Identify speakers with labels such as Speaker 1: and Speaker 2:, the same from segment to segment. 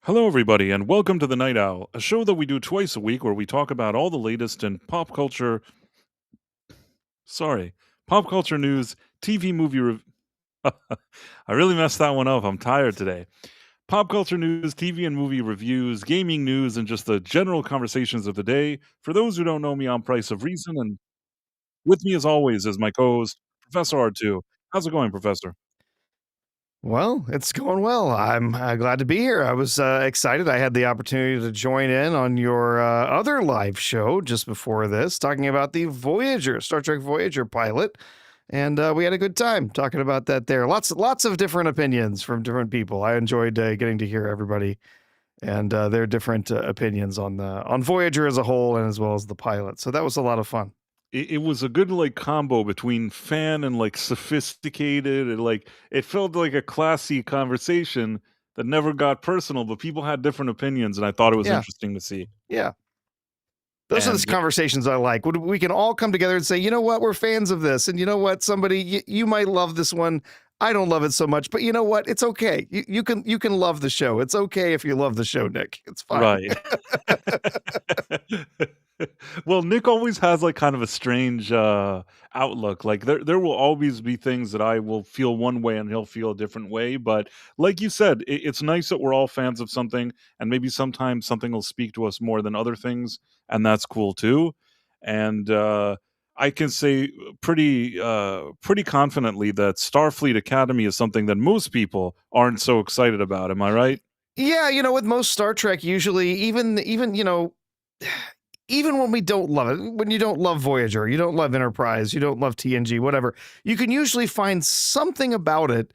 Speaker 1: Hello, everybody, and welcome to the Night Owl, a show that we do twice a week where we talk about all the latest in sorry, pop culture news, TV movie. I really messed that one up. I'm tired today. Pop culture news, TV and movie reviews, gaming news, and just the general conversations of the day. For those who don't know me, I'm Price of Reason, and with me, as always, is my co host, Professor R2. How's it going, Professor?
Speaker 2: Well, it's going well. I'm glad to be here. I was excited. I had the opportunity to join in on your other live show just before this, talking about the Voyager, Star Trek Voyager pilot, and we had a good time talking about that. There, lots of different opinions from different people. I enjoyed getting to hear everybody and their different opinions on Voyager as a whole, and as well as the pilot. So that was a lot of fun.
Speaker 1: It was a good, like, combo between fan and, like, sophisticated, and, like, it felt like a classy conversation that never got personal, but people had different opinions, and I thought it was
Speaker 2: Yeah,
Speaker 1: interesting to see.
Speaker 2: yeah. Those are the
Speaker 1: And
Speaker 2: conversations I like. We can all come together and say, you know what, we're fans of this, and you know what, you might love this one. I don't love it so much, but you know what? It's okay. You can love the show. It's okay if you love the show, Nick. It's fine.
Speaker 1: right. Well, Nick always has, like, kind of a strange, outlook. Like, there will always be things that I will feel one way and he'll feel a different way, but like you said, it's nice that we're all fans of something, and maybe sometimes something will speak to us more than other things, and that's cool too. And, I can say pretty confidently that Starfleet Academy is something that most people aren't so excited about, am I right?
Speaker 2: Yeah, with most Star Trek, usually, even even when we don't love it, when you don't love Voyager, you don't love Enterprise, you don't love TNG, whatever, you can usually find something about it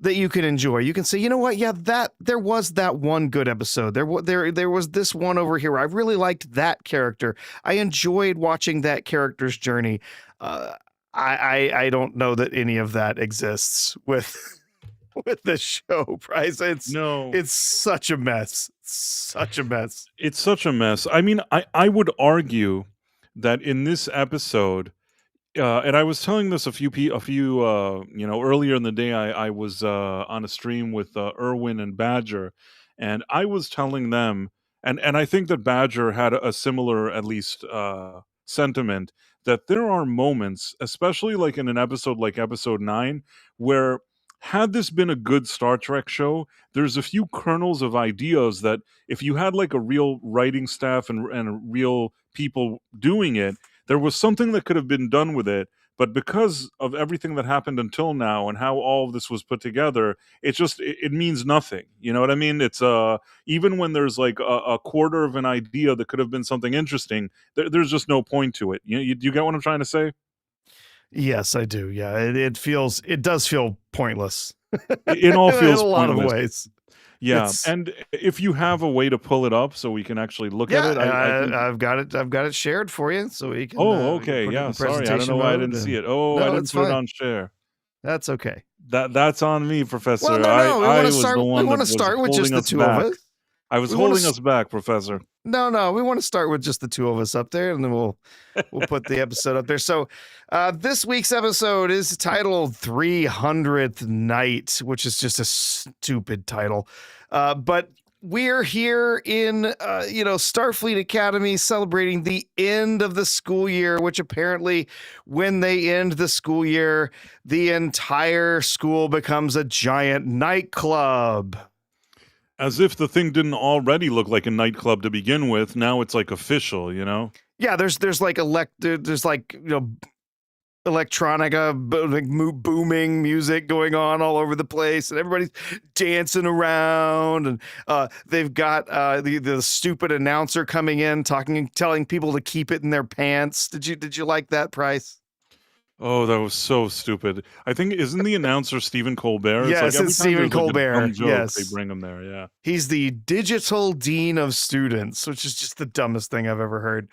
Speaker 2: that you can enjoy. You can say, you know what? Yeah, that there was that one good episode. There was this one over here. I really liked that character. I enjoyed watching that character's journey. Uh, I don't know that any of that exists with with the show, Price.
Speaker 1: No.
Speaker 2: It's such a mess. Such a mess.
Speaker 1: It's such a mess. I mean, I would argue that in this episode, and I was telling this a few, earlier in the day. I was on a stream with Irwin and Badger, and I was telling them, and I think that Badger had a similar, at least, sentiment, that there are moments, especially like in an episode like episode 9, where had this been a good Star Trek show, there's a few kernels of ideas that if you had like a real writing staff and real people doing it, there was something that could have been done with it. But because of everything that happened until now and how all of this was put together, it means nothing. You know what I mean? It's even when there's like a quarter of an idea that could have been something interesting, there's just no point to it. Do you get what I'm trying to say?
Speaker 2: Yes, I do. Yeah, it does feel pointless
Speaker 1: It all
Speaker 2: in
Speaker 1: feels
Speaker 2: a lot of
Speaker 1: pointless.
Speaker 2: ways.
Speaker 1: Yeah,
Speaker 2: It's
Speaker 1: and if you have a way to pull it up so we can actually look at
Speaker 2: Yeah,
Speaker 1: it, I think.
Speaker 2: I've got it. I've got it shared for you, so
Speaker 1: Oh,
Speaker 2: we can
Speaker 1: okay,
Speaker 2: put it
Speaker 1: yeah.
Speaker 2: in
Speaker 1: Sorry, I don't know
Speaker 2: presentation
Speaker 1: why I
Speaker 2: mode.
Speaker 1: didn't see
Speaker 2: And
Speaker 1: it. Oh, I
Speaker 2: no,
Speaker 1: didn't
Speaker 2: it's
Speaker 1: put it
Speaker 2: fine.
Speaker 1: on share.
Speaker 2: That's okay.
Speaker 1: That's on me,
Speaker 2: Well,
Speaker 1: Professor.
Speaker 2: no, we want
Speaker 1: I
Speaker 2: to
Speaker 1: was the
Speaker 2: start. We
Speaker 1: one that
Speaker 2: want to
Speaker 1: was
Speaker 2: start with just
Speaker 1: holding
Speaker 2: the
Speaker 1: us
Speaker 2: two of
Speaker 1: back.
Speaker 2: us.
Speaker 1: I was
Speaker 2: We want
Speaker 1: holding
Speaker 2: to.
Speaker 1: us back, Professor.
Speaker 2: No, we want to start with just the two of us up there, and then we'll put the episode up there. So, this week's episode is titled 300th Night, which is just a stupid title. But we're here in, Starfleet Academy celebrating the end of the school year, which apparently when they end the school year, the entire school becomes a giant nightclub.
Speaker 1: As if the thing didn't already look like a nightclub to begin with, now it's like official, you know?
Speaker 2: Yeah, there's like there's like, electronica, like booming music going on all over the place, and everybody's dancing around, and they've got the stupid announcer coming in telling people to keep it in their pants. Did you like that, Price?
Speaker 1: Oh, that was so stupid. I think, isn't the announcer Stephen Colbert? It's like
Speaker 2: Yes,
Speaker 1: every
Speaker 2: it's
Speaker 1: time
Speaker 2: Stephen
Speaker 1: there's like a dumb
Speaker 2: Colbert.
Speaker 1: joke, they
Speaker 2: Yes,
Speaker 1: bring him there. Yeah.
Speaker 2: he's the digital dean of students, which is just the dumbest thing I've ever heard.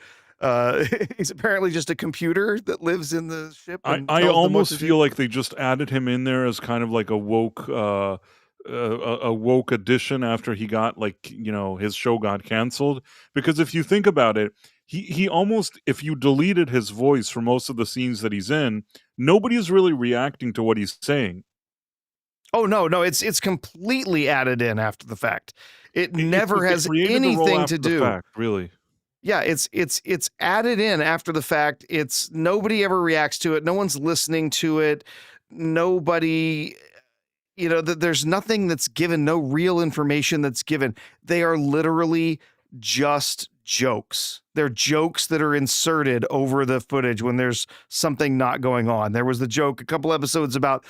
Speaker 2: He's apparently just a computer that lives in the ship and
Speaker 1: I
Speaker 2: tells them what
Speaker 1: almost
Speaker 2: to do.
Speaker 1: feel like they just added him in there as kind of like a woke a woke addition after he got, like, his show got canceled, because if you think about it, he almost, if you deleted his voice for most of the scenes that he's in, nobody's really reacting to what he's saying.
Speaker 2: Oh no, it's completely added in after the fact. It
Speaker 1: It's
Speaker 2: never
Speaker 1: like they
Speaker 2: has
Speaker 1: created the role
Speaker 2: anything to
Speaker 1: after the
Speaker 2: do.
Speaker 1: fact, really.
Speaker 2: Yeah, it's added in after the fact. It's nobody ever reacts to it. No one's listening to it. Nobody, there's nothing that's given, no real information that's given. They are literally just jokes. They're jokes that are inserted over the footage when there's something not going on. There was the joke a couple episodes about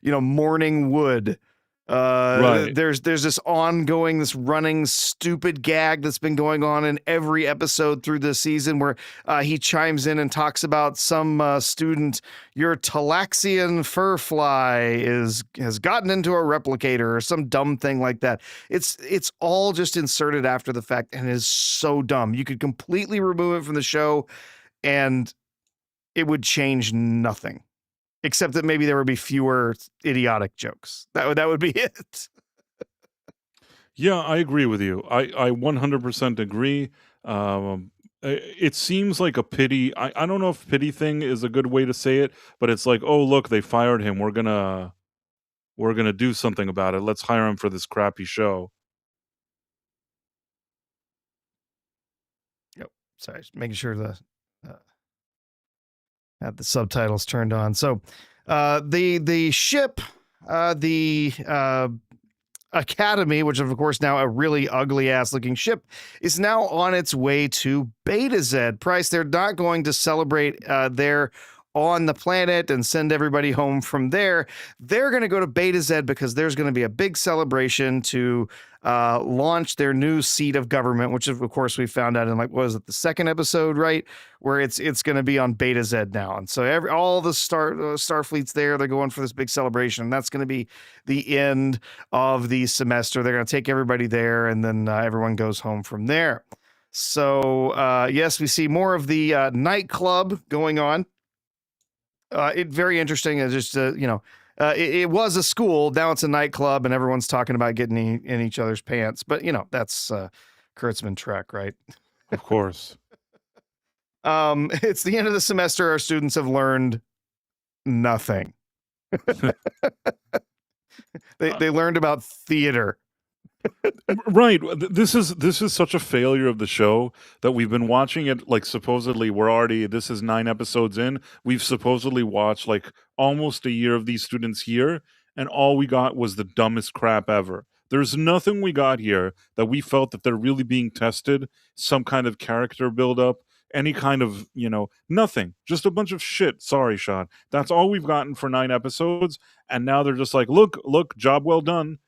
Speaker 2: morning wood.
Speaker 1: Right.
Speaker 2: There's this ongoing, this running stupid gag that's been going on in every episode through this season where he chimes in and talks about some student, your Talaxian fur fly has gotten into a replicator or some dumb thing like that. It's all just inserted after the fact and is so dumb. You could completely remove it from the show and it would change nothing. Except that maybe there would be fewer idiotic jokes. That would be it.
Speaker 1: Yeah, I agree with you. I 100% agree. It seems like a pity. I don't know if pity thing is a good way to say it, but it's like, oh look, they fired him. We're gonna do something about it. Let's hire him for this crappy show.
Speaker 2: Yep. Sorry, just making sure uh, had the subtitles turned on. So, the ship, the Academy, which is of course now a really ugly ass looking ship, is now on its way to Beta Zed. Price, they're not going to celebrate their on the planet and send everybody home from there. They're going to go to Beta Zed because there's going to be a big celebration to launch their new seat of government, which of course we found out in what was it, the second episode, right? Where it's going to be on Beta Zed now. And so all the Starfleet's there, they're going for this big celebration. And that's going to be the end of the semester. They're going to take everybody there and then everyone goes home from there. So yes, we see more of the nightclub going on. It very interesting. It's just it was a school. Now it's a nightclub, and everyone's talking about getting in each other's pants. But that's Kurtzman Trek, right?
Speaker 1: Of course.
Speaker 2: It's the end of the semester. Our students have learned nothing. They learned about theater.
Speaker 1: Right. This is such a failure of the show that we've been watching it like supposedly this is 9 episodes in. We've supposedly watched like almost a year of these students here and all we got was the dumbest crap ever. There's nothing we got here that we felt that they're really being tested, some kind of character build up, any kind of, nothing. Just a bunch of shit. Sorry, Sean. That's all we've gotten for 9 episodes and now they're just like, "Look, job well done.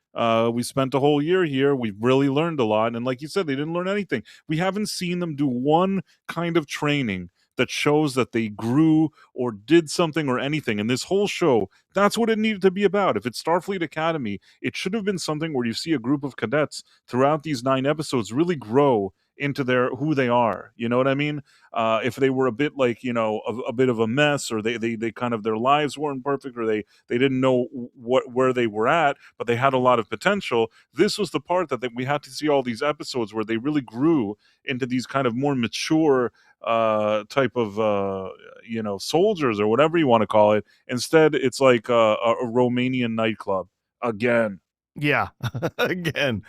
Speaker 1: We spent a whole year here. We've really learned a lot." And like you said, they didn't learn anything. We haven't seen them do one kind of training that shows that they grew or did something or anything. And this whole show, that's what it needed to be about. If it's Starfleet Academy, it should have been something where you see a group of cadets throughout these 9 episodes really grow into who they are. You know what I mean? If they were a bit like, a bit of a mess, or they kind of, their lives weren't perfect, or they didn't know where they were at, but they had a lot of potential. This was the part that we had to see all these episodes where they really grew into these kind of more mature type of soldiers or whatever you want to call it. Instead, it's like a Romanian nightclub again.
Speaker 2: Yeah, again,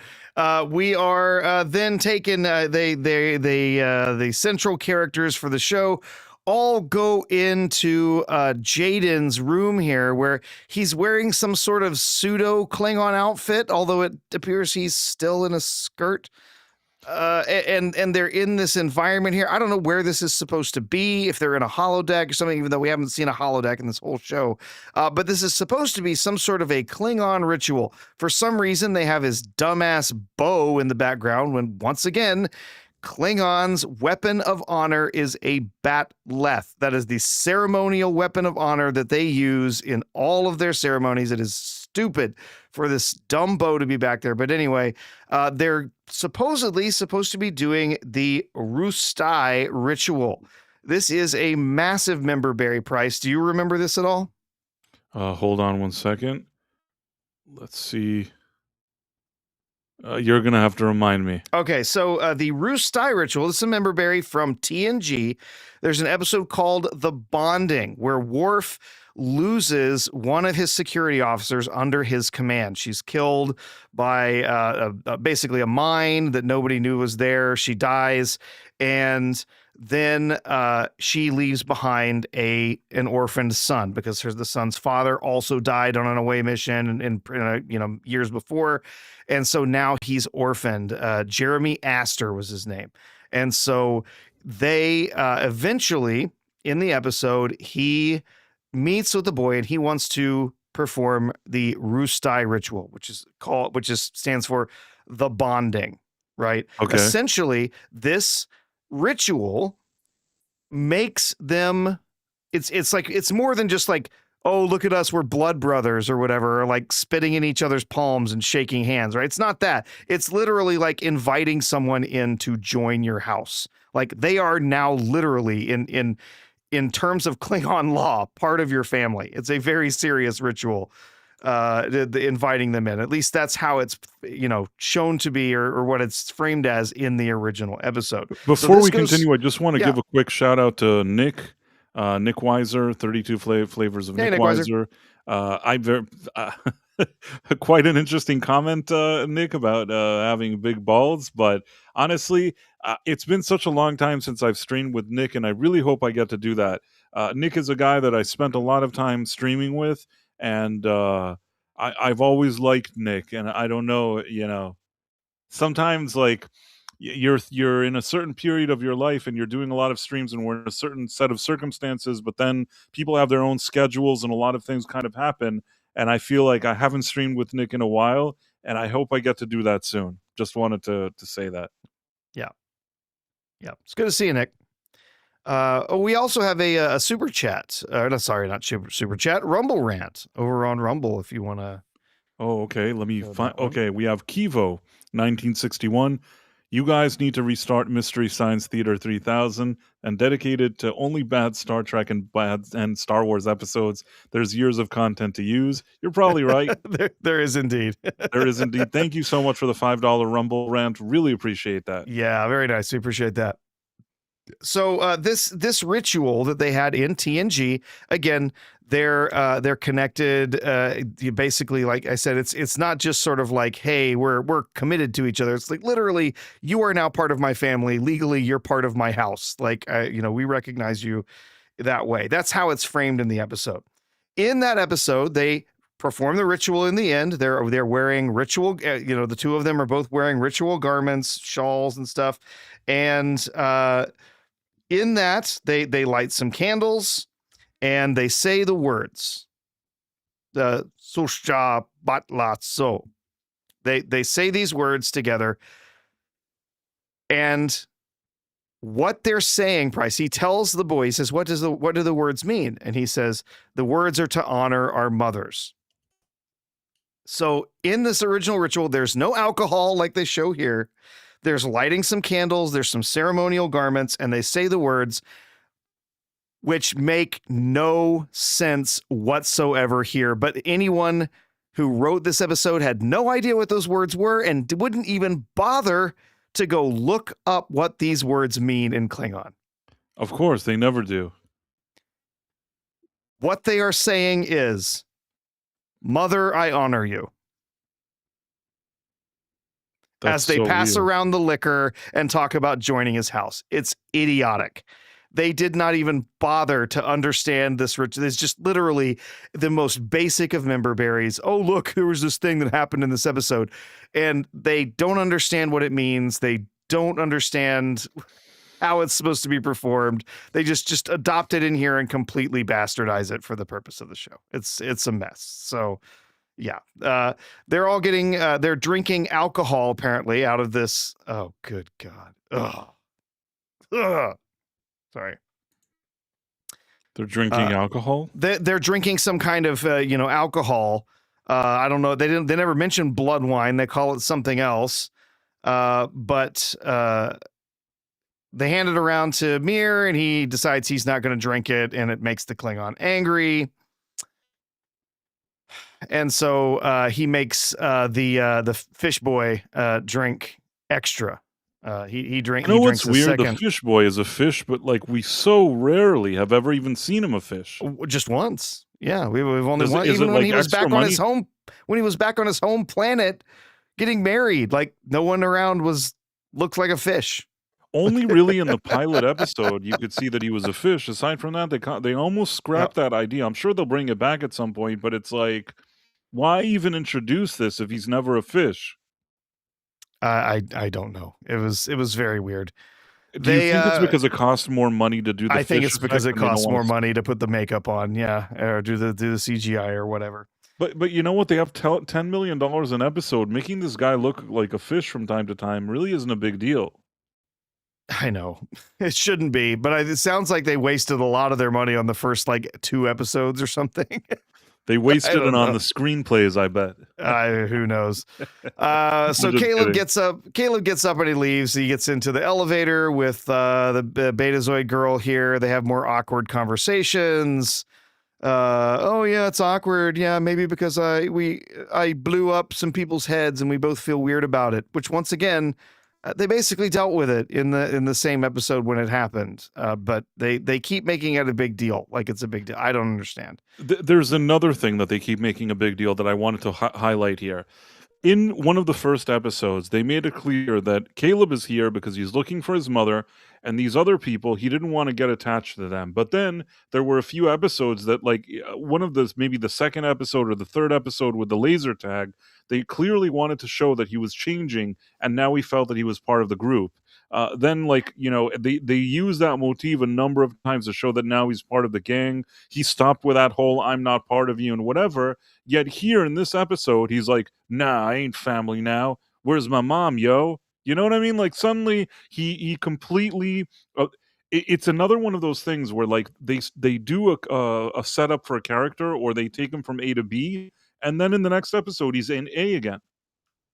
Speaker 2: we are then taken. The central characters for the show all go into Jaden's room here, where he's wearing some sort of pseudo Klingon outfit, although it appears he's still in a skirt. And they're in this environment here. I don't know where this is supposed to be, if they're in a holodeck or something, even though we haven't seen a holodeck in this whole show. But this is supposed to be some sort of a Klingon ritual. For some reason, they have his dumbass bow in the background when, once again, Klingons' weapon of honor is a bat-leth. That is the ceremonial weapon of honor that they use in all of their ceremonies. It is stupid for this dumb bow to be back there. But anyway, they're supposedly supposed to be doing the Rustai ritual. This is a massive member berry price. Do you remember this at all?
Speaker 1: Hold on one second. Let's see. You're going to have to remind me.
Speaker 2: Okay, so the Rustai ritual, this is a member berry from TNG. There's an episode called The Bonding, where Worf loses one of his security officers under his command. She's killed by basically a mine that nobody knew was there. She dies, and then she leaves behind an orphaned son, because the son's father also died on an away mission in years before, and so now he's orphaned. Jeremy Astor was his name, and so they eventually, in the episode, he meets with the boy and he wants to perform the Rustai ritual, which stands for the bonding, right?
Speaker 1: Okay.
Speaker 2: Essentially, this ritual makes them, it's more than just like, oh, look at us, we're blood brothers or whatever, or like spitting in each other's palms and shaking hands, right? It's not that. It's literally like inviting someone in to join your house. Like, they are now literally in terms of Klingon law, part of your family. It's a very serious ritual, inviting them in. At least that's how it's, shown to be, or what it's framed as in the original episode.
Speaker 1: Before we continue, I just want to give a quick shout out to Nick Weiser, 32 flavors of Nick Weiser. Quite an interesting comment, Nick, about having big balls. But honestly, it's been such a long time since I've streamed with Nick, and I really hope I get to do that. Nick is a guy that I spent a lot of time streaming with, and I've always liked Nick. And I don't know, sometimes like you're in a certain period of your life and you're doing a lot of streams and we're in a certain set of circumstances, but then people have their own schedules and a lot of things kind of happen. And I feel like I haven't streamed with Nick in a while, and I hope I get to do that soon. Just wanted to say that.
Speaker 2: Yeah. It's good to see you, Nick. We also have a super chat. Sorry, not super chat. Rumble rant over on Rumble if you want to.
Speaker 1: Oh, okay. Let me find. Okay, we have Kivo 1961. You guys need to restart Mystery Science Theater 3000 and dedicate it to only bad Star Trek and Star Wars episodes. There's years of content to use. You're probably right.
Speaker 2: There is indeed.
Speaker 1: There is indeed. Thank you so much for the $5 Rumble rant. Really appreciate that.
Speaker 2: Yeah, very nice. We appreciate that. So this ritual that they had in TNG, again, they're connected. Basically, like I said, it's not just sort of like, hey, we're committed to each other. It's like, literally, you are now part of my family. Legally, you're part of my house. Like, we recognize you that way. That's how it's framed in the episode. In that episode, they perform the ritual. In the end, they're wearing ritual. The two of them are both wearing ritual garments, shawls, and stuff, and in that, they light some candles and they say the words, the Susha Batlatso. They say these words together, and what they're saying, Price, he tells the boy, he says, what do the words mean? And he says, the words are to honor our mothers. So in this original ritual, there's no alcohol like they show here. There's lighting some candles, there's some ceremonial garments, and they say the words, which make no sense whatsoever here. But anyone who wrote this episode had no idea what those words were and wouldn't even bother to go look up what these words mean in Klingon.
Speaker 1: Of course, they never do.
Speaker 2: What they are saying is, Mother, I honor you. As they pass around the liquor and talk about joining his house. It's idiotic. They did not even bother to understand this. It's just literally the most basic of member berries. Oh, look, there was this thing that happened in this episode. And they don't understand what it means. They don't understand how it's supposed to be performed. They just adopt it in here and completely bastardize it for the purpose of the show. It's a mess. So... yeah, they're all getting, they're drinking alcohol apparently out of this. Oh, good God. Ugh. Sorry.
Speaker 1: They're drinking alcohol?
Speaker 2: They're drinking some kind of, alcohol. I don't know. They never mentioned blood wine. They call it something else. But they hand it around to Mir and he decides he's not going to drink it, and it makes the Klingon angry. And so he makes the fish boy drink extra. He drinks.
Speaker 1: You know what's weird? The fish boy is a fish, but like we so rarely have ever even seen him a fish.
Speaker 2: Just once. Yeah, we've only
Speaker 1: Is it
Speaker 2: one.
Speaker 1: is it
Speaker 2: Even when
Speaker 1: like
Speaker 2: he was
Speaker 1: extra
Speaker 2: back on his
Speaker 1: money?
Speaker 2: home, when he was back on his home planet, getting married, like no one around looked like a fish.
Speaker 1: Only really in the pilot episode you could see that he was a fish. Aside from that, they almost
Speaker 2: Yep.
Speaker 1: scrapped that idea. I'm sure they'll bring it back at some point, but it's like, why even introduce this if he's never a fish?
Speaker 2: I don't know. It was very weird.
Speaker 1: Do you
Speaker 2: They
Speaker 1: think it's because it costs more money to do the
Speaker 2: I think
Speaker 1: fish
Speaker 2: it's because
Speaker 1: effect
Speaker 2: it
Speaker 1: and they don't
Speaker 2: costs
Speaker 1: wanna
Speaker 2: more money to put the makeup on, yeah, or do the CGI or whatever.
Speaker 1: but you know what? They have $10 million an episode. Making this guy look like a fish from time to time really isn't a big deal.
Speaker 2: I know. It shouldn't be, but it sounds like they wasted a lot of their money on the first, like, 2 episodes or something.
Speaker 1: They
Speaker 2: I
Speaker 1: wasted it
Speaker 2: don't
Speaker 1: on
Speaker 2: know.
Speaker 1: the screenplays, I bet.
Speaker 2: Who knows?
Speaker 1: I'm
Speaker 2: So
Speaker 1: just
Speaker 2: Caleb
Speaker 1: kidding.
Speaker 2: gets up. Caleb gets up and he leaves. He gets into the elevator with the Beta Zed girl here. They have more awkward conversations. Oh yeah, it's awkward. Yeah, maybe because I blew up some people's heads and we both feel weird about it. Which once again, they basically dealt with it in the same episode when it happened. But they keep making it a big deal, like it's a big deal. I don't understand.
Speaker 1: There's another thing that they keep making a big deal that I wanted to highlight here. In one of the first episodes, they made it clear that Caleb is here because he's looking for his mother, and these other people, he didn't want to get attached to them. But then there were a few episodes that, like one of the maybe the second episode or the third episode with the laser tag, they clearly wanted to show that he was changing, and now he felt that he was part of the group. Then, like they use that motif a number of times to show that now he's part of the gang. He stopped with that whole "I'm not part of you" and whatever. Yet here in this episode, he's like, "Nah, I ain't family now. Where's my mom, yo?" You know what I mean? Like suddenly he completely. It's another one of those things where like they do a setup for a character or they take him from A to B, and then in the next episode he's in A again.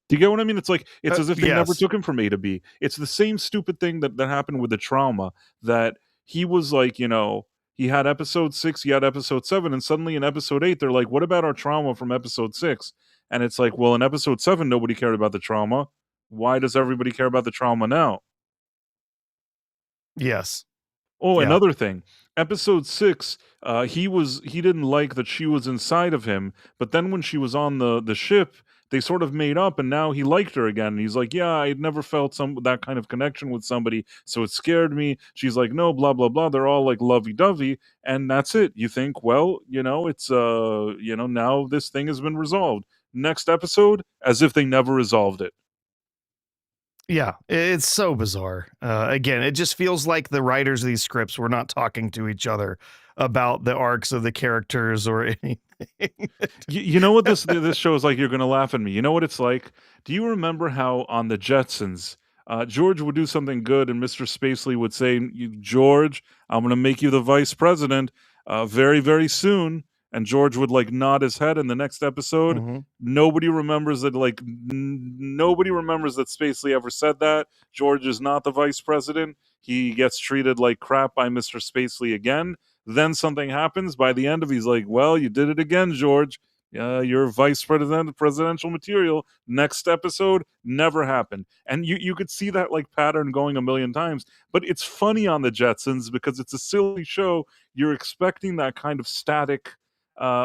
Speaker 1: Do you get what I mean? It's like it's as if they never
Speaker 2: Yes.
Speaker 1: took him from A to B. It's the same stupid thing that happened with the trauma that he was like, he had episode 6, he had episode 7, and suddenly in episode 8, they're like, "What about our trauma from episode 6?" And it's like, well, in episode 7, nobody cared about the trauma. Why does everybody care about the trauma now?
Speaker 2: Yes.
Speaker 1: Oh,
Speaker 2: Yeah.
Speaker 1: another thing. Episode 6, he didn't like that she was inside of him, but then when she was on the ship, they sort of made up and now he liked her again. And he's like, "Yeah, I'd never felt some that kind of connection with somebody, so it scared me." She's like, "No, blah blah blah." They're all like lovey-dovey, and that's it. You think, well, it's now this thing has been resolved. Next episode, as if they never resolved it.
Speaker 2: Yeah, it's so bizarre. Again, it just feels like the writers of these scripts were not talking to each other about the arcs of the characters or anything.
Speaker 1: You know what this show is like? You're gonna laugh at me. You know what it's like? Do you remember how on the Jetsons, George would do something good, and Mr. Spacely would say, "George, I'm gonna make you the vice president, very very soon." And George would like nod his head. In the next episode,
Speaker 2: Mhm.
Speaker 1: nobody remembers that. Like nobody remembers that Spacely ever said that. George is not the vice president. He gets treated like crap by Mr. Spacely again. Then something happens. By the end of, he's like, "Well, you did it again, George. You're presidential material." Next episode never happened, and you could see that like pattern going a million times. But it's funny on the Jetsons because it's a silly show. You're expecting that kind of static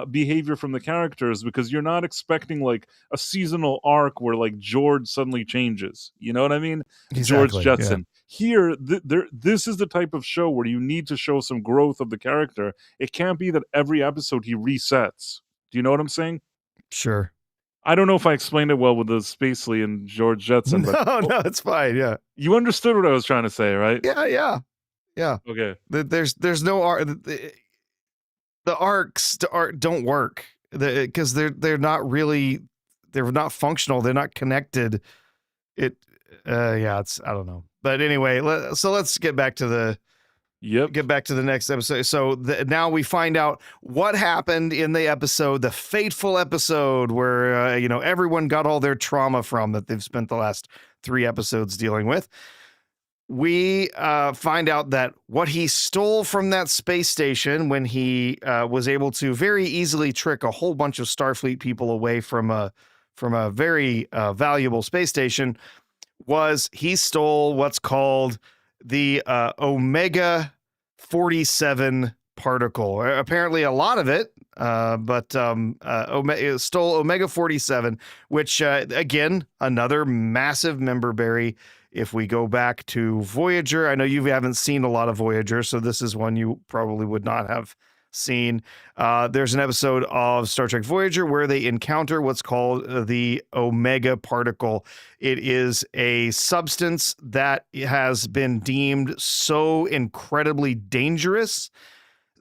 Speaker 1: behavior from the characters because you're not expecting like a seasonal arc where like George suddenly changes. You know what I mean? George
Speaker 2: Exactly. Yeah.
Speaker 1: Jetson. Here, this is the type of show where you need to show some growth of the character. It can't be that every episode he resets. Do you know what I'm saying?
Speaker 2: Sure.
Speaker 1: I don't know if I explained it well with the Spacely and George Jetson, but
Speaker 2: No, no, it's fine. Yeah.
Speaker 1: you understood what I was trying to say, right?
Speaker 2: Yeah, yeah. Yeah.
Speaker 1: Okay.
Speaker 2: There's no arc. The arcs don't work because they're not really, they're not functional. They're not connected. It yeah, it's, I don't know. But anyway, so let's get back to the
Speaker 1: Yep.
Speaker 2: next episode. So now we find out what happened in the episode, the fateful episode where everyone got all their trauma from that they've spent the last 3 episodes dealing with. We find out that what he stole from that space station when he was able to very easily trick a whole bunch of Starfleet people away from a very valuable space station was he stole what's called the Omega 47 particle. Apparently, a lot of it, It stole Omega 47, which again, another massive member berry. If we go back to Voyager, I know you haven't seen a lot of Voyager, so this is one you probably would not have seen. There's an episode of Star Trek Voyager where they encounter what's called the Omega particle. It is a substance that has been deemed so incredibly dangerous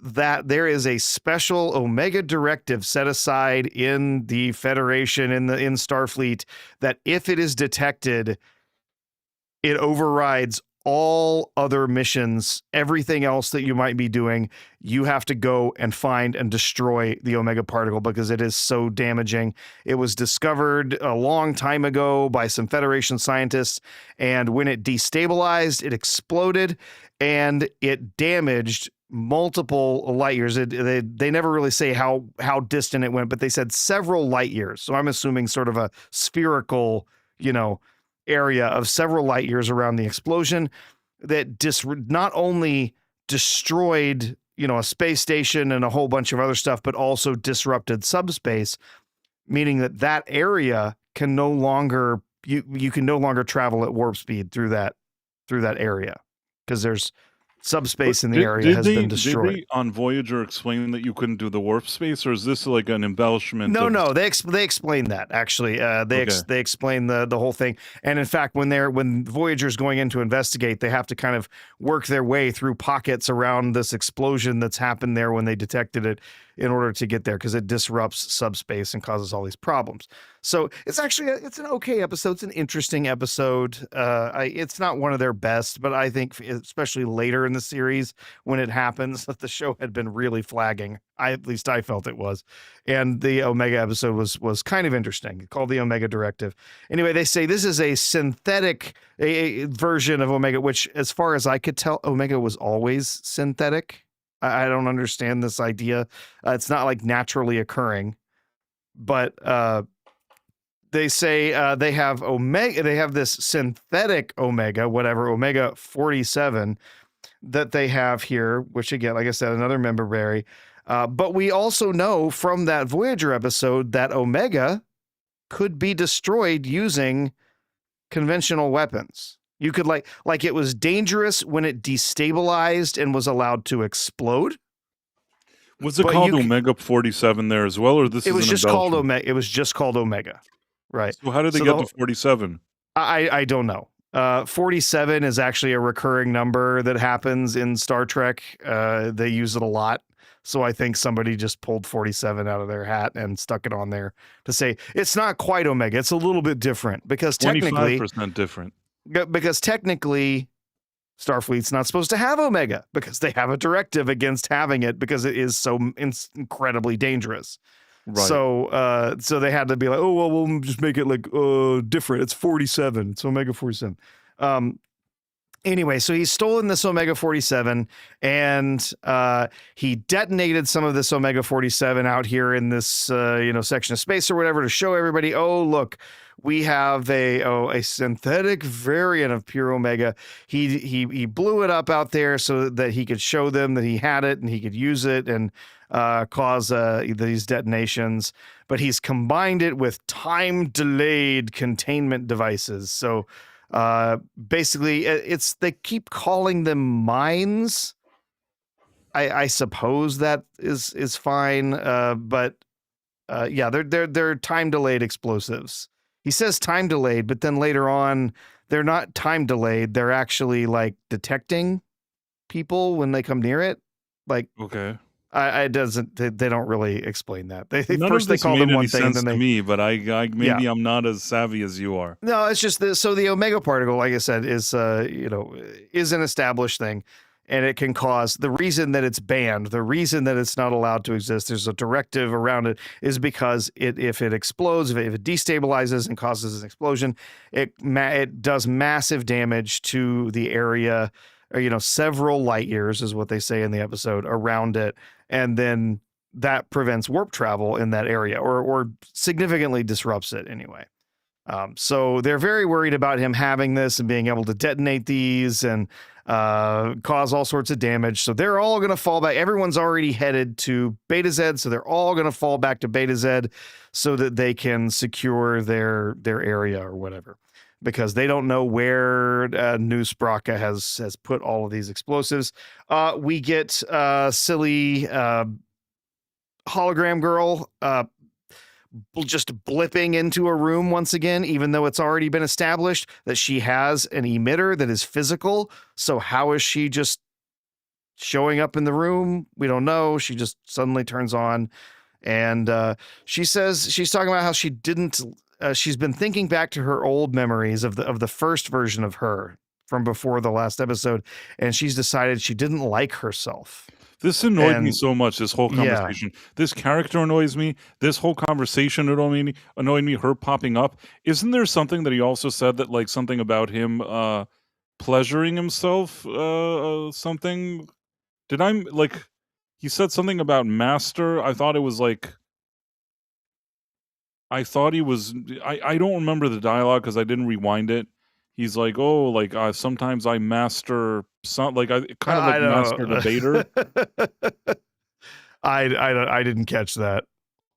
Speaker 2: that there is a special Omega directive set aside in the Federation, in Starfleet, that if it is detected, it overrides all other missions, everything else that you might be doing. You have to go and find and destroy the Omega particle because it is so damaging. It was discovered a long time ago by some Federation scientists, and when it destabilized, it exploded and it damaged multiple light years. They never really say how distant it went, but they said several light years. So I'm assuming sort of a spherical, area of several light years around the explosion that not only destroyed, a space station and a whole bunch of other stuff, but also disrupted subspace, meaning that area can no longer, you can no longer travel at warp speed through that area because there's subspace in the area has been destroyed.
Speaker 1: Did they on Voyager explain that you couldn't do the warp space, or is this like an embellishment?
Speaker 2: No, they explain that actually. They explain the whole thing, and in fact, when Voyager's going in to investigate, they have to kind of work their way through pockets around this explosion that's happened there when they detected it in order to get there because it disrupts subspace and causes all these problems. So it's actually it's an okay episode. It's an interesting episode. It's not one of their best, but I think especially later in the series when it happens that the show had been really flagging. At least I felt it was. And the Omega episode was kind of interesting, called the Omega Directive. Anyway, they say this is a synthetic a version of Omega, which as far as I could tell, Omega was always synthetic. I don't understand this idea. It's not like naturally occurring, but they say they have Omega. They have this synthetic Omega, whatever, Omega 47 that they have here, which again, like I said, another member berry. But we also know from that Voyager episode that Omega could be destroyed using conventional weapons. You could like it was dangerous when it destabilized and was allowed to explode.
Speaker 1: Was it called Omega 47 there as well, or this?
Speaker 2: It was just called Omega. It was just called Omega, right?
Speaker 1: So how did they get to 47?
Speaker 2: I don't know. 47 is actually a recurring number that happens in Star Trek. They use it a lot. So I think somebody just pulled 47 out of their hat and stuck it on there to say it's not quite Omega. It's a little bit different because technically
Speaker 1: 25% different.
Speaker 2: Because technically Starfleet's not supposed to have Omega because they have a directive against having it because it is so incredibly dangerous. Right. So they had to be like, oh, well, we'll just make it like different. It's 47. It's Omega 47. Anyway, so he's stolen this Omega 47 and he detonated some of this Omega 47 out here in this section of space or whatever to show everybody, oh, look, we have a synthetic variant of pure Omega. He blew it up out there so that he could show them that he had it and he could use it and cause these detonations. But he's combined it with time-delayed containment devices. So basically, they keep calling them mines. I suppose that is fine. But yeah, they're time-delayed explosives. He says time delayed, but then later on, they're not time delayed. They're actually like detecting people when they come near it. Like,
Speaker 1: okay,
Speaker 2: they don't really explain that. They
Speaker 1: None
Speaker 2: first
Speaker 1: of
Speaker 2: they
Speaker 1: this
Speaker 2: call
Speaker 1: made
Speaker 2: them one
Speaker 1: any
Speaker 2: thing,
Speaker 1: sense
Speaker 2: then
Speaker 1: to me, but maybe I'm not as savvy as you are.
Speaker 2: No, it's just so the Omega particle, like I said, is an established thing. And it can cause, the reason that it's banned, the reason that it's not allowed to exist, there's a directive around it, is because if it explodes, if it destabilizes and causes an explosion, it does massive damage to the area, several light years is what they say in the episode around it. And then that prevents warp travel in that area or significantly disrupts it anyway. So they're very worried about him having this and being able to detonate these and cause all sorts of damage. So they're all going to fall back. Everyone's already headed to Beta Zed, so they're all going to fall back to Beta Zed so that they can secure their area or whatever, because they don't know where New Spraka has put all of these explosives. We get silly hologram girl just blipping into a room once again, even though it's already been established that she has an emitter that is physical. So how is she just showing up in the room? We don't know. She just suddenly turns on, and she says she's talking about how she didn't. She's been thinking back to her old memories of the first version of her from before the last episode, and she's decided she didn't like herself.
Speaker 1: This annoyed me
Speaker 2: And
Speaker 1: so much, this whole
Speaker 2: yeah,
Speaker 1: conversation. This character annoys me. This whole conversation annoyed me, her popping up. Isn't there something that he also said that, like, something about him pleasuring himself? Something? Did I, like, he said something about master? I thought it was like, I thought he was, I don't remember the dialogue because I didn't rewind it. He's like, "Oh, like, sometimes I master some," like, I kind of like
Speaker 2: I
Speaker 1: master
Speaker 2: don't
Speaker 1: debater.
Speaker 2: know. I didn't catch that.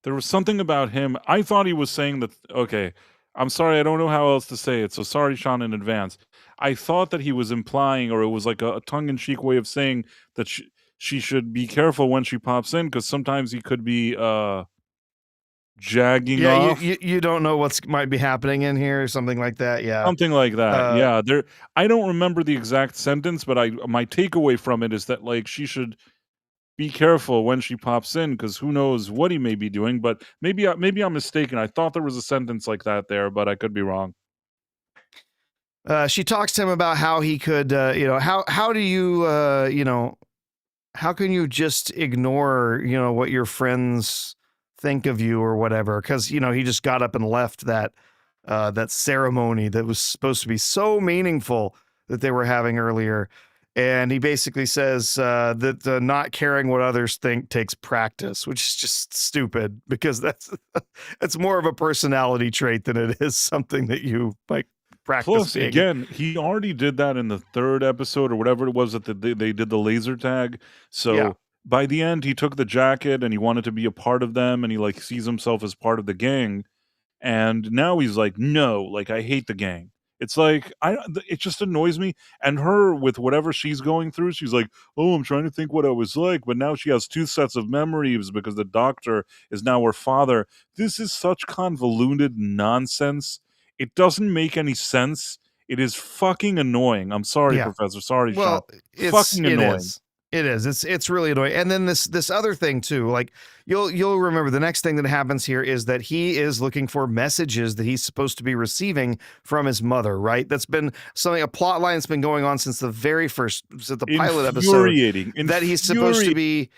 Speaker 1: There was something about him. I thought he was saying that, okay, I'm sorry, I don't know how else to say it, so sorry, Sean, in advance. I thought that he was implying, or it was like a tongue-in-cheek way of saying that she should be careful when she pops in, because sometimes he could be, jagging
Speaker 2: Yeah,
Speaker 1: off.
Speaker 2: you don't know what's might be happening in here or something like that. Yeah.
Speaker 1: Something like that,
Speaker 2: Uh,
Speaker 1: yeah, there, I don't remember the exact sentence, but my takeaway from it is that, like, she should be careful when she pops in, because who knows what he may be doing, but maybe I'm mistaken. I thought there was a sentence like that there, but I could be wrong.
Speaker 2: she talks to him about how he could, how do you, how can you just ignore, what your friends think of you or whatever? Because he just got up and left that ceremony that was supposed to be so meaningful that they were having earlier. And he basically says that not caring what others think takes practice, which is just stupid, because that's more of a personality trait than it is something that you like practice
Speaker 1: Plus,
Speaker 2: being.
Speaker 1: again, he already did that in the 3rd episode or whatever it was that they did the laser tag.
Speaker 2: Yeah.
Speaker 1: So by the end, he took the jacket and he wanted to be a part of them, and he, like, sees himself as part of the gang. And now he's like, "No, like, I hate the gang." It's like, it just annoys me, and her with whatever she's going through, she's like, "Oh, I'm trying to think what I was like," but now she has 2 sets of memories because the doctor is now her father. This is such convoluted nonsense. It doesn't make any sense. It is fucking annoying. I'm sorry,
Speaker 2: Yeah.
Speaker 1: Professor. Sorry, Sean.
Speaker 2: Well,
Speaker 1: Fucking
Speaker 2: it
Speaker 1: annoying.
Speaker 2: is. It is. It's really annoying. And then this other thing too, like you'll remember the next thing that happens here is that he is looking for messages that he's supposed to be receiving from his mother, right? That's been a plot line that's been going on since the very first, since the pilot episode,
Speaker 1: Infuriating.
Speaker 2: that he's supposed to
Speaker 1: Infuriating.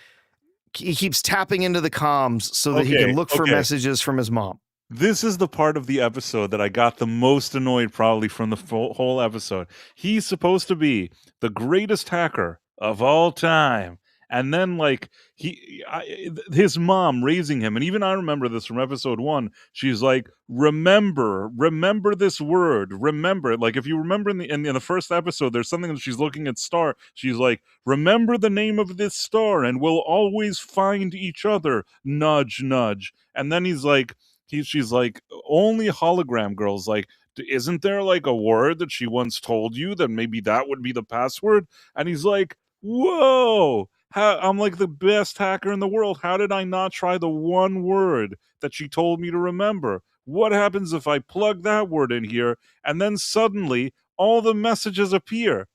Speaker 2: be, he keeps tapping into the comms so that he
Speaker 1: Okay,
Speaker 2: can look for
Speaker 1: okay.
Speaker 2: messages from his mom.
Speaker 1: This is the part of the episode that I got the most annoyed probably from the whole episode. He's supposed to be the greatest hacker of all time. And then, like, his mom raising him, and even I remember this from episode 1. She's like, remember this word, remember it. Like, if you remember in the first episode, there's something that she's looking at star. She's like, remember the name of this star, and we'll always find each other. Nudge, nudge. And then she's like, only hologram girls, like, isn't there like a word that she once told you that maybe that would be the password? And he's like, whoa, I'm like the best hacker in the world. How did I not try the one word that she told me to remember? What happens if I plug that word in here and then suddenly all the messages appear?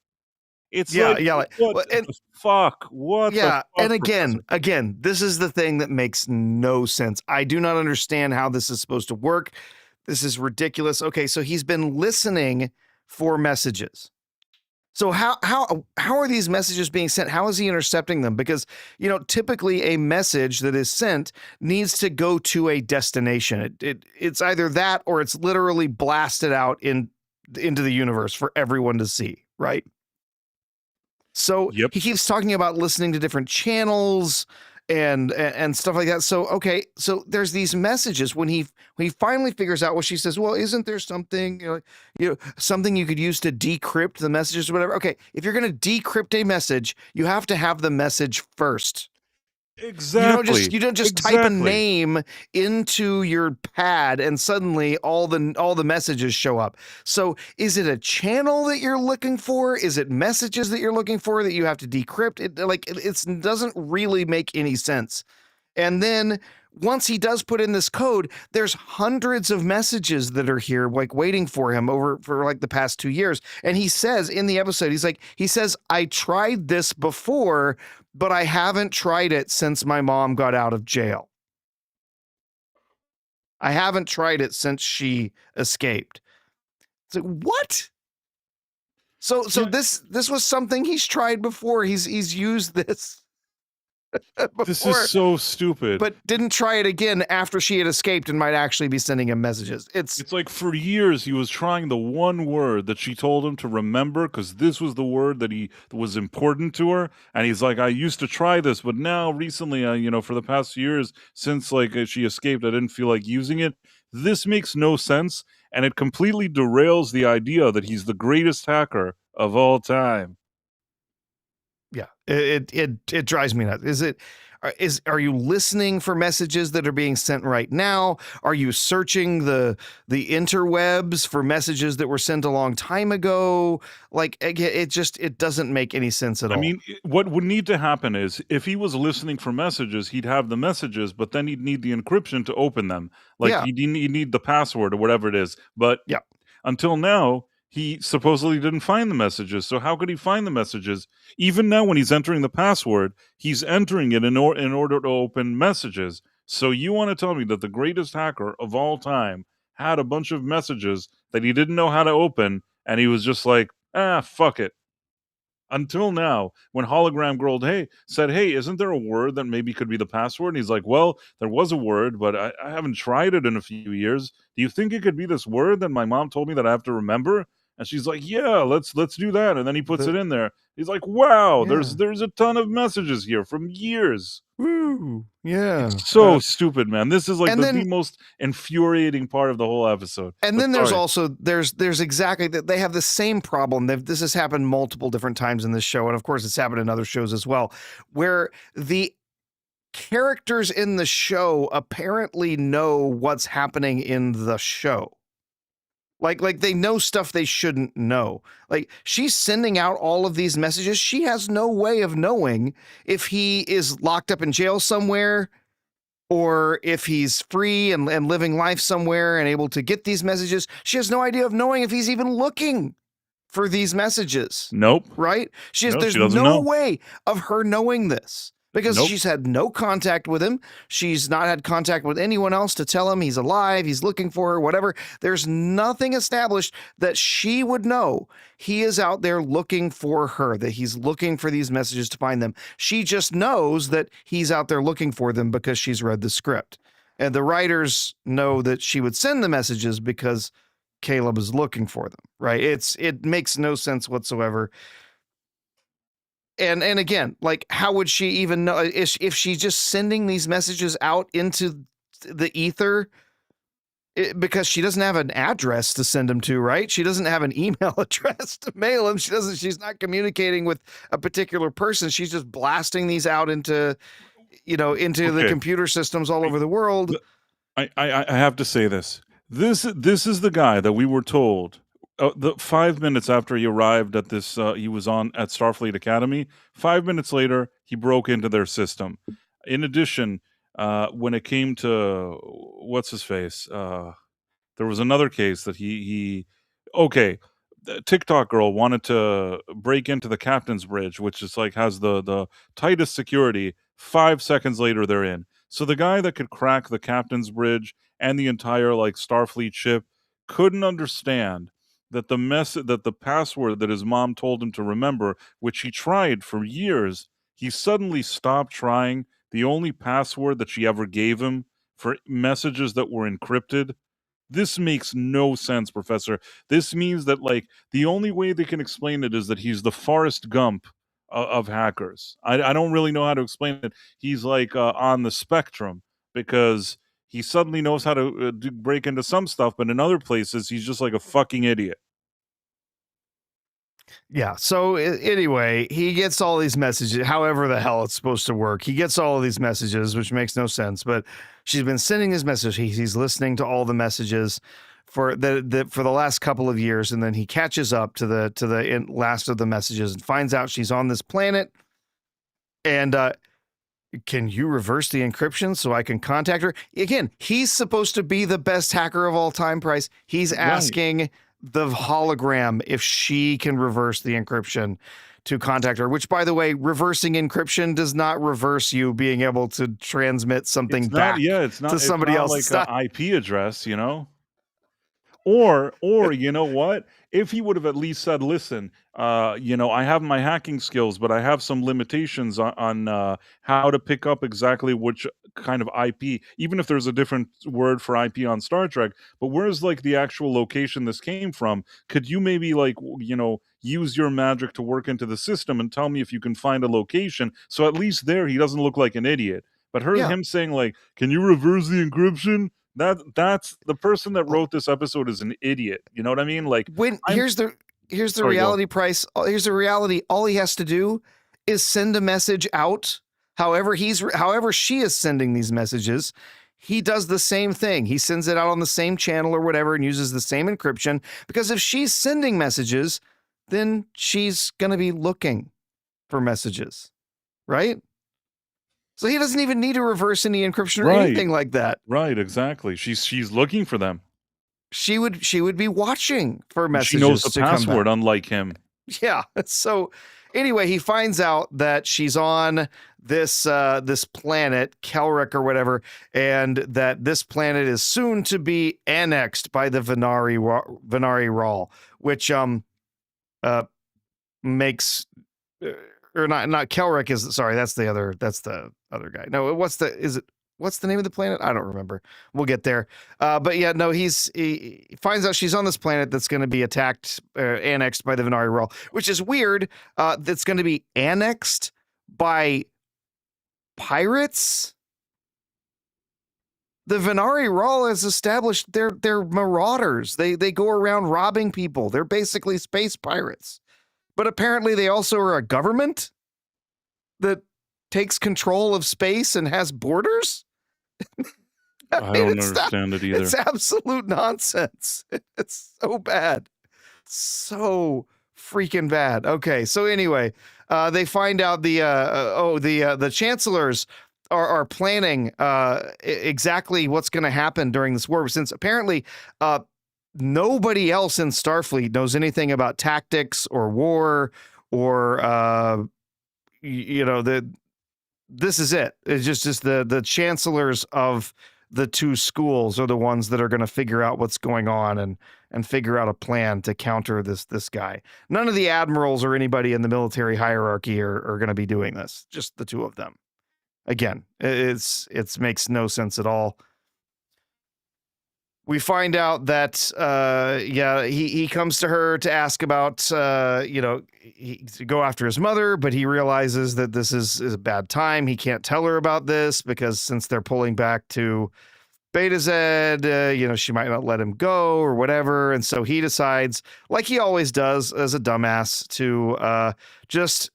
Speaker 1: It's
Speaker 2: Yeah,
Speaker 1: like,
Speaker 2: yeah.
Speaker 1: what
Speaker 2: Well, and
Speaker 1: the fuck? What the
Speaker 2: yeah,
Speaker 1: fuck,
Speaker 2: and
Speaker 1: Professor?
Speaker 2: again, this is the thing that makes no sense. I do not understand how this is supposed to work. This is ridiculous. Okay, so he's been listening for messages. So how are these messages being sent? How is he intercepting them? Because typically a message that is sent needs to go to a destination. It's either that or it's literally blasted out into the universe for everyone to see, right? So
Speaker 1: Yep.
Speaker 2: he keeps talking about listening to different channels and stuff like that. So okay, so there's these messages when he finally figures out what she says. Well, isn't there something something you could use to decrypt the messages or whatever? Okay, if you're going to decrypt a message, you have to have the message first.
Speaker 1: Exactly.
Speaker 2: You don't just type a
Speaker 1: Exactly.
Speaker 2: name into your pad and suddenly all the messages show up. So is it a channel that you're looking for? Is it messages that you're looking for that you have to decrypt? It doesn't really make any sense. And then once he does put in this code, there's hundreds of messages that are here, like waiting for him over for like the past 2 years. And he says in the episode, he says, I tried this before, but I haven't tried it since my mom got out of jail. I haven't tried it since she escaped. It's like, what? So
Speaker 1: Yeah,
Speaker 2: this was something he's tried before. He's used this
Speaker 1: this is
Speaker 2: before,
Speaker 1: so stupid.
Speaker 2: but didn't try it again after she had escaped and might actually be sending him messages.
Speaker 1: It's like for years he was trying the one word that she told him to remember because this was the word that was important to her, and he's like, I used to try this, but now recently, for the past years since like she escaped, I didn't feel like using it. This makes no sense, and it completely derails the idea that he's the greatest hacker of all time.
Speaker 2: Yeah, it drives me nuts. Are you listening for messages that are being sent right now? Are you searching the interwebs for messages that were sent a long time ago? Like it doesn't make any sense at
Speaker 1: I
Speaker 2: all.
Speaker 1: mean, what would need to happen is if he was listening for messages, he'd have the messages, but then he'd need the encryption to open them. Like
Speaker 2: Yeah,
Speaker 1: he'd need the password or whatever it is. But
Speaker 2: yeah.
Speaker 1: until now, he supposedly didn't find the messages. So how could he find the messages? Even now, when he's entering the password, he's entering it in order to open messages. So you want to tell me that the greatest hacker of all time had a bunch of messages that he didn't know how to open, and he was just like, fuck it. Until now, when Hologram Girl said, "Hey, isn't there a word that maybe could be the password?" And he's like, "Well, there was a word, but I haven't tried it in a few years. Do you think it could be this word that my mom told me that I have to remember?" And she's like, "Yeah, let's do that." And then he puts
Speaker 2: The
Speaker 1: it in there. He's like, "Wow,
Speaker 2: yeah.
Speaker 1: there's a ton of messages here from years."
Speaker 2: Woo. Yeah.
Speaker 1: It's so stupid, man. This is like
Speaker 2: And
Speaker 1: the
Speaker 2: then
Speaker 1: most infuriating part of the whole episode.
Speaker 2: and
Speaker 1: But
Speaker 2: then there's
Speaker 1: sorry.
Speaker 2: also there's exactly that they have the same problem. This has happened multiple different times in this show, and of course it's happened in other shows as well, where the characters in the show apparently know what's happening in the show. Like they know stuff they shouldn't know. Like she's sending out all of these messages. She has no way of knowing if he is locked up in jail somewhere or if he's free and living life somewhere and able to get these messages. She has no idea of knowing if he's even looking for these messages,
Speaker 1: Nope.
Speaker 2: right?
Speaker 1: No,
Speaker 2: There's
Speaker 1: she doesn't
Speaker 2: no
Speaker 1: know.
Speaker 2: way of her knowing this because
Speaker 1: Nope.
Speaker 2: she's had no contact with him. She's not had contact with anyone else to tell him he's alive, he's looking for her, whatever. There's nothing established that she would know he is out there looking for her, that he's looking for these messages to find them. She just knows that he's out there looking for them because she's read the script. And the writers know that she would send the messages because Caleb is looking for them, right? It makes no sense whatsoever. And again, like how would she even know if she's just sending these messages out into the ether because she doesn't have an address to send them to, right? She doesn't have an email address to mail them. She's not communicating with a particular person. She's just blasting these out into the
Speaker 1: Okay.
Speaker 2: computer systems all over the world.
Speaker 1: I have to say this. This is the guy that we were told the 5 minutes after he arrived at this. He was on at Starfleet Academy. 5 minutes later, he broke into their system. In addition, when it came to what's his face, there was another case that he okay. The TikTok girl wanted to break into the captain's bridge, which is like has the tightest security. 5 seconds later, they're in. So the guy that could crack the captain's bridge and the entire like Starfleet ship couldn't understand that the password that his mom told him to remember, which he tried for years, he suddenly stopped trying the only password that she ever gave him for messages that were encrypted. This makes no sense, Professor. This means that, like, the only way they can explain it is that he's the Forrest Gump of hackers. I don't really know how to explain it. He's like on the spectrum because he suddenly knows how to break into some stuff, but in other places he's just like a fucking idiot.
Speaker 2: Yeah. So anyway, he gets all these messages, however the hell it's supposed to work. He gets all of these messages, which makes no sense. But she's been sending his message. He's listening to all the messages for for the last couple of years, and then he catches up to the last of the messages and finds out she's on this planet. And can you reverse the encryption so I can contact her again? He's supposed to be the best hacker of all time. Price. He's asking the hologram if she can reverse the encryption to contact her, which, by the way, reversing encryption does not reverse you being able to transmit something
Speaker 1: It's not,
Speaker 2: back
Speaker 1: yeah, it's
Speaker 2: to
Speaker 1: not, it's
Speaker 2: somebody
Speaker 1: not
Speaker 2: else.
Speaker 1: like
Speaker 2: It's
Speaker 1: an
Speaker 2: not,
Speaker 1: IP address, you know? Or you know what? If he would have at least said, "Listen, you know, I have my hacking skills, but I have some limitations on how to pick up exactly which kind of IP, even if there's a different word for IP on Star Trek, but where's like the actual location this came from? Could you maybe like, you know, use your magic to work into the system and tell me if you can find a location?" So at least there he doesn't look like an idiot. But
Speaker 2: yeah.
Speaker 1: him saying like, "Can you reverse the encryption?" That's the person that wrote this episode is an idiot. You know what I mean? Like
Speaker 2: When
Speaker 1: I'm
Speaker 2: here's the
Speaker 1: sorry, go on.
Speaker 2: reality. Price. Here's the reality. All he has to do is send a message out. However she is sending these messages, he does the same thing. He sends it out on the same channel or whatever and uses the same encryption, because if she's sending messages, then she's going to be looking for messages, right? So he doesn't even need to reverse any encryption or
Speaker 1: Right,
Speaker 2: anything like that.
Speaker 1: right, exactly. She's looking for them.
Speaker 2: She would be watching for
Speaker 1: And she knows the
Speaker 2: messages to come back.
Speaker 1: password, unlike him.
Speaker 2: Yeah. So anyway, he finds out that she's on this planet, Kelrick or whatever, and that this planet is soon to be annexed by the Venari Rawl, which uh makes or not Kelrick is sorry, that's the other guy. No, what's the name of the planet? I don't remember. We'll get there. But yeah, no, he finds out she's on this planet that's going to be attacked, annexed by the Venari Rawl, which is weird. That's going to be annexed by pirates. The Venari Rawl has established they're marauders. They go around robbing people. They're basically space pirates. But apparently they also are a government that takes control of space and has borders.
Speaker 1: I don't understand it either.
Speaker 2: It's absolute nonsense. It's so bad. So freaking bad. Okay, so anyway, they find out the chancellors are planning exactly what's going to happen during this war, since apparently nobody else in Starfleet knows anything about tactics or war or this is it. It's just the chancellors of the two schools are the ones that are going to figure out what's going on and figure out a plan to counter this guy. None of the admirals or anybody in the military hierarchy are going to be doing this. Just the two of them. Again, it makes no sense at all. We find out that he comes to her to ask about to go after his mother, but he realizes that this is a bad time. He can't tell her about this because since they're pulling back to Beta Zed, she might not let him go or whatever, and so he decides, like he always does as a dumbass, to just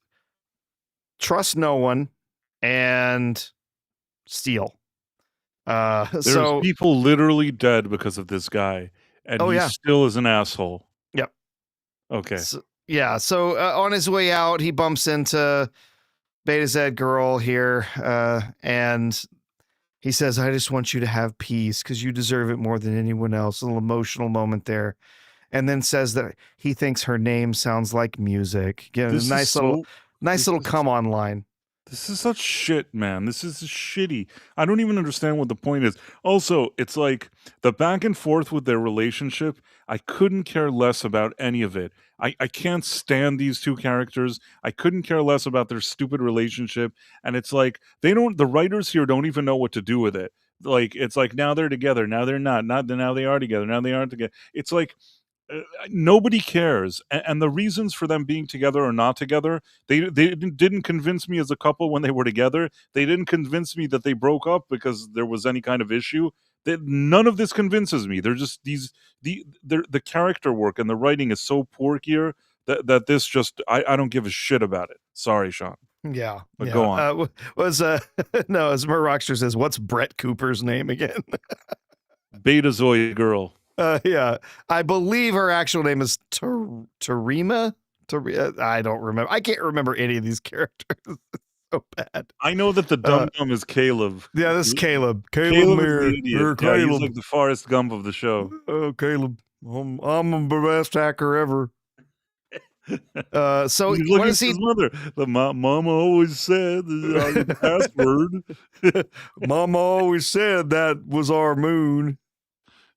Speaker 2: trust no one and steal.
Speaker 1: There's people literally dead because of this guy, and he still is an asshole.
Speaker 2: Yep.
Speaker 1: Okay.
Speaker 2: So on his way out, he bumps into Beta Zed girl here, and he says, "I just want you to have peace because you deserve it more than anyone else." A little emotional moment there, and then says that he thinks her name sounds like music. Yeah, nice little come on line.
Speaker 1: This is such shit, man. This is shitty. I don't even understand what the point is. Also, it's like the back and forth with their relationship, I couldn't care less about any of it. I can't stand these two characters. I couldn't care less about their stupid relationship. And it's like the writers here don't even know what to do with it. Like it's like now they're together, now they're not, now they are together, now they aren't together. It's like Nobody cares, and the reasons for them being together or not together, they didn't convince me as a couple when they were together. They didn't convince me that they broke up because there was any kind of issue. None of this convinces me. They're just the character work and the writing is so poor here that this just I don't give a shit about it. Sorry, Sean,
Speaker 2: Yeah,
Speaker 1: but
Speaker 2: yeah.
Speaker 1: go on.
Speaker 2: Was no, as Mer Rockster says, what's Brett Cooper's name again?
Speaker 1: Beta Zoid girl.
Speaker 2: Yeah, I believe her actual name is Tarima. I don't remember. I can't remember any of these characters. It's so bad.
Speaker 1: I know that the dum dum is Caleb.
Speaker 2: Yeah, this is Caleb.
Speaker 1: Caleb is the idiot. Yeah, he's
Speaker 2: Caleb.
Speaker 1: like the Forrest Gump of the show.
Speaker 2: Oh, Caleb. I'm the best hacker ever. So
Speaker 1: He's
Speaker 2: what
Speaker 1: looking
Speaker 2: is
Speaker 1: at
Speaker 2: he?
Speaker 1: his mother. The mama always said the password.
Speaker 2: Mama always said that was our moon.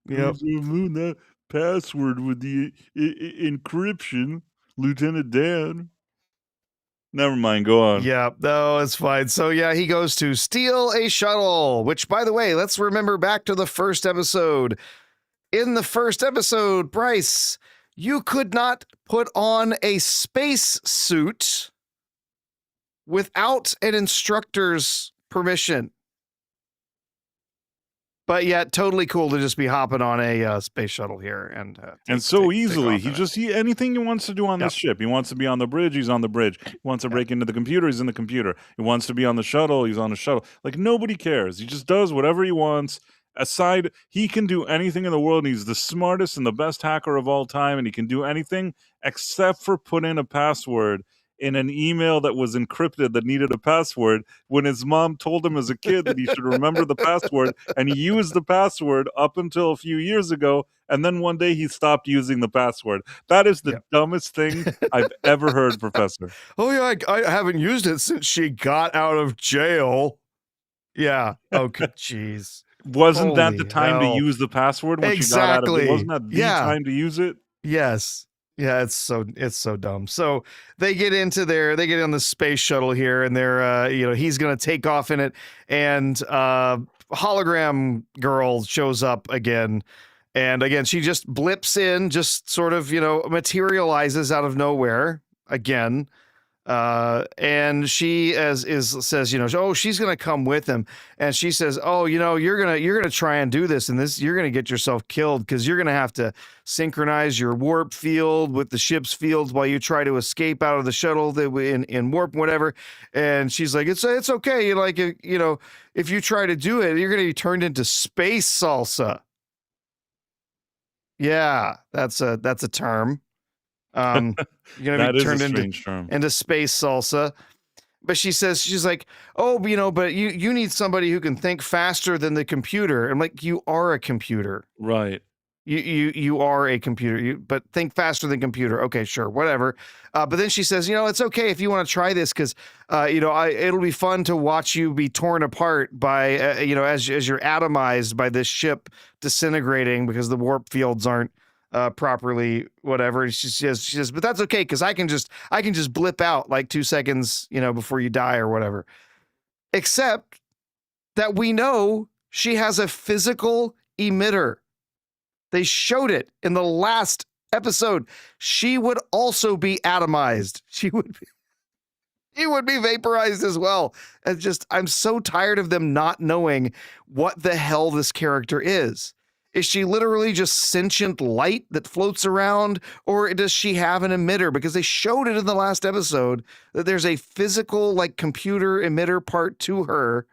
Speaker 2: Yep.
Speaker 1: Moon, that password with the encryption, Lieutenant Dan. Never mind. Go on.
Speaker 2: Yeah, no, it's fine. So yeah, he goes to steal a shuttle, which by the way, let's remember back to the first episode. In the first episode, Bryce, you could not put on a space suit without an instructor's permission. But yet, totally cool to just be hopping on a space shuttle here
Speaker 1: and so easily. Anything he wants to do on this ship. He wants to be on the bridge. He's on the bridge. He wants to break into the computer. He's in the computer. He wants to be on the shuttle. He's on the shuttle. Like nobody cares. He just does whatever he wants. Aside, he can do anything in the world. And he's the smartest and the best hacker of all time, and he can do anything except for put in a password in an email that was encrypted that needed a password when his mom told him as a kid that he should remember the password, and he used the password up until a few years ago, and then one day he stopped using the password. That is the dumbest thing I've ever heard, Professor.
Speaker 2: Oh yeah, I haven't used it since she got out of jail. Yeah. Okay, jeez.
Speaker 1: Wasn't that the time to use the password when she got out of it? Wasn't that the time to use it?
Speaker 2: Yes. Yeah, it's so dumb. So they get on the space shuttle here, and they're he's gonna take off in it, and hologram girl shows up again, and again she just blips in, just sort of materializes out of nowhere again. And she says, oh, she's gonna come with him, and she says, oh, you're gonna try and do this, and you're gonna get yourself killed because you're gonna have to synchronize your warp field with the ship's fields while you try to escape out of the shuttle in warp whatever. And she's like, it's okay, if you try to do it, you're gonna be turned into space salsa. Yeah, that's a term. You're gonna be turned into space salsa. But she's like, oh, but you need somebody who can think faster than the computer. I'm like, you are a computer,
Speaker 1: right?
Speaker 2: You are a computer, but think faster than computer. Okay, sure, whatever. But then she says, it's okay if you want to try this because, it'll be fun to watch you be torn apart by, as you're atomized by this ship disintegrating because the warp fields aren't properly whatever. And she says, but that's okay because I can just blip out like 2 seconds, before you die or whatever. Except that we know she has a physical emitter. They showed it in the last episode. She would also be atomized. She would be vaporized as well. And I'm so tired of them not knowing what the hell this character is. Is she literally just sentient light that floats around, or does she have an emitter? Because they showed it in the last episode that there's a physical, like, computer emitter part to her.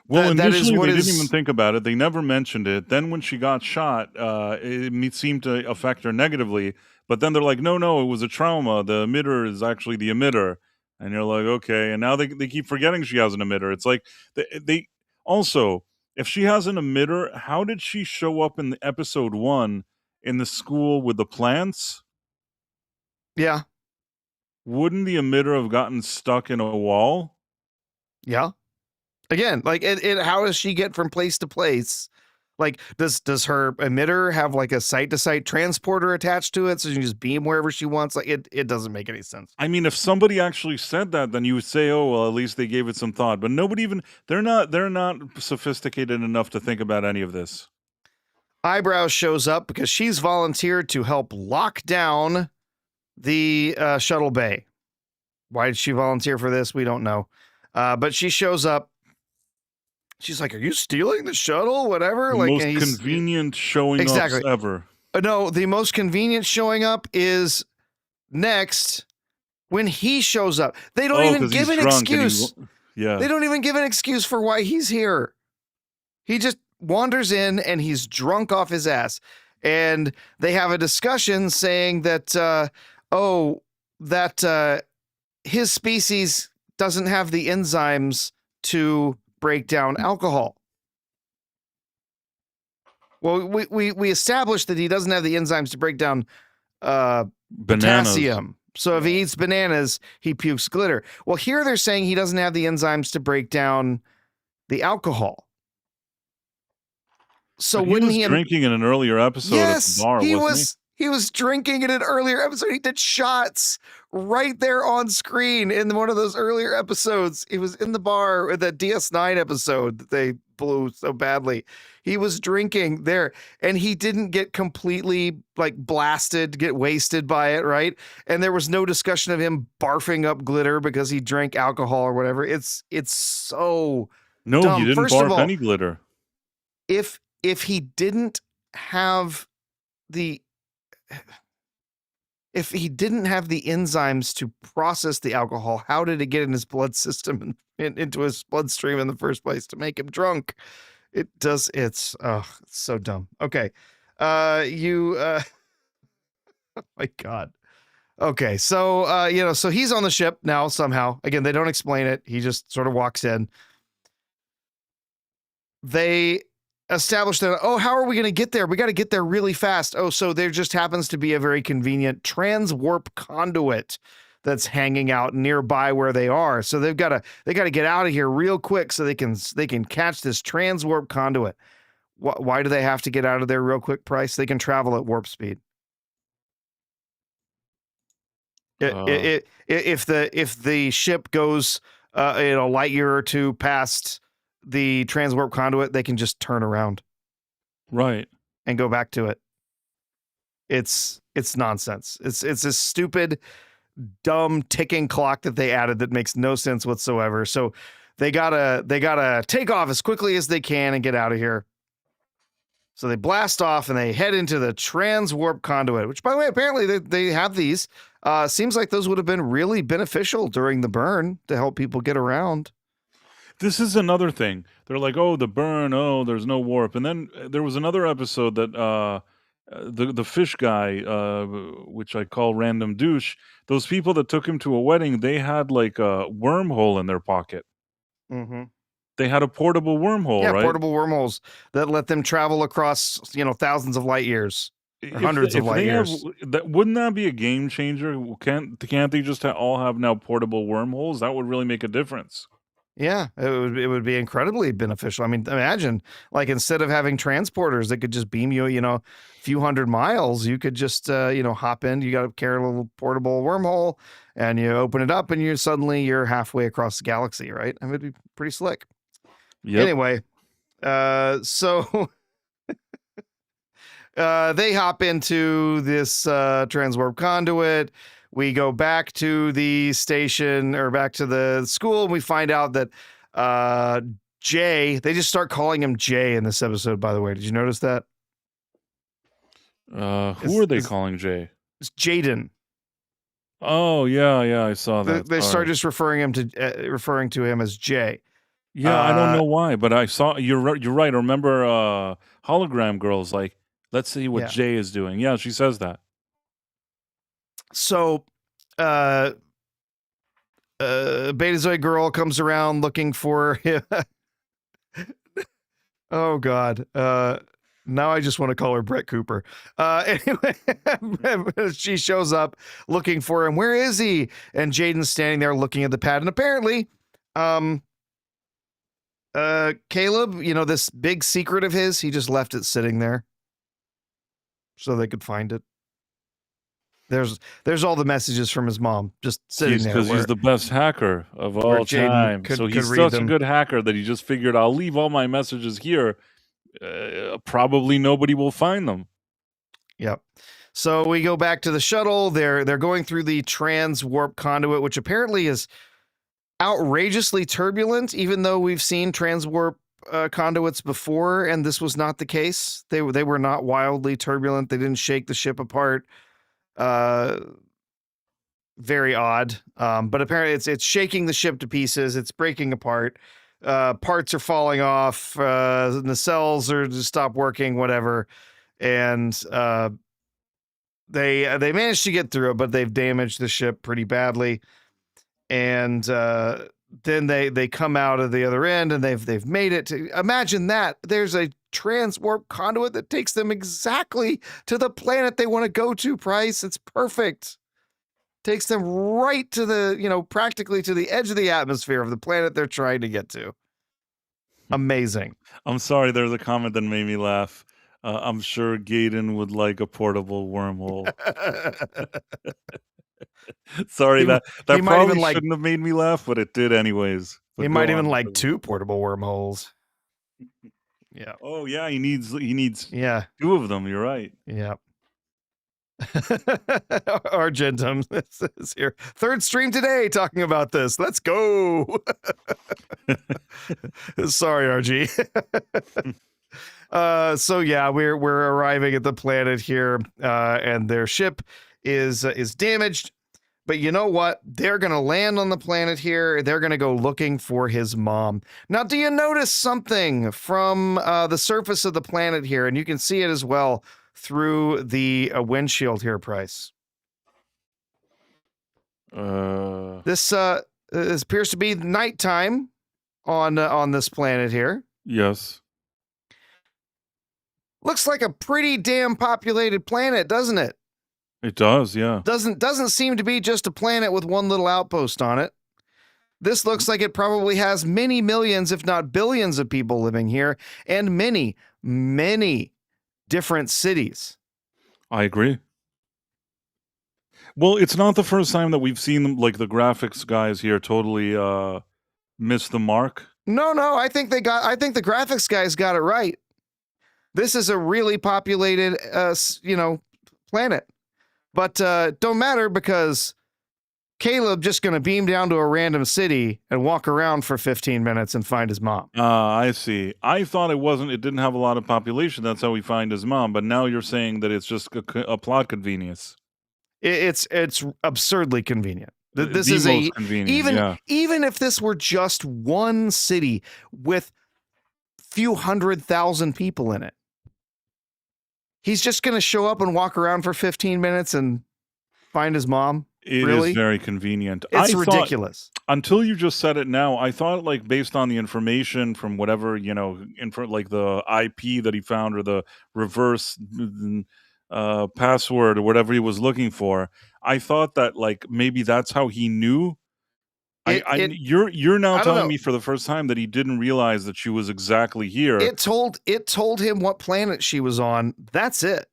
Speaker 1: Well, initially they didn't even think about it. They never mentioned it. Then when she got shot, it seemed to affect her negatively. But then they're like, no, it was a trauma. The emitter is actually the emitter. And you're like, okay. And now they keep forgetting she has an emitter. It's like they also... If she has an emitter, how did she show up in the episode 1 in the school with the plants?
Speaker 2: Yeah.
Speaker 1: Wouldn't the emitter have gotten stuck in a wall?
Speaker 2: Yeah. Again, like how does she get from place to place? Like, does her emitter have like a site-to-site transporter attached to it so she can just beam wherever she wants? Like, it doesn't make any sense.
Speaker 1: I mean, if somebody actually said that, then you would say, oh, well, at least they gave it some thought. But they're not sophisticated enough to think about any of this.
Speaker 2: Eyebrow shows up because she's volunteered to help lock down the shuttle bay. Why did she volunteer for this? We don't know. But she shows up. She's like, "Are you stealing the shuttle? Whatever."
Speaker 1: The
Speaker 2: like
Speaker 1: most
Speaker 2: he's
Speaker 1: convenient showing
Speaker 2: exactly
Speaker 1: ups ever.
Speaker 2: No, the most convenient showing up is next when he shows up. They don't even give an excuse.
Speaker 1: Yeah.
Speaker 2: They don't even give an excuse for why he's here. He just wanders in and he's drunk off his ass. And they have a discussion saying that, his species doesn't have the enzymes to break down alcohol. Well, we established that he doesn't have the enzymes to break down potassium. So if he eats bananas, he pukes glitter. Well, here they're saying he doesn't have the enzymes to break down the alcohol. So
Speaker 1: but
Speaker 2: wouldn't
Speaker 1: he was drinking in an earlier episode at the bar, wasn't
Speaker 2: he was drinking in an earlier episode. He did shots right there on screen in one of those earlier episodes. He was in the bar with that DS9 episode that they blew so badly. He was drinking there and he didn't get completely like blasted, get wasted by it, right? And there was no discussion of him barfing up glitter because he drank alcohol or whatever. It's so dumb.
Speaker 1: He didn't barf any glitter.
Speaker 2: If he didn't have the enzymes to process the alcohol, how did it get in his blood system and into his bloodstream in the first place to make him drunk? It's so dumb. Okay. Oh my God. Okay. So, so he's on the ship now somehow. Again, they don't explain it. He just sort of walks in. They establish that, how are we going to get there? We got to get there really fast. So there just happens to be a very convenient transwarp conduit that's hanging out nearby where they are. So they got to get out of here real quick so they can catch this transwarp conduit. Why do they have to get out of there real quick, Price? They can travel at warp speed. If the ship goes a light year or two past the transwarp conduit, they can just turn around,
Speaker 1: right,
Speaker 2: and go back to it. It's nonsense. It's a stupid, dumb ticking clock that they added that makes no sense whatsoever. So they gotta take off as quickly as they can and get out of here. So they blast off and they head into the transwarp conduit, which, by the way, apparently they have these. Seems like those would have been really beneficial during the burn to help people get around.
Speaker 1: This is another thing. They're like, the burn, there's no warp. And then there was another episode that the fish guy, which I call Random Douche, those people that took him to a wedding, they had like a wormhole in their pocket.
Speaker 2: Mm-hmm.
Speaker 1: They had a portable wormhole, right?
Speaker 2: Yeah, portable wormholes that let them travel across, thousands of light years. Hundreds of light years.
Speaker 1: Wouldn't that be a game changer? Can't they just all have now portable wormholes? That would really make a difference.
Speaker 2: Yeah, it would be incredibly beneficial. I mean, imagine, like, instead of having transporters that could just beam you, a few hundred miles, you could just, hop in. You got to carry a little portable wormhole, and you open it up, and you're halfway across the galaxy, right? I mean, it'd be pretty slick. Yep. Anyway, so they hop into this transwarp conduit. We go back to the station or back to the school, and we find out that Jay, they just start calling him Jay in this episode, by the way. Did you notice that?
Speaker 1: Who are they calling Jay?
Speaker 2: It's Jaden.
Speaker 1: Oh, yeah, I saw that.
Speaker 2: They start just referring to him as Jay.
Speaker 1: Yeah, I don't know why, but I saw you're right. Remember Hologram Girl's like, let's see what Jay is doing. Yeah, she says that.
Speaker 2: So, Beta Zed girl comes around looking for him. Oh God. Now I just want to call her Brett Cooper. Anyway, she shows up looking for him. Where is he? And Jaden's standing there looking at the pad. And apparently, Caleb, this big secret of his, he just left it sitting there so they could find it. There's all the messages from his mom just sitting there.
Speaker 1: Because he's the best hacker of all time. So he's such a good hacker that he just figured, I'll leave all my messages here probably nobody will find them.
Speaker 2: Yep. So we go back to the shuttle. They're going through the trans warp conduit, which apparently is outrageously turbulent, even though we've seen trans warp conduits before, and this was not the case. They were not wildly turbulent. They didn't shake the ship apart. Very odd. But apparently it's shaking the ship to pieces. It's breaking apart. Parts are falling off. Nacelles are just stop working. Whatever. And they managed to get through it, but they've damaged the ship pretty badly. And then they come out of the other end, and they've made it to. Imagine that there's a transwarp conduit that takes them exactly to the planet they want to go to. Price, it's perfect. Takes them right to the practically to the edge of the atmosphere of the planet they're trying to get to. Amazing.
Speaker 1: I'm sorry, there's a comment that made me laugh. I'm sure Gaiden would like a portable wormhole. Sorry,
Speaker 2: He
Speaker 1: that
Speaker 2: he might
Speaker 1: probably
Speaker 2: even like
Speaker 1: shouldn't have made me laugh, but it did anyways.
Speaker 2: he
Speaker 1: But
Speaker 2: might
Speaker 1: go
Speaker 2: even
Speaker 1: on.
Speaker 2: like 2 portable wormholes. Yeah.
Speaker 1: Oh yeah, he needs
Speaker 2: Yeah.
Speaker 1: 2 of them. You're right.
Speaker 2: Yeah. Argentum is here. Third stream today talking about this. Let's go. Sorry, RG. So yeah, we're arriving at the planet here, and their ship is damaged. But you know what? They're gonna land on the planet here. They're gonna go looking for his mom. Now, do you notice something from the surface of the planet here? And you can see it as well through the windshield here, Price. This appears to be nighttime on this planet here.
Speaker 1: Yes.
Speaker 2: Looks like a pretty damn populated planet, doesn't it?
Speaker 1: It does, yeah.
Speaker 2: Doesn't seem to be just a planet with one little outpost on it. This looks like it probably has many millions, if not billions, of people living here, and many, many different cities.
Speaker 1: I agree. Well, it's not the first time that we've seen them, like the graphics guys here totally miss the mark.
Speaker 2: No, I think the graphics guys got it right. This is a really populated planet. But don't matter, because Caleb just going to beam down to a random city and walk around for 15 minutes and find his mom.
Speaker 1: I see. I thought it didn't have a lot of population. That's how we find his mom. But now you're saying that it's just a plot convenience.
Speaker 2: It's absurdly convenient. This
Speaker 1: The
Speaker 2: is
Speaker 1: most convenient,
Speaker 2: even if this were just one city with few 100,000 people in it, he's just going to show up and walk around for 15 minutes and find his mom.
Speaker 1: It
Speaker 2: Really?
Speaker 1: is very convenient.
Speaker 2: It's ridiculous.
Speaker 1: Until you just said it now, I thought, like, based on the information from whatever, like the IP that he found, or the reverse password, or whatever he was looking for, I thought that, like, maybe that's how he knew. You're now telling me for the first time that he didn't realize that she was exactly here.
Speaker 2: It told him what planet she was on. That's it.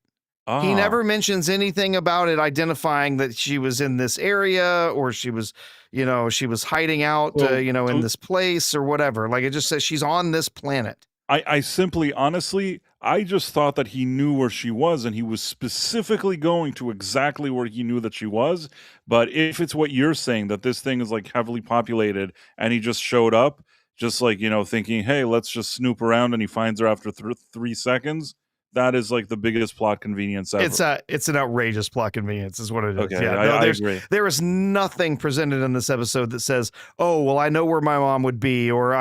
Speaker 2: He never mentions anything about it identifying that she was in this area, or she was hiding out, in this place or whatever. Like, it just says she's on this planet.
Speaker 1: I simply, honestly, I just thought that he knew where she was, and he was specifically going to exactly where he knew that she was. But if it's what you're saying, that this thing is like heavily populated, and he just showed up, just like, thinking, hey, let's just snoop around, and he finds her after 3 seconds, that is like the biggest plot convenience ever.
Speaker 2: It's an outrageous plot convenience, is what it is.
Speaker 1: Okay, I agree.
Speaker 2: There is nothing presented in this episode that says, "Oh, well, I know where my mom would be," or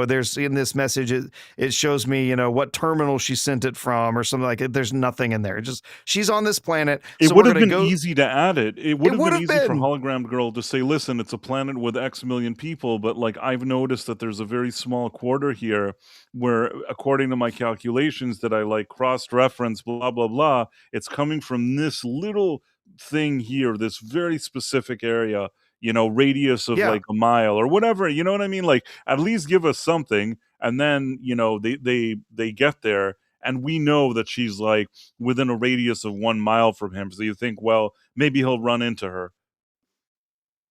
Speaker 2: there's in this message it shows me, what terminal she sent it from, or something like it. There's nothing in there. Just, she's on this planet.
Speaker 1: It would have been easy to add it. It would have been easy for
Speaker 2: been.
Speaker 1: Hologram Girl to say, "Listen, it's a planet with X million people, but like I've noticed that there's a very small quarter here where, according to my calculations that I like cross-reference, blah blah blah, it's coming from this little thing here, this very specific area, radius of like a mile or whatever." You know what I mean? Like, at least give us something, and then they get there, and we know that she's like within a radius of 1 mile from him. So you think, well, maybe he'll run into her.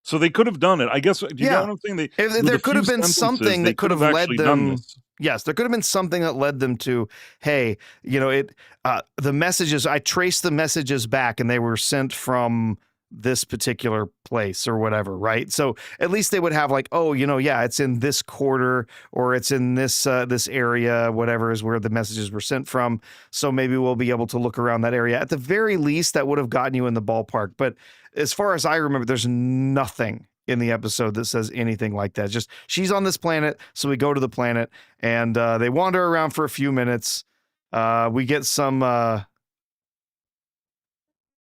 Speaker 1: So they could have done it. I guess, do you get
Speaker 2: Yeah.
Speaker 1: what I'm saying? They
Speaker 2: If
Speaker 1: with
Speaker 2: there
Speaker 1: a
Speaker 2: could
Speaker 1: few
Speaker 2: have been
Speaker 1: sentences,
Speaker 2: something
Speaker 1: they
Speaker 2: that
Speaker 1: could
Speaker 2: could
Speaker 1: have
Speaker 2: have led
Speaker 1: actually done
Speaker 2: them.
Speaker 1: this.
Speaker 2: Yes, there could have been something that led them to, hey, the messages, I traced the messages back and they were sent from this particular place or whatever, right? So at least they would have like, oh, yeah, it's in this quarter or it's in this area, whatever is where the messages were sent from. So maybe we'll be able to look around that area. At the very least, that would have gotten you in the ballpark. But as far as I remember, there's nothing in the episode that says anything like that. Just she's on this planet, so we go to the planet and they wander around for a few minutes. We get some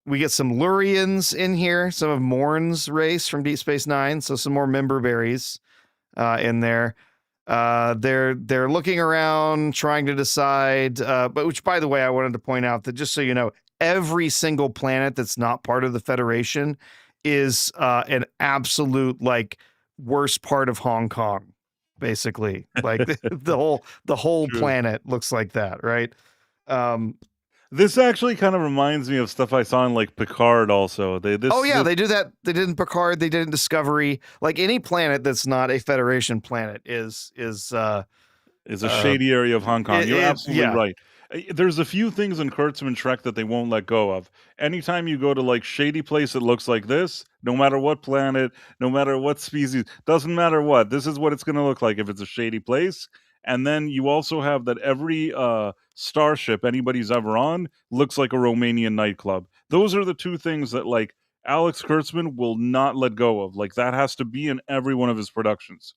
Speaker 2: Lurians in here, some of Morn's race from Deep Space Nine, so some more member berries in there. They're looking around, trying to decide. But which, by the way, I wanted to point out that just so you know, every single planet that's not part of the Federation is an absolute like worst part of Hong Kong, basically. Like the whole
Speaker 1: True.
Speaker 2: planet looks like that, right? Um,
Speaker 1: This actually kind of reminds me of stuff I saw in, like, Picard also. They
Speaker 2: oh
Speaker 1: this
Speaker 2: yeah,
Speaker 1: this
Speaker 2: they do that. They did in Picard. They did in Discovery. Like any planet that's not a Federation planet is
Speaker 1: is a shady area of Hong Kong. You're absolutely
Speaker 2: yeah.
Speaker 1: right. There's a few things in Kurtzman Trek that they won't let go of. Anytime you go to, like, shady place that looks like this, no matter what planet, no matter what species, doesn't matter what, this is what it's gonna look like if it's a shady place. And then you also have that every, starship anybody's ever on looks like a Romanian nightclub. Those are the 2 things that, like, Alex Kurtzman will not let go of. Like, that has to be in every one of his productions.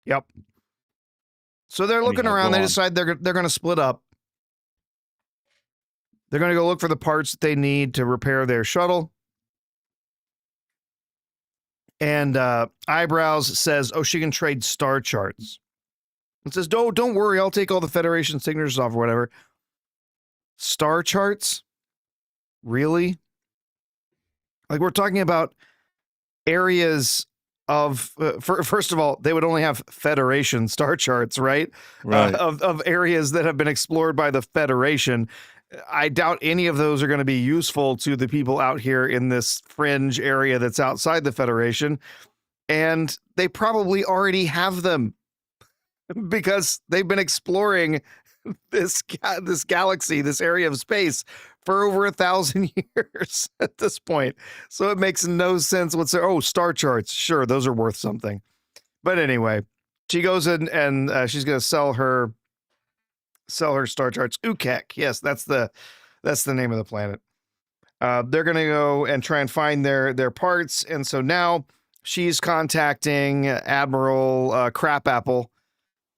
Speaker 2: Yep. So they're looking
Speaker 1: Anyhow,
Speaker 2: around.
Speaker 1: go
Speaker 2: They
Speaker 1: on.
Speaker 2: decide they're going to split up. They're going to go look for the parts that they need to repair their shuttle. And Eyebrows says, "Oh, she can trade star charts." And says, "No, don't worry. I'll take all the Federation signatures off or whatever." Star charts? Really? Like we're talking about areas of first of all, they would only have Federation star charts, right?
Speaker 1: Right.
Speaker 2: Of areas that have been explored by the Federation. I doubt any of those are going to be useful to the people out here in this fringe area that's outside the Federation, and they probably already have them because they've been exploring this galaxy, this area of space for over 1,000 years at this point. So it makes no sense whatsoever. Oh, star charts, sure, those are worth something. But anyway, she goes in and she's going to sell her star charts. Ukeck, yes, that's the name of the planet. They're going to go and try and find their parts, and so now she's contacting Admiral Crapapple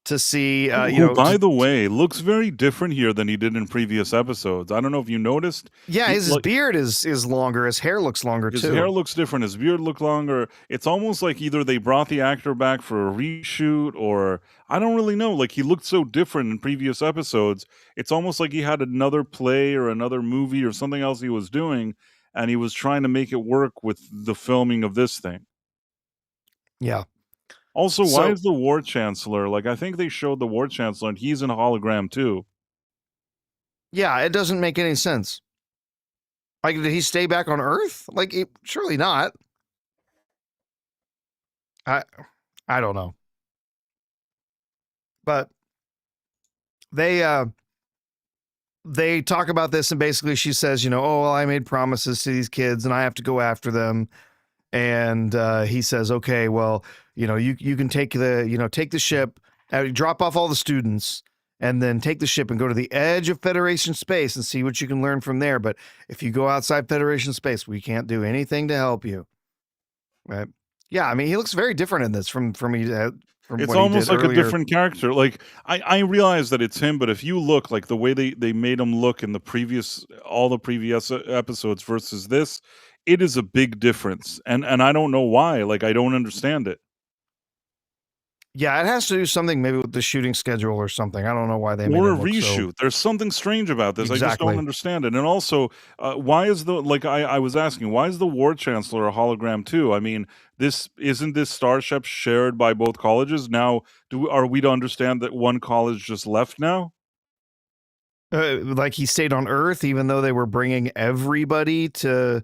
Speaker 2: to see,
Speaker 1: Who, by the way, looks very different here than he did in previous episodes. I don't know if you noticed.
Speaker 2: yeah,
Speaker 1: He
Speaker 2: his
Speaker 1: like
Speaker 2: beard is longer. His hair looks longer
Speaker 1: his hair
Speaker 2: too.
Speaker 1: looks different, his beard looked longer. It's almost like either they brought the actor back for a reshoot or I don't really know. Like he looked so different in previous episodes. It's almost like he had another play or another movie or something else he was doing and he was trying to make it work with the filming of this thing.
Speaker 2: Yeah.
Speaker 1: Also, why
Speaker 2: So
Speaker 1: is the War Chancellor like I think they showed the War Chancellor and he's in a hologram too.
Speaker 2: yeah, it doesn't make any sense. Like, did he stay back on Earth? Like, surely not. I I don't know. But they talk about this and basically she says, oh, well, I made promises to these kids and I have to go after them. And he says, okay, well, you can take the ship, drop off all the students, and then take the ship and go to the edge of Federation space and see what you can learn from there. But if you go outside Federation space, we can't do anything to help you. Right? Yeah, I mean, he looks very different in this from
Speaker 1: It's
Speaker 2: what he
Speaker 1: almost
Speaker 2: did
Speaker 1: like a
Speaker 2: earlier.
Speaker 1: different character. Like I realize that it's him, but if you look like the way they made him look in the previous all the previous episodes versus this, it is a big difference. And I don't know why. Like I don't understand it.
Speaker 2: Yeah, it has to do something maybe with the shooting schedule or something. I don't know why they made
Speaker 1: Or a
Speaker 2: him look so
Speaker 1: reshoot. There's something strange about this. I just don't
Speaker 2: exactly.
Speaker 1: understand it. And also, why is the like I was asking, why is the War Chancellor a hologram too? I mean, this isn't this starship shared by both colleges? Now, are we to understand that one college just left now?
Speaker 2: Like he stayed on Earth, even though they were bringing everybody to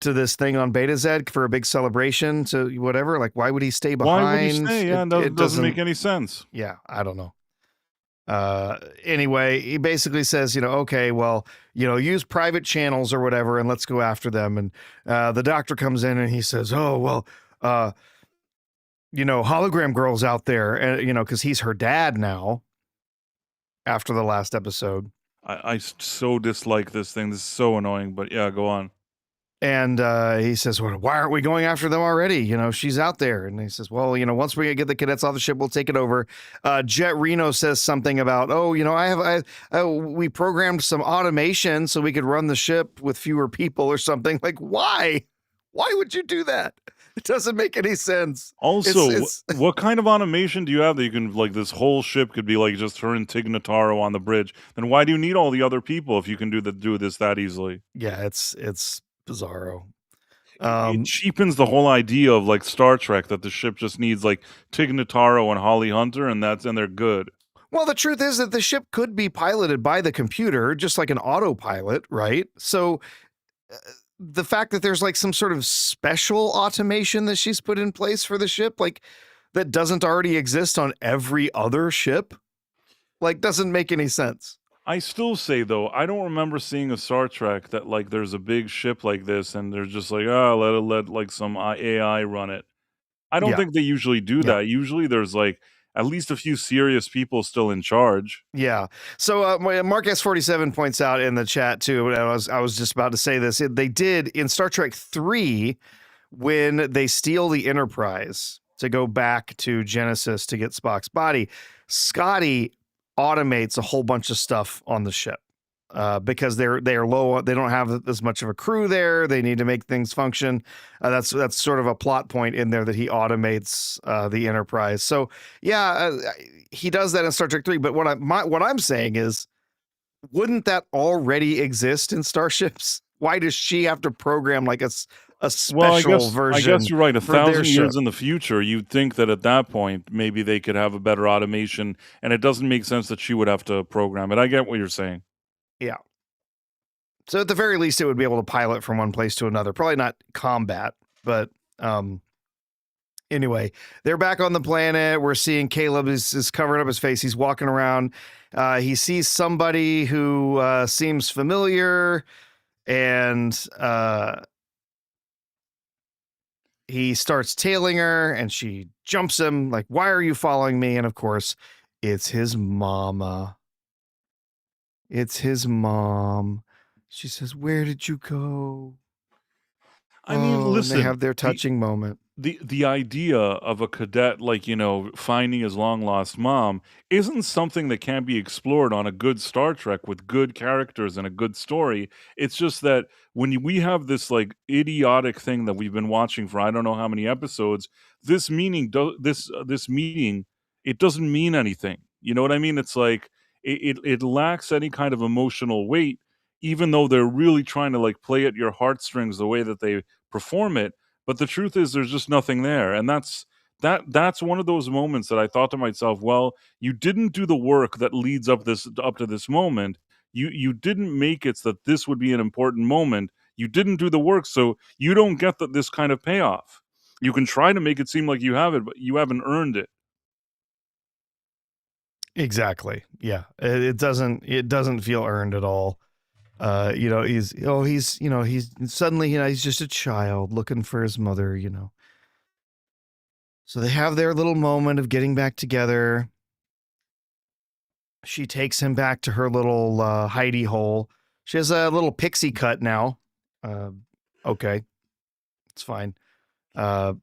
Speaker 2: to this thing on Beta Zed for a big celebration to whatever. Like, why would he stay
Speaker 1: Why would he
Speaker 2: behind?
Speaker 1: stay? Yeah,
Speaker 2: It
Speaker 1: doesn't make
Speaker 2: doesn't.
Speaker 1: any sense.
Speaker 2: Yeah, I don't know. Anyway, he basically says, okay, well, use private channels or whatever, and let's go after them. And the doctor comes in and he says, oh, well, hologram girl's out there, and because he's her dad now after the last episode.
Speaker 1: I so dislike this thing. This is so annoying, but yeah, go on.
Speaker 2: And he says, well, why aren't we going after them already? She's out there. And he says, well, once we get the cadets off the ship, we'll take it over. Jet Reno says something about, we programmed some automation so we could run the ship with fewer people or something. Like, why? Why would you do that? It doesn't make any sense.
Speaker 1: Also, what kind of automation do you have that you can, like, this whole ship could be like just her and Tig Notaro on the bridge? Then why do you need all the other people if you can do this that easily?
Speaker 2: Yeah, it's bizarro.
Speaker 1: It cheapens the whole idea of like Star Trek that the ship just needs like Tig Notaro and Holly Hunter and they're good.
Speaker 2: Well, the truth is that the ship could be piloted by the computer, just like an autopilot, right? So the fact that there's like some sort of special automation that she's put in place for the ship, like that doesn't already exist on every other ship, like doesn't make any sense.
Speaker 1: I still say though, I don't remember seeing a Star Trek that like there's a big ship like this and they're just like, let like some AI run it. I don't think they usually do that. Usually there's like at least a few serious people still in charge.
Speaker 2: Yeah. So Mark S47 points out in the chat too, and I was just about to say this. They did in Star Trek 3 when they steal the Enterprise to go back to Genesis to get Spock's body. Scotty automates a whole bunch of stuff on the ship because they are low. They don't have as much of a crew there. They need to make things function. That's sort of a plot point in there that he automates the Enterprise. So yeah, he does that in Star Trek 3. But what I'm saying is, wouldn't that already exist in starships? Why does she have to program like a special version?
Speaker 1: I guess you're right. 1,000 years in the future, you'd think that at that point, maybe they could have a better automation, and it doesn't make sense that she would have to program it. I get what you're saying.
Speaker 2: Yeah. So at the very least, it would be able to pilot from one place to another. Probably not combat, but anyway, they're back on the planet. We're seeing Caleb is covering up his face. He's walking around. He sees somebody who seems familiar, and he starts tailing her, and she jumps him like, "Why are you following me?" And of course, it's his mama. It's his mom. She says, "Where did you go?"
Speaker 1: I mean, listen,
Speaker 2: they have their touching moment.
Speaker 1: The idea of a cadet, like, finding his long lost mom isn't something that can be explored on a good Star Trek with good characters and a good story. It's just that when we have this like idiotic thing that we've been watching for I don't know how many episodes, this meaning it doesn't mean anything. You know what I mean? It's like it lacks any kind of emotional weight, even though they're really trying to like play at your heartstrings the way that they perform it. But the truth is there's just nothing there. And that's one of those moments that I thought to myself, well, you didn't do the work that leads up to this moment. You didn't make it so that this would be an important moment. You didn't do the work, so you don't get this kind of payoff. You can try to make it seem like you have it, but you haven't earned it.
Speaker 2: Exactly. Yeah. It doesn't feel earned at all. He's suddenly, he's just a child looking for his mother, So they have their little moment of getting back together. She takes him back to her little hidey hole. She has a little pixie cut now. Okay. It's fine.
Speaker 1: Because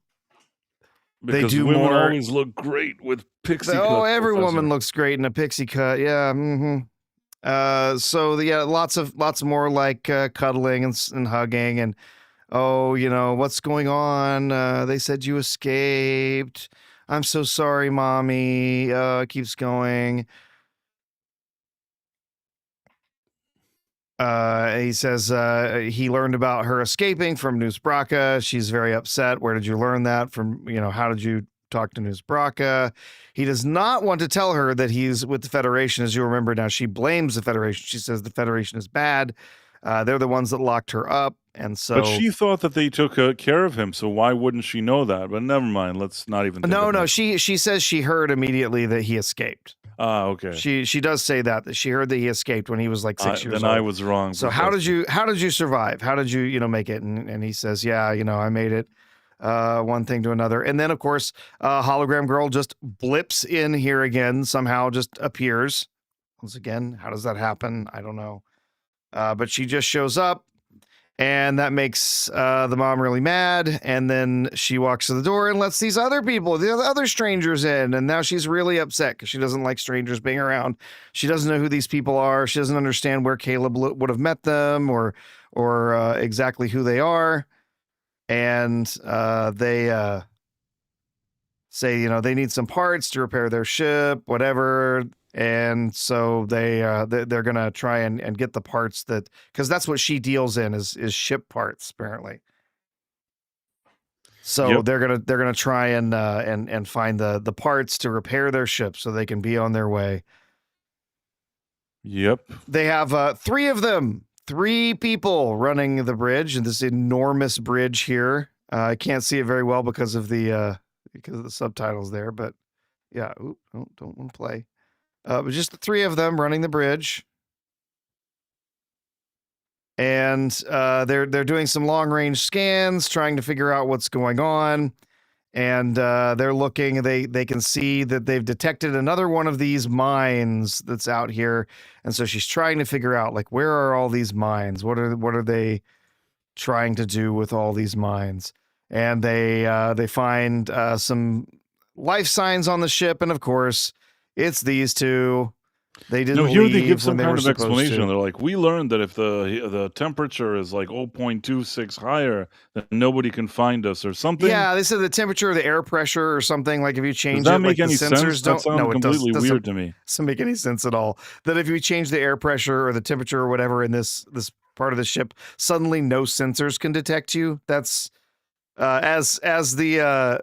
Speaker 2: they do
Speaker 1: women
Speaker 2: more.
Speaker 1: always look great with pixie cuts.
Speaker 2: Oh, every woman looks great in a pixie cut. Yeah. Mm-hmm. So lots more like cuddling and hugging and what's going on? They said you escaped. I'm so sorry, mommy. Keeps going. He says he learned about her escaping from Newsbraka. She's very upset. Where did you learn that from? How did you talk to Newsbraka? He does not want to tell her that he's with the Federation. As you remember now, she blames the Federation. She says the Federation is bad. They're the ones that locked her up, and
Speaker 1: But
Speaker 2: so
Speaker 1: she thought that they took care of him, so why wouldn't she know that? But never mind. Let's not even think about
Speaker 2: no,
Speaker 1: it.
Speaker 2: she says she heard immediately that he escaped.
Speaker 1: Ah, okay.
Speaker 2: She does say that she heard that he escaped when he was like 6 years
Speaker 1: Then
Speaker 2: old.
Speaker 1: I was wrong.
Speaker 2: So
Speaker 1: Professor.
Speaker 2: how did you survive? How did you make it? And he says, yeah, I made it. One thing to another. And then of course, hologram girl just blips in here again, somehow just appears. Once again, how does that happen? I don't know. But she just shows up, and that makes the mom really mad. And then she walks to the door and lets these other people, the other strangers in. And now she's really upset because she doesn't like strangers being around. She doesn't know who these people are. She doesn't understand where Caleb would have met them or exactly who they are. And they say, they need some parts to repair their ship, whatever. And so they're gonna try and get the parts because that's what she deals in is ship parts apparently. So
Speaker 1: Yep.
Speaker 2: they're gonna try and find the parts to repair their ship so they can be on their way.
Speaker 1: Yep.
Speaker 2: They have 3 of them, 3 people running the bridge, and this enormous bridge here. I can't see it very well because of the subtitles there, but yeah. Don't want to play. But just the 3 of them running the bridge, and they're doing some long range scans, trying to figure out what's going on. And they're looking. They can see that they've detected another one of these mines that's out here, and so she's trying to figure out like where are all these mines? What are they trying to do with all these mines? And they find some life signs on the ship, and of course, it's these 2. They didn't
Speaker 1: Here they give
Speaker 2: leave when
Speaker 1: some
Speaker 2: they
Speaker 1: kind
Speaker 2: were
Speaker 1: of
Speaker 2: supposed
Speaker 1: explanation.
Speaker 2: to.
Speaker 1: They're like, we learned that if the temperature is like 0.26 higher, then nobody can find us or something.
Speaker 2: Yeah, they said the temperature or the air pressure or something. Like if you change
Speaker 1: Does that
Speaker 2: it,
Speaker 1: make
Speaker 2: like
Speaker 1: any
Speaker 2: the sensors
Speaker 1: sense? That
Speaker 2: don't.
Speaker 1: sounds
Speaker 2: No, it
Speaker 1: completely
Speaker 2: doesn't
Speaker 1: weird to me.
Speaker 2: make any sense at all. That if you change the air pressure or the temperature or whatever in this part of the ship, suddenly no sensors can detect you. That's as the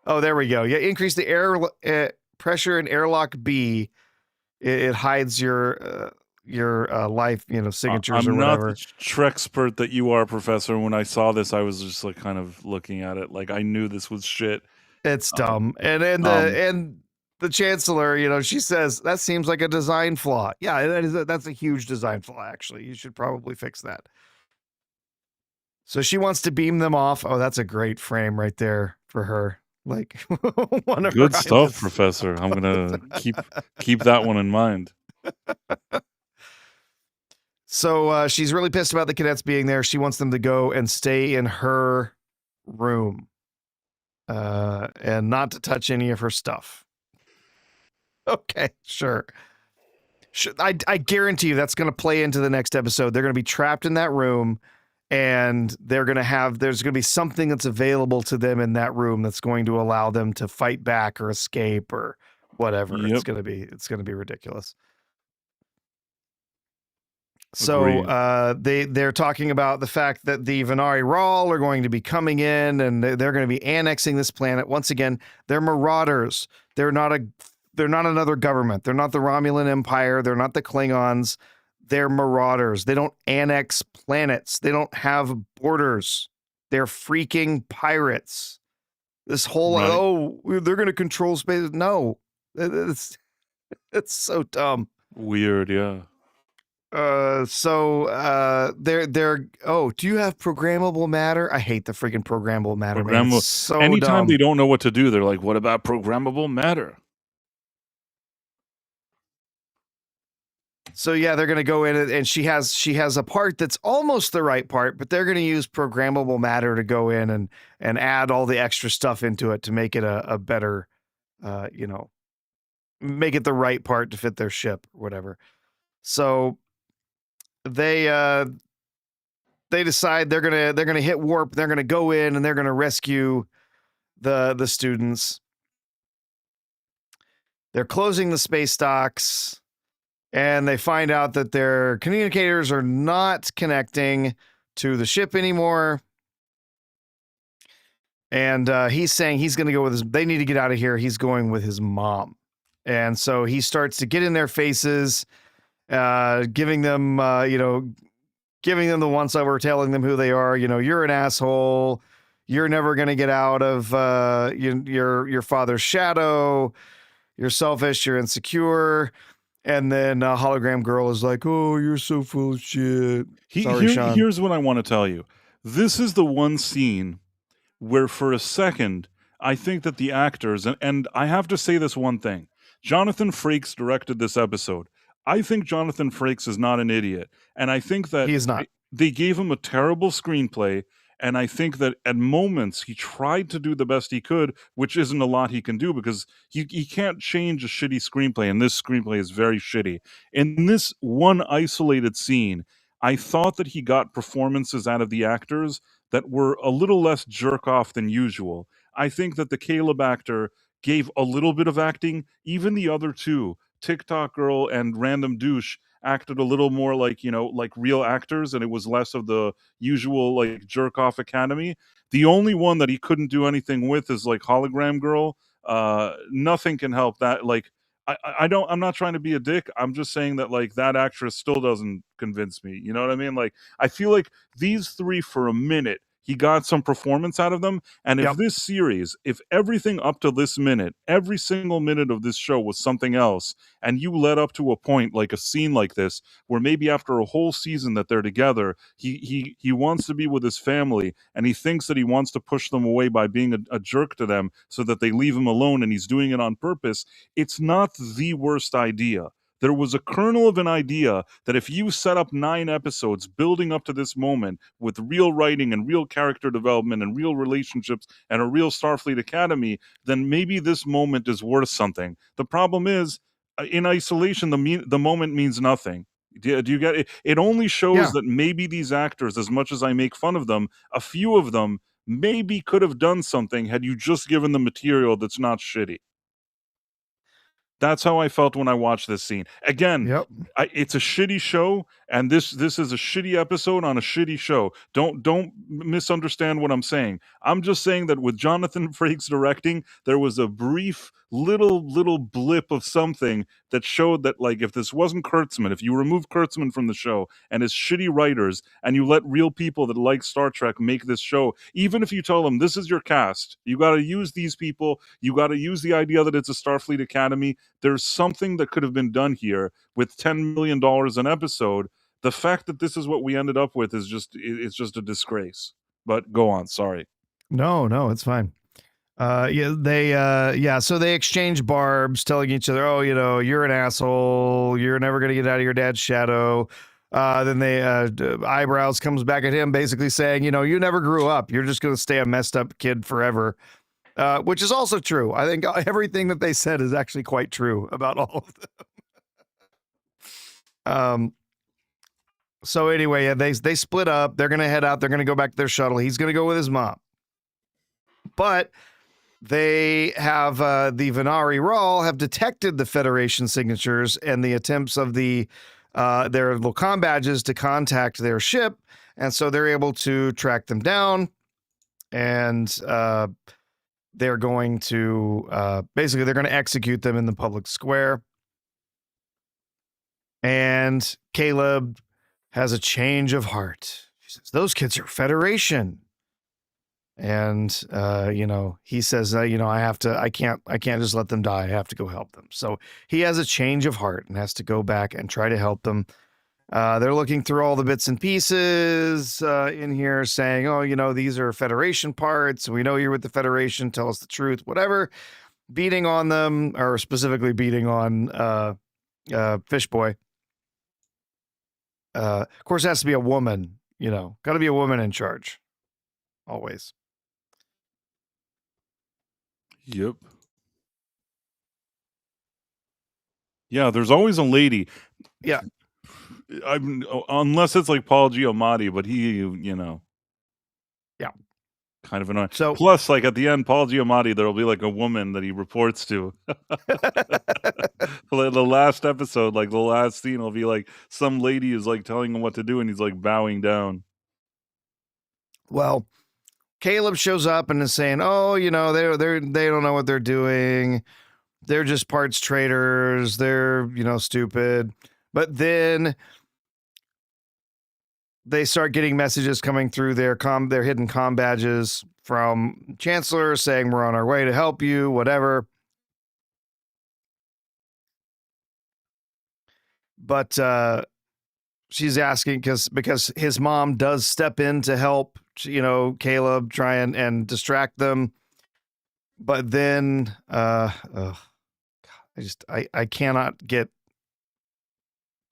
Speaker 2: oh, there we go. Yeah, increase the air pressure in airlock B. It hides your life, signatures or
Speaker 1: I'm not the
Speaker 2: whatever.
Speaker 1: Trexpert that you are, Professor. When I saw this, I was just like kind of looking at it, like I knew this was shit.
Speaker 2: It's dumb. And the chancellor, she says that seems like a design flaw. Yeah, that's a huge design flaw. Actually, you should probably fix that. So she wants to beam them off. Oh, that's a great frame right there for her. Like one of
Speaker 1: Good
Speaker 2: her
Speaker 1: stuff,
Speaker 2: highlights.
Speaker 1: Professor. I'm gonna keep that one in mind.
Speaker 2: So she's really pissed about the cadets being there. She wants them to go and stay in her room and not to touch any of her stuff. Okay, sure. I guarantee you that's going to play into the next episode. They're going to be trapped in that room, and there's going to be something that's available to them in that room that's going to allow them to fight back or escape or whatever.
Speaker 1: Yep.
Speaker 2: It's going to be ridiculous. So they're talking about the fact that the Venari Rawl are going to be coming in, and they're going to be annexing this planet. Once again, they're marauders. They're not another government. They're not the Romulan Empire. They're not the Klingons. They're marauders. They don't annex planets. They don't have borders. They're freaking pirates. This whole, they're going to control space. No, it's so dumb.
Speaker 1: Weird, yeah.
Speaker 2: So they're do you have programmable matter? I hate the freaking programmable matter, man. It's so
Speaker 1: anytime
Speaker 2: dumb.
Speaker 1: they don't know what to do, they're like, what about programmable matter?
Speaker 2: So yeah, they're gonna go in and she has a part that's almost the right part, but they're gonna use programmable matter to go in and add all the extra stuff into it to make it a better make it the right part to fit their ship or whatever. So they decide they're gonna hit warp. They're gonna go in and they're gonna rescue the students. They're closing the space docks, and they find out that their communicators are not connecting to the ship anymore. And he's saying he's going to go with they need to get out of here. He's going with his mom. And so he starts to get in their faces giving them, giving them the once over, telling them who they are. You're an asshole. You're never going to get out of your father's shadow. You're selfish. You're insecure. And then Hologram Girl is like, "Oh, you're so full of shit." Sorry, Sean.
Speaker 1: Here's what I want to tell you. This is the one scene where for a second I think that the actors and I have to say this one thing. Jonathan Frakes directed this episode. I think Jonathan Frakes is not an idiot, and I think that
Speaker 2: He is not.
Speaker 1: they gave him a terrible screenplay, and I think that at moments he tried to do the best he could, which isn't a lot he can do because he can't change a shitty screenplay, and this screenplay is very shitty. In this one isolated scene, I thought that he got performances out of the actors that were a little less jerk off than usual. I think that the Caleb actor gave a little bit of acting. Even the other two, TikTok girl and random douche, acted a little more like, like real actors, and it was less of the usual like jerk off academy. The only one that he couldn't do anything with is like hologram girl. Nothing can help that. Like I don't, I'm not trying to be a dick. I'm just saying that like that actress still doesn't convince me. You know what I mean? Like I feel like these three for a minute, he got some performance out of them. And if
Speaker 2: Yep.
Speaker 1: this series, if everything up to this minute, every single minute of this show was something else, and you led up to a point like a scene like this, where maybe after a whole season that they're together, he wants to be with his family, and he thinks that he wants to push them away by being a jerk to them so that they leave him alone, and he's doing it on purpose. It's not the worst idea. There was a kernel of an idea that if you set up 9 episodes building up to this moment with real writing and real character development and real relationships and a real Starfleet Academy, then maybe this moment is worth something. The problem is, in isolation, the moment means nothing. Do you get it? It only shows
Speaker 2: Yeah.
Speaker 1: that maybe these actors, as much as I make fun of them, a few of them maybe could have done something had you just given them material that's not shitty. That's how I felt when I watched this scene. Again,
Speaker 2: Yep.
Speaker 1: it's a shitty show, and this is a shitty episode on a shitty show. Don't misunderstand what I'm saying. I'm just saying that with Jonathan Frakes directing, there was a brief little blip of something that showed that like if this wasn't Kurtzman, if you remove Kurtzman from the show and his shitty writers, and you let real people that like Star Trek make this show, even if you tell them this is your cast, you got to use these people, you got to use the idea that it's a Starfleet Academy. There's something that could have been done here with $10 million an episode. The fact that this is what we ended up with is it's just a disgrace. But go on, sorry.
Speaker 2: No, it's fine. So they exchange barbs, telling each other, "Oh, you're an asshole. You're never gonna get out of your dad's shadow." Then eyebrows comes back at him, basically saying, "You never grew up. You're just gonna stay a messed up kid forever," which is also true. I think everything that they said is actually quite true about all of them. So anyway, they split up. They're gonna head out. They're gonna go back to their shuttle. He's gonna go with his mom, but they have the Venari Rawl have detected the Federation signatures and the attempts of their little comm badges to contact their ship, and so they're able to track them down, and they're going to basically they're going to execute them in the public square. And Caleb has a change of heart. He says, "Those kids are Federation." And he says, I can't just let them die. I have to go help them. So he has a change of heart and has to go back and try to help them. They're looking through all the bits and pieces in here, saying, "Oh, these are Federation parts. We know you're with the Federation. Tell us the truth." Whatever. Beating on them, or specifically beating on Fish Boy. Of course, it has to be a woman. Got to be a woman in charge, always.
Speaker 1: Yep. Yeah, there's always a lady.
Speaker 2: Yeah.
Speaker 1: Unless it's like Paul Giamatti, but he,
Speaker 2: Yeah.
Speaker 1: kind of annoying.
Speaker 2: So
Speaker 1: plus, like at the end, Paul Giamatti, there'll be like a woman that he reports to. The last episode, like the last scene, will be like some lady is like telling him what to do, and he's like bowing down.
Speaker 2: Well, Caleb shows up and is saying, "Oh, they don't know what they're doing. They're just parts traders. They're stupid." But then they start getting messages coming through their hidden comm badges from Chancellor saying we're on our way to help you, whatever. But she's asking because his mom does step in to help, Caleb try and distract them. But then I cannot get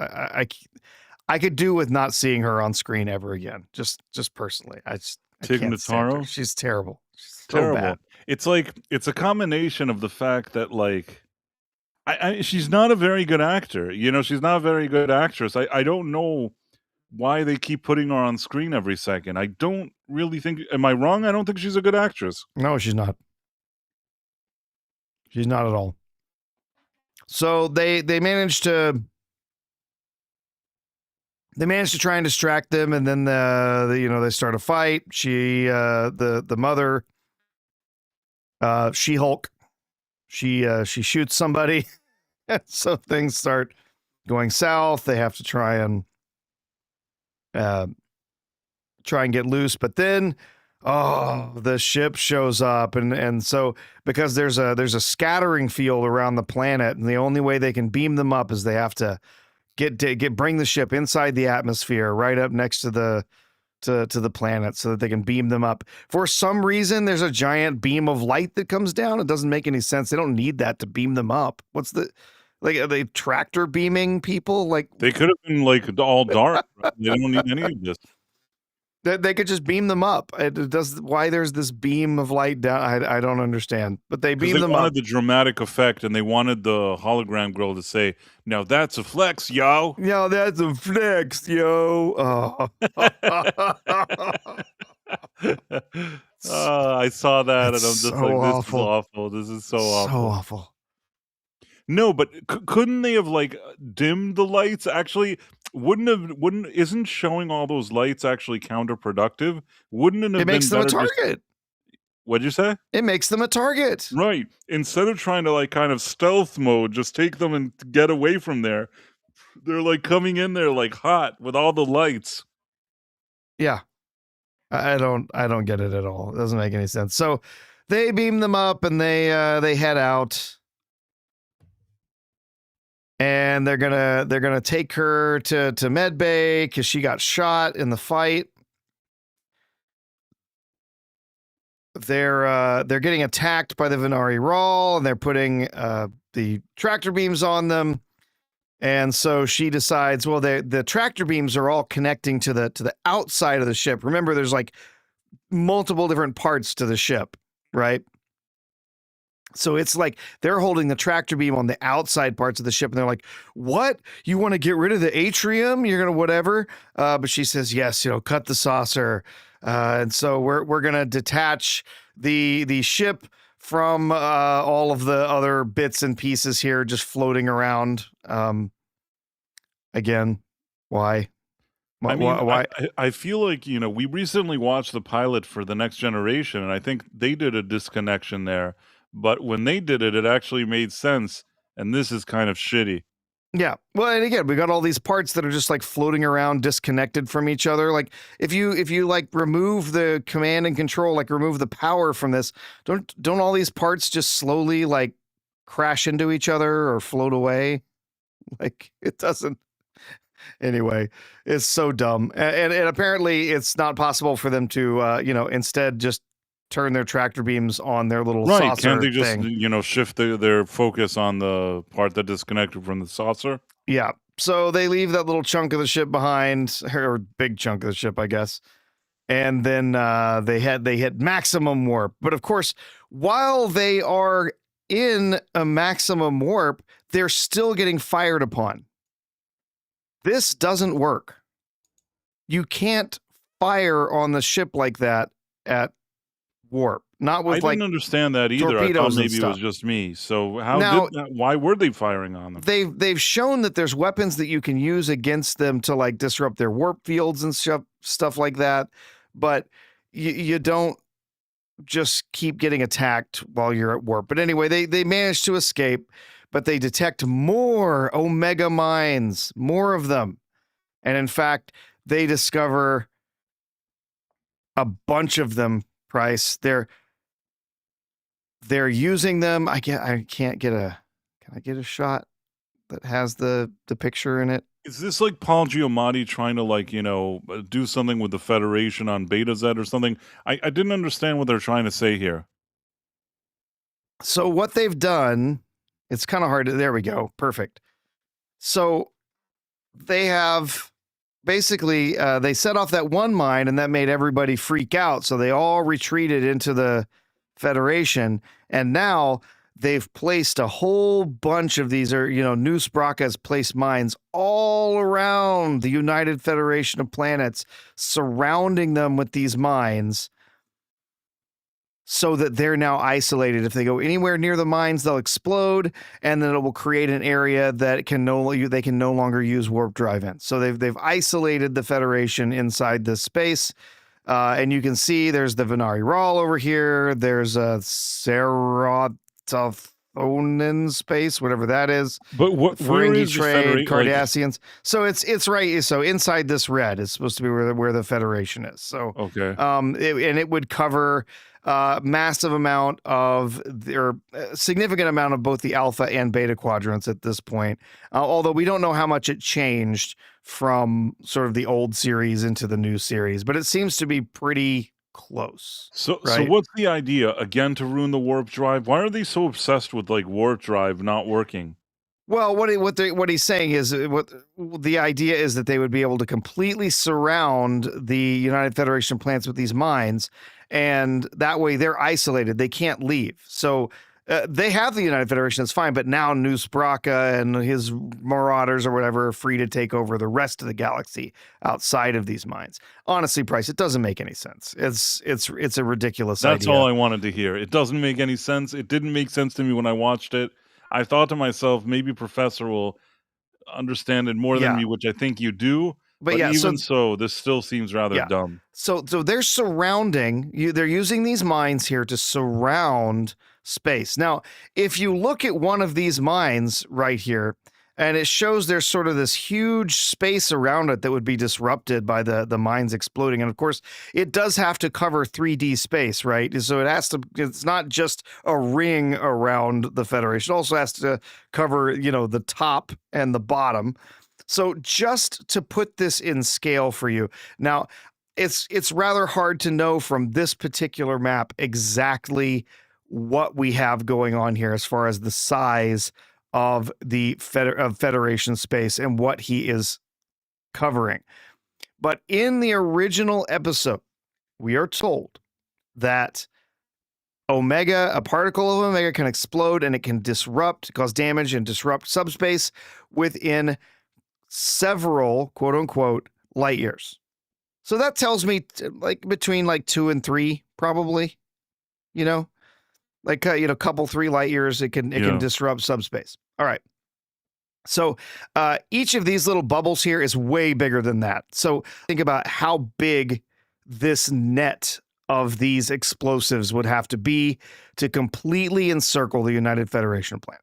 Speaker 2: I could do with not seeing her on screen ever again. Just personally. I
Speaker 1: Tig
Speaker 2: can't stand her.
Speaker 1: Notaro?
Speaker 2: She's terrible. She's so
Speaker 1: Terrible.
Speaker 2: bad.
Speaker 1: It's like it's a combination of the fact that like she's not a very good actor. She's not a very good actress. I don't know why they keep putting her on screen every second. I don't really think. Am I wrong? I don't think she's a good actress.
Speaker 2: No, she's not. She's not at all. So they managed to try and distract them, and then they start a fight. She the mother She-Hulk, she shoots somebody. So things start going south. They have to try and get loose, but then the ship shows up, and so because there's a scattering field around the planet, and the only way they can beam them up is they have to bring the ship inside the atmosphere right up next to the planet so that they can beam them up. For some reason, there's a giant beam of light that comes down. It doesn't make any sense. They don't need that to beam them up. Are they tractor beaming people? Like,
Speaker 1: they could have been like all dark. Right? They don't need any of this.
Speaker 2: They could just beam them up. It does. Why there's this beam of light down? I don't understand. But they beam them up.
Speaker 1: They wanted the dramatic effect, and they wanted the hologram girl to say, "Now that's a flex, yo."
Speaker 2: Now that's a flex, yo. Oh.
Speaker 1: I saw that, and I'm just
Speaker 2: so
Speaker 1: like, "This
Speaker 2: awful.
Speaker 1: is awful. This is so awful."
Speaker 2: So awful.
Speaker 1: No, but couldn't they have like dimmed the lights? Actually, isn't showing all those lights actually counterproductive? Wouldn't it have
Speaker 2: It makes
Speaker 1: been
Speaker 2: them a
Speaker 1: better?
Speaker 2: target.
Speaker 1: What'd you say?
Speaker 2: It makes them a target.
Speaker 1: Right. Instead of trying to like kind of stealth mode, just take them and get away from there. They're like coming in there like hot with all the lights.
Speaker 2: Yeah. I don't get it at all. It doesn't make any sense. So they beam them up, and they head out. And they're gonna take her to medbay because she got shot in the fight. They're getting attacked by the Venari Rawl, and they're putting the tractor beams on them. And so she decides, well, the tractor beams are all connecting to the outside of the ship. Remember, there's like multiple different parts to the ship, right? So it's like they're holding the tractor beam on the outside parts of the ship, and they're like, "What? You want to get rid of the atrium? You're gonna whatever?" But she says, "Yes, cut the saucer." And so we're gonna detach the ship from all of the other bits and pieces here, just floating around. Again, why?
Speaker 1: I mean,
Speaker 2: Why?
Speaker 1: I feel like, we recently watched the pilot for The Next Generation, and I think they did a disconnection there. But when they did it, it actually made sense, and this is kind of shitty.
Speaker 2: Yeah. Well, and again, we got all these parts that are just like floating around disconnected from each other. Like if you like remove the command and control, like remove the power from this, don't all these parts just slowly like crash into each other or float away? Like it doesn't. Anyway, it's so dumb. And apparently it's not possible for them to instead just turn their tractor beams on their little saucer
Speaker 1: Can't they just,
Speaker 2: thing.
Speaker 1: shift their focus on the part that disconnected from the saucer?
Speaker 2: Yeah. So they leave that little chunk of the ship behind, or big chunk of the ship, I guess. And then they hit maximum warp. But of course, while they are in a maximum warp, they're still getting fired upon. This doesn't work. You can't fire on the ship like that at warp. Not with
Speaker 1: I didn't understand that either. I thought maybe it was just me. So why were they firing on them?
Speaker 2: They've shown that there's weapons that you can use against them to like disrupt their warp fields and stuff like that, but you don't just keep getting attacked while you're at warp. But anyway, they managed to escape, but they detect more Omega mines, more of them. And in fact, they discover a bunch of them, Price. They're using them. Can I get a shot that has the picture in it?
Speaker 1: Is this like Paul Giamatti trying to, like, do something with the Federation on Beta Zed or something? I didn't understand what they're trying to say here.
Speaker 2: So what they've done, it's kind of hard to, there we go. Perfect. So they have basically, they set off that one mine and that made everybody freak out. So they all retreated into the Federation. And now they've placed a whole bunch of these, or, New Sprach has placed mines all around the United Federation of Planets, surrounding them with these mines, so that they're now isolated. If they go anywhere near the mines, they'll explode, and then it will create an area that they can no longer use warp drive in. So they've isolated the Federation inside this space, and you can see there's the Venari Rawl over here. There's a Serotonin space, whatever that is.
Speaker 1: But where is the Federation?
Speaker 2: Cardassians. So it's right. So inside this red is supposed to be where the Federation is. So
Speaker 1: okay.
Speaker 2: It would cover massive amount of significant amount of both the alpha and beta quadrants at this point. Although we don't know how much it changed from sort of the old series into the new series, but it seems to be pretty close.
Speaker 1: So
Speaker 2: right?
Speaker 1: what's the idea? Again, to ruin the warp drive? Why are they so obsessed with, like, warp drive not working?
Speaker 2: Well, what he's saying is, what the idea is that they would be able to completely surround the United Federation plants with these mines, and that way they're isolated. They can't leave. So they have the United Federation, that's fine, but now New Spraka and his marauders or whatever are free to take over the rest of the galaxy outside of these mines. Honestly, Price, it doesn't make any sense. It's a ridiculous idea.
Speaker 1: That's all I wanted to hear. It doesn't make any sense. It didn't make sense to me when I watched it. I thought to myself, maybe Professor will understand it more than me, which I think you do. But
Speaker 2: yeah,
Speaker 1: even so, this still seems rather dumb.
Speaker 2: So they're surrounding you. They're using these mines here to surround space. Now, if you look at one of these mines right here, and it shows there's sort of this huge space around it that would be disrupted by the mines exploding. And of course, it does have to cover 3D space, right? So it's not just a ring around the Federation. It also has to cover, the top and the bottom. So just to put this in scale for you. Now, it's rather hard to know from this particular map exactly what we have going on here as far as the size of the Federation space and what he is covering. But in the original episode, we are told that a particle of Omega can explode and it can cause damage and disrupt subspace within several, quote unquote, light years. So that tells me between 2 and 3, probably, couple 3 light years, it can disrupt subspace. All right. So each of these little bubbles here is way bigger than that. So think about how big this net of these explosives would have to be to completely encircle the United Federation plants.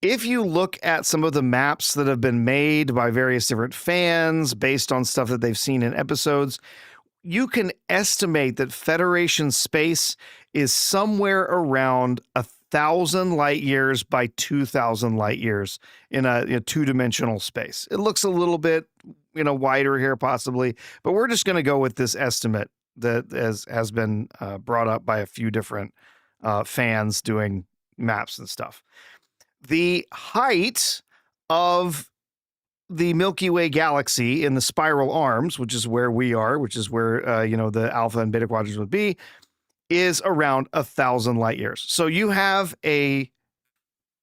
Speaker 2: If you look at some of the maps that have been made by various different fans based on stuff that they've seen in episodes, you can estimate that Federation space is somewhere around 1,000 light years by 2,000 light years in a two-dimensional space. It looks a little bit, wider here possibly, but we're just going to go with this estimate that has been brought up by a few different fans doing maps and stuff. The height of the Milky Way galaxy in the spiral arms, which is where we are, which is where the alpha and beta quadrants would be, is around 1,000 light years. So you have a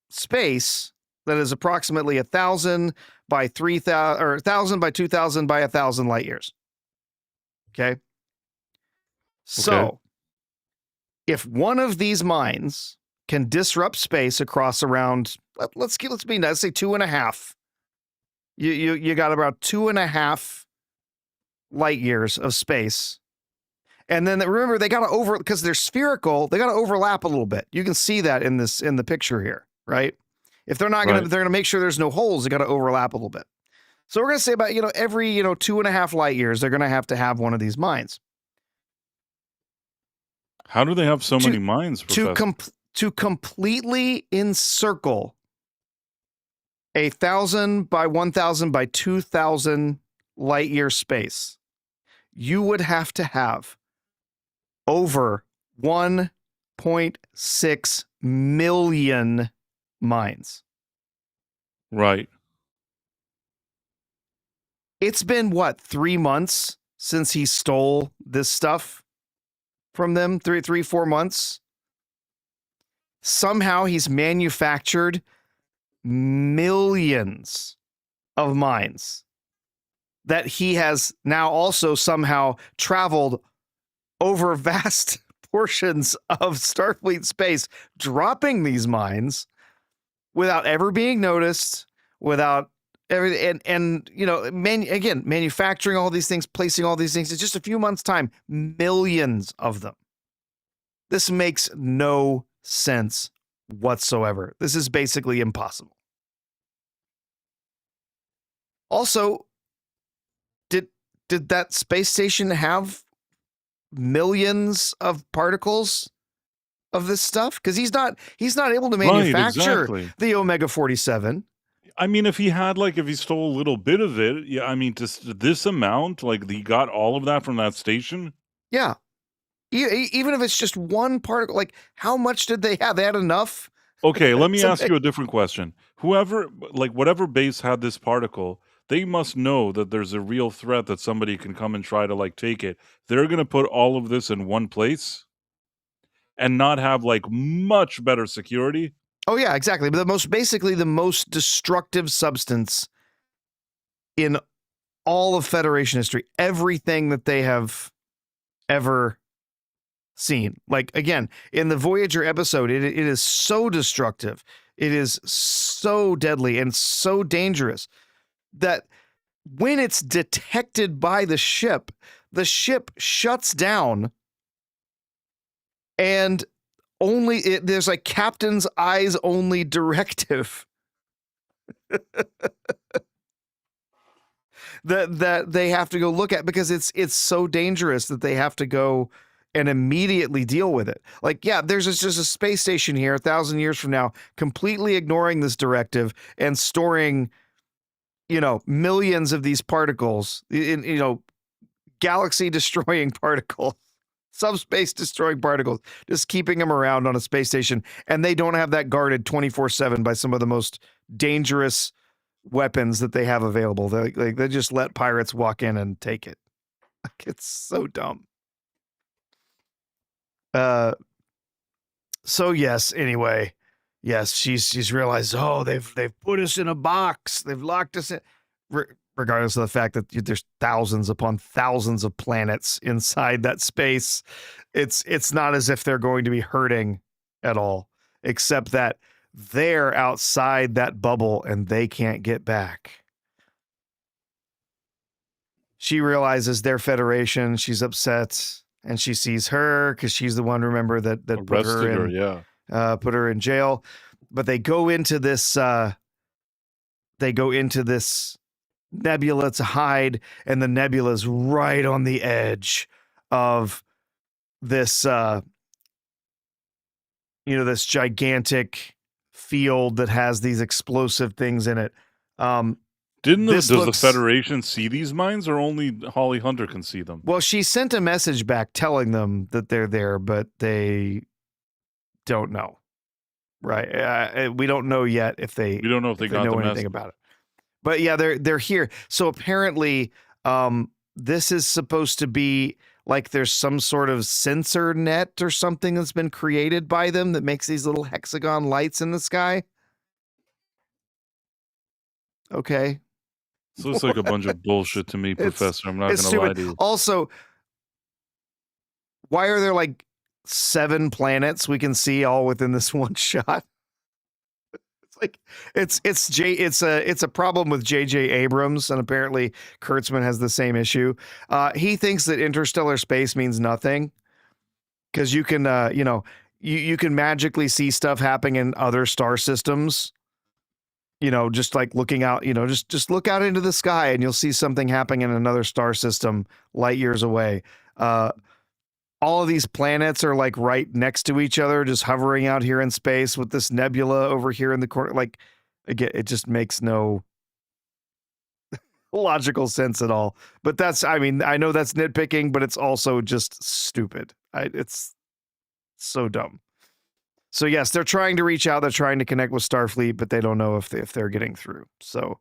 Speaker 2: space that is approximately 1,000 by 3,000, or 1,000 by 2,000 by 1,000 light years. Okay. So if one of these mines can disrupt space across around, let's be nice, let's say 2.5. You got about 2.5 light years of space. And then remember, they got to because they're spherical, they got to overlap a little bit. You can see that in the picture here. right? If they're not
Speaker 1: Right.
Speaker 2: they're gonna make sure there's no holes. They got to overlap a little bit. So we're gonna say about every 2.5 light years they're gonna have one of these mines
Speaker 1: How do they have so
Speaker 2: to
Speaker 1: many mines,
Speaker 2: to
Speaker 1: Professor?
Speaker 2: to completely encircle a 1,000 by 1,000 by 2,000 light year space. You would have to have over 1.6 million mines.
Speaker 1: Right.
Speaker 2: It's been what, 3 months since he stole this stuff from them? 4 months. Somehow he's manufactured millions of mines that he has now also somehow traveled over vast portions of Starfleet space, dropping these mines without ever being noticed, without everything, and manufacturing all these things, placing all these things in just a few months' time, millions of them. This makes no sense whatsoever. This is basically impossible. Also, did that space station have millions of particles of this stuff? Because he's not able to
Speaker 1: Right,
Speaker 2: manufacture
Speaker 1: exactly.
Speaker 2: the Omega 47.
Speaker 1: I mean, if he stole a little bit of it, yeah, I mean, just this amount, like, he got all of that from that station?
Speaker 2: Yeah. Even if it's just one particle, like how much did they have? They had enough.
Speaker 1: Okay, let me
Speaker 2: to
Speaker 1: ask
Speaker 2: make-
Speaker 1: you a different question. Whatever base had this particle, they must know that there's a real threat that somebody can come and try to, like, take it. They're gonna put all of this in one place and not have, like, much better security?
Speaker 2: Oh yeah, exactly. But basically the most destructive substance in all of Federation history, everything that they have ever seen. Like, again, in the Voyager episode, it is so destructive. It is so deadly and so dangerous that when it's detected by the ship shuts down, and there's a captain's eyes only directive that they have to go look at, because it's so dangerous that they have to go and immediately deal with it. Like, yeah, there's just a space station here 1,000 years from now, completely ignoring this directive and storing, millions of these particles in galaxy destroying particles, subspace destroying particles, just keeping them around on a space station. And they don't have that guarded 24/7 by some of the most dangerous weapons that they have available. They just let pirates walk in and take it. Like, it's so dumb. So yes, anyway, yes, she's realized, oh, they've put us in a box. They've locked us in. Regardless of the fact that there's thousands upon thousands of planets inside that space, it's not as if they're going to be hurting at all, except that they're outside that bubble and they can't get back. She realizes their Federation. She's upset, and she sees her because she's the one, remember, that put her
Speaker 1: Arrested
Speaker 2: in,
Speaker 1: yeah.
Speaker 2: put her in jail. But they go into this nebula to hide, and the nebula's right on the edge of this this gigantic field that has these explosive things in it.
Speaker 1: Does the Federation see these mines, or only Holly Hunter can see them?
Speaker 2: Well, she sent a message back telling them that they're there, but they don't know. Right? We don't know yet if they.
Speaker 1: We don't know if they got
Speaker 2: know
Speaker 1: the
Speaker 2: anything
Speaker 1: message
Speaker 2: about it. But yeah, they're here. So apparently, this is supposed to be like there's some sort of sensor net or something that's been created by them that makes these little hexagon lights in the sky. Okay.
Speaker 1: So it's like a bunch of bullshit to me, Professor. I'm not gonna lie to you.
Speaker 2: Also, why are there like 7 planets we can see all within this one shot? It's like it's a problem with J.J. Abrams, and apparently Kurtzman has the same issue. He thinks that interstellar space means nothing because you can you can magically see stuff happening in other star systems. Just like looking out, just look out into the sky and you'll see something happening in another star system light years away. All of these planets are like right next to each other, just hovering out here in space with this nebula over here in the corner. Like, again, it just makes no logical sense at all. But I know that's nitpicking, but it's also just stupid. It's so dumb. So yes, they're trying to reach out. They're trying to connect with Starfleet, but they don't know if they're getting through. So,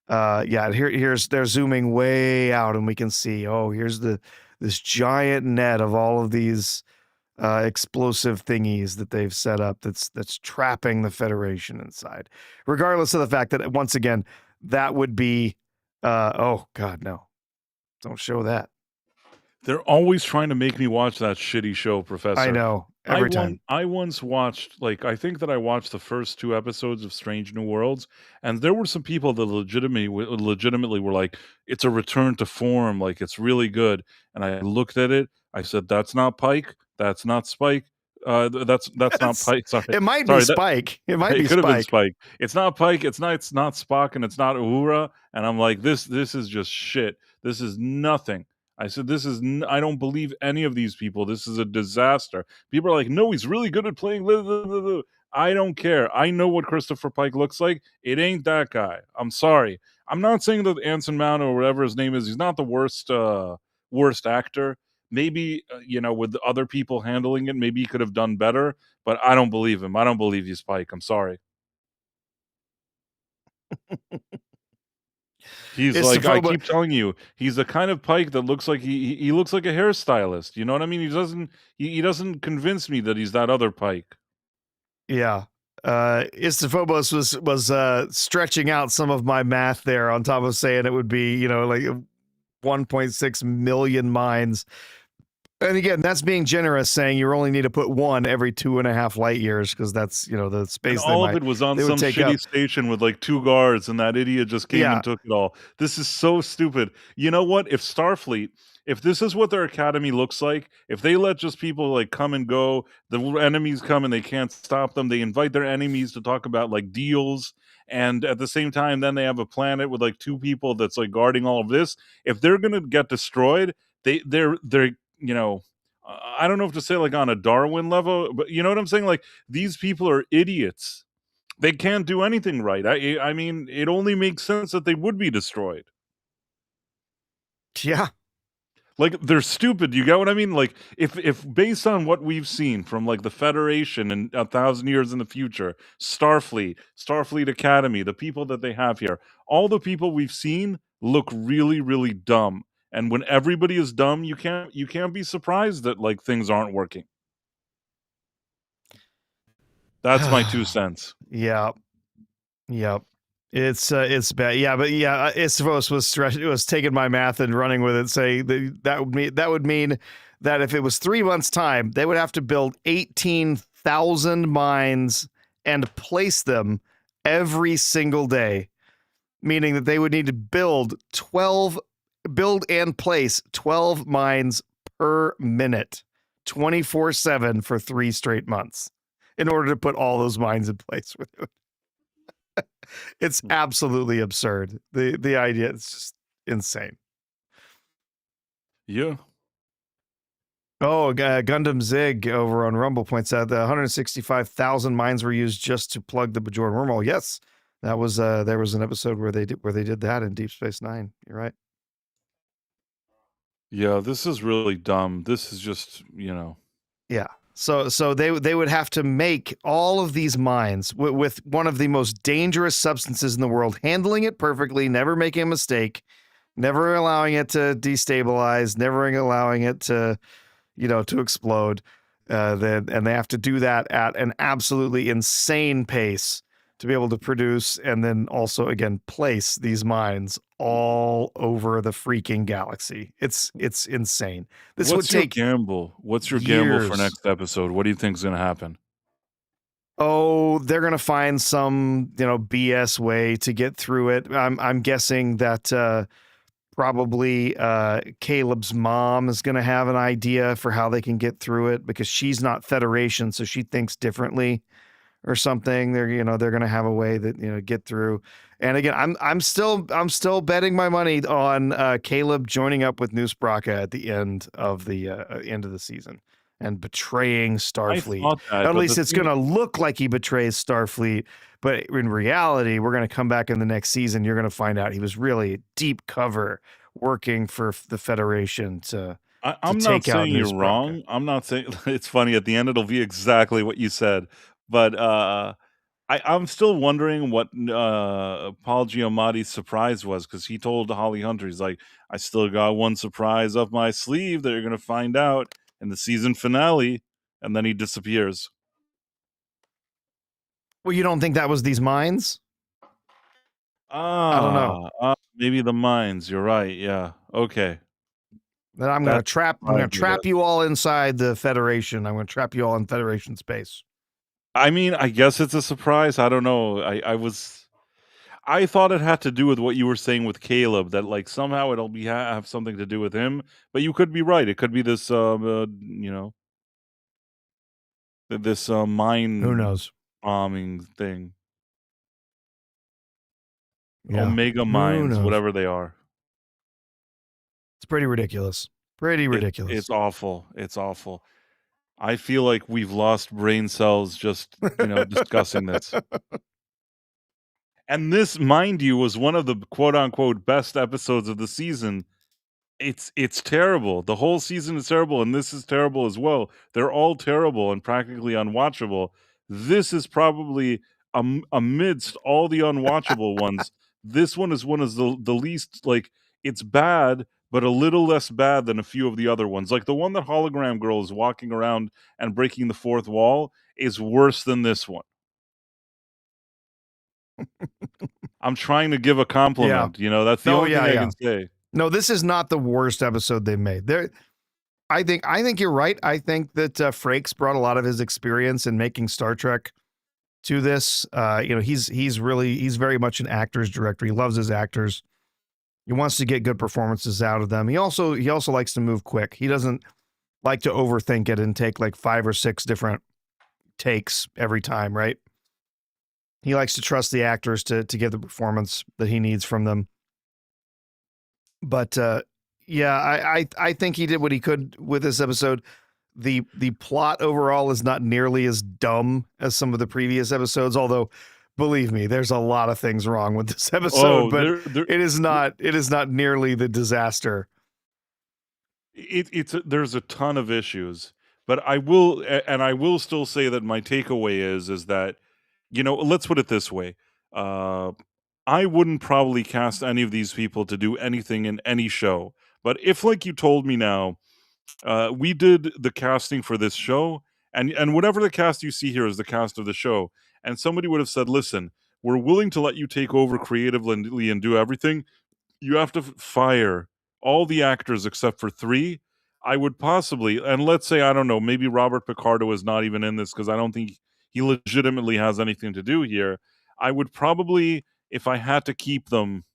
Speaker 2: here's they're zooming way out, and we can see. Here's this giant net of all of these explosive thingies that they've set up. That's trapping the Federation inside. Regardless of the fact that once again, that would be. Oh God, no! Don't show that.
Speaker 1: They're always trying to make me watch that shitty show, Professor.
Speaker 2: I know. Every time.
Speaker 1: I once watched, I think that I watched the first 2 episodes of Strange New Worlds, and there were some people that legitimately were like, "It's a return to form, like, it's really good." And I looked at it, I said, "That's not Pike, that's not Spike, that's not Pike, sorry."
Speaker 2: It might be
Speaker 1: Sorry,
Speaker 2: Spike. It might be
Speaker 1: it could have been
Speaker 2: Spike.
Speaker 1: Spike. It's not Pike, it's not Spock, and it's not Uhura, and I'm like, "This is just shit. This is nothing." I said, I don't believe any of these people. This is a disaster. People are like, no, he's really good at playing. Blah, blah, blah, blah." I don't care. I know what Christopher Pike looks like. It ain't that guy. I'm sorry. I'm not saying that Anson Mount or whatever his name is, he's not the worst actor. Maybe, with other people handling it, maybe he could have done better, but I don't believe him. I don't believe he's Pike. I'm sorry. He's like, I keep telling you, he's the kind of Pike that looks like he looks like a hairstylist. You know what I mean? He doesn't convince me that he's that other Pike.
Speaker 2: Yeah. Istophobos was stretching out some of my math there on top of saying it would be, like 1.6 million minds. And again, that's being generous, saying you only need to put one every 2.5 light years because that's the space.
Speaker 1: And all of it was on some shitty station with 2 guards, and that idiot just came and took it all. This is so stupid. You know what? If Starfleet, if this is what their academy looks like, if they let just people come and go, the enemies come and they can't stop them. They invite their enemies to talk about deals, and at the same time, then they have a planet with 2 people that's guarding all of this. If they're gonna get destroyed, they're I don't know if to say on a Darwin level, but you know what I'm saying? These people are idiots. They can't do anything right. I mean, it only makes sense that they would be destroyed.
Speaker 2: Yeah.
Speaker 1: They're stupid. You get what I mean? If based on what we've seen from the Federation and 1,000 years in the future, Starfleet Academy, the people that they have here, all the people we've seen look really, really dumb. And when everybody is dumb, you can't be surprised that things aren't working. That's my 2 cents.
Speaker 2: Yeah. Yep. It's bad. Yeah, but Istvos was taking my math and running with it, saying that would mean that if it was 3 months' time, they would have to build 18,000 mines and place them every single day, meaning that they would need to build and place 12 mines per minute, 24/7 for 3 straight months, in order to put all those mines in place with it. It's absolutely absurd. The idea is just insane.
Speaker 1: Yeah.
Speaker 2: Oh, Gundam Zig over on Rumble points out that 165,000 mines were used just to plug the Bajoran wormhole. Yes, that was there was an episode where they did that in Deep Space Nine. You're right.
Speaker 1: Yeah, this is really dumb. This is just,
Speaker 2: Yeah. So they would have to make all of these mines with one of the most dangerous substances in the world, handling it perfectly, never making a mistake, never allowing it to destabilize, never allowing it to, to explode. And they have to do that at an absolutely insane pace to be able to produce and then also again place these mines all over the freaking galaxy. It's insane. This would take
Speaker 1: gamble? What's your gamble for next episode? What do you think is going to happen?
Speaker 2: Oh, they're going to find some, BS way to get through it. I'm guessing that Probably Caleb's mom is going to have an idea for how they can get through it because she's not Federation, so she thinks differently or something. They're going to have a way that get through. And again, I'm still betting my money on Caleb joining up with Noose Bracca at the end of the season and betraying
Speaker 1: I
Speaker 2: Starfleet.
Speaker 1: thought that,
Speaker 2: At
Speaker 1: but the
Speaker 2: least it's
Speaker 1: thing
Speaker 2: going to look like he betrays Starfleet, but in reality, we're going to come back in the next season. You're going to find out he was really deep cover working for the Federation to
Speaker 1: I'm not
Speaker 2: take out
Speaker 1: saying
Speaker 2: Noose
Speaker 1: you're
Speaker 2: Bracca.
Speaker 1: wrong. I'm not saying it's funny, at the end, it'll be exactly what you said, but, I'm still wondering what Paul Giamatti's surprise was, because he told Holly Hunter, he's like, "I still got one surprise up my sleeve that you're gonna find out in the season finale," and then he disappears.
Speaker 2: Well, you don't think that was these mines? I don't know.
Speaker 1: Maybe the mines, you're right, yeah, okay.
Speaker 2: That I'm
Speaker 1: That's
Speaker 2: going to
Speaker 1: surprise, I
Speaker 2: trap
Speaker 1: guess.
Speaker 2: you all inside the Federation. I'm going to trap you all in Federation space.
Speaker 1: I mean, I guess it's a surprise, I don't know, I thought it had to do with what you were saying with Caleb, that, like, somehow it'll be have something to do with him, but you could be right, it could be this, this,
Speaker 2: Who
Speaker 1: mind
Speaker 2: knows?
Speaker 1: bombing thing.
Speaker 2: Yeah.
Speaker 1: Omega
Speaker 2: Who
Speaker 1: mines,
Speaker 2: knows?
Speaker 1: whatever they are.
Speaker 2: It's pretty ridiculous. Pretty
Speaker 1: It's
Speaker 2: ridiculous.
Speaker 1: awful, it's awful. I feel like we've lost brain cells just, discussing this. And this, mind you, was one of the quote unquote "best episodes" of the season. It's terrible. The whole season is terrible, and this is terrible as well. They're all terrible and practically unwatchable. This is probably, amidst all the unwatchable ones, this one is the least, like, it's bad, but a little less bad than a few of the other ones. Like, the one that Hologram Girl is walking around and breaking the fourth wall is worse than this one. I'm trying to give a
Speaker 2: Yeah.
Speaker 1: compliment, that's the
Speaker 2: Oh
Speaker 1: only
Speaker 2: yeah,
Speaker 1: thing I
Speaker 2: yeah.
Speaker 1: can say.
Speaker 2: No, this is not the worst episode they made. I think you're right. I think that Frakes brought a lot of his experience in making Star Trek to this. He's very much an actor's director. He loves his actors. He wants to get good performances out of them. He also likes to move quick. He doesn't like to overthink it and take like 5 or 6 different takes every time, right? He likes to trust the actors to give the performance that he needs from them. But yeah, I think he did what he could with this episode. The plot overall is not nearly as dumb as some of the previous episodes, although believe me, there's a lot of things wrong with this episode,
Speaker 1: Oh,
Speaker 2: but
Speaker 1: there
Speaker 2: it is not nearly the disaster.
Speaker 1: there's a ton of issues, but I will still say that my takeaway is that, let's put it this way. Uh, I wouldn't probably cast any of these people to do anything in any show. But if, like you told me now, we did the casting for this show, and whatever the cast you see here is the cast of the show, and somebody would have said, "Listen, we're willing to let you take over creatively and do everything. You have to fire all the actors except for 3." I would possibly, and let's say, I don't know, maybe Robert Picardo is not even in this because I don't think he legitimately has anything to do here. I would probably, if I had to keep them,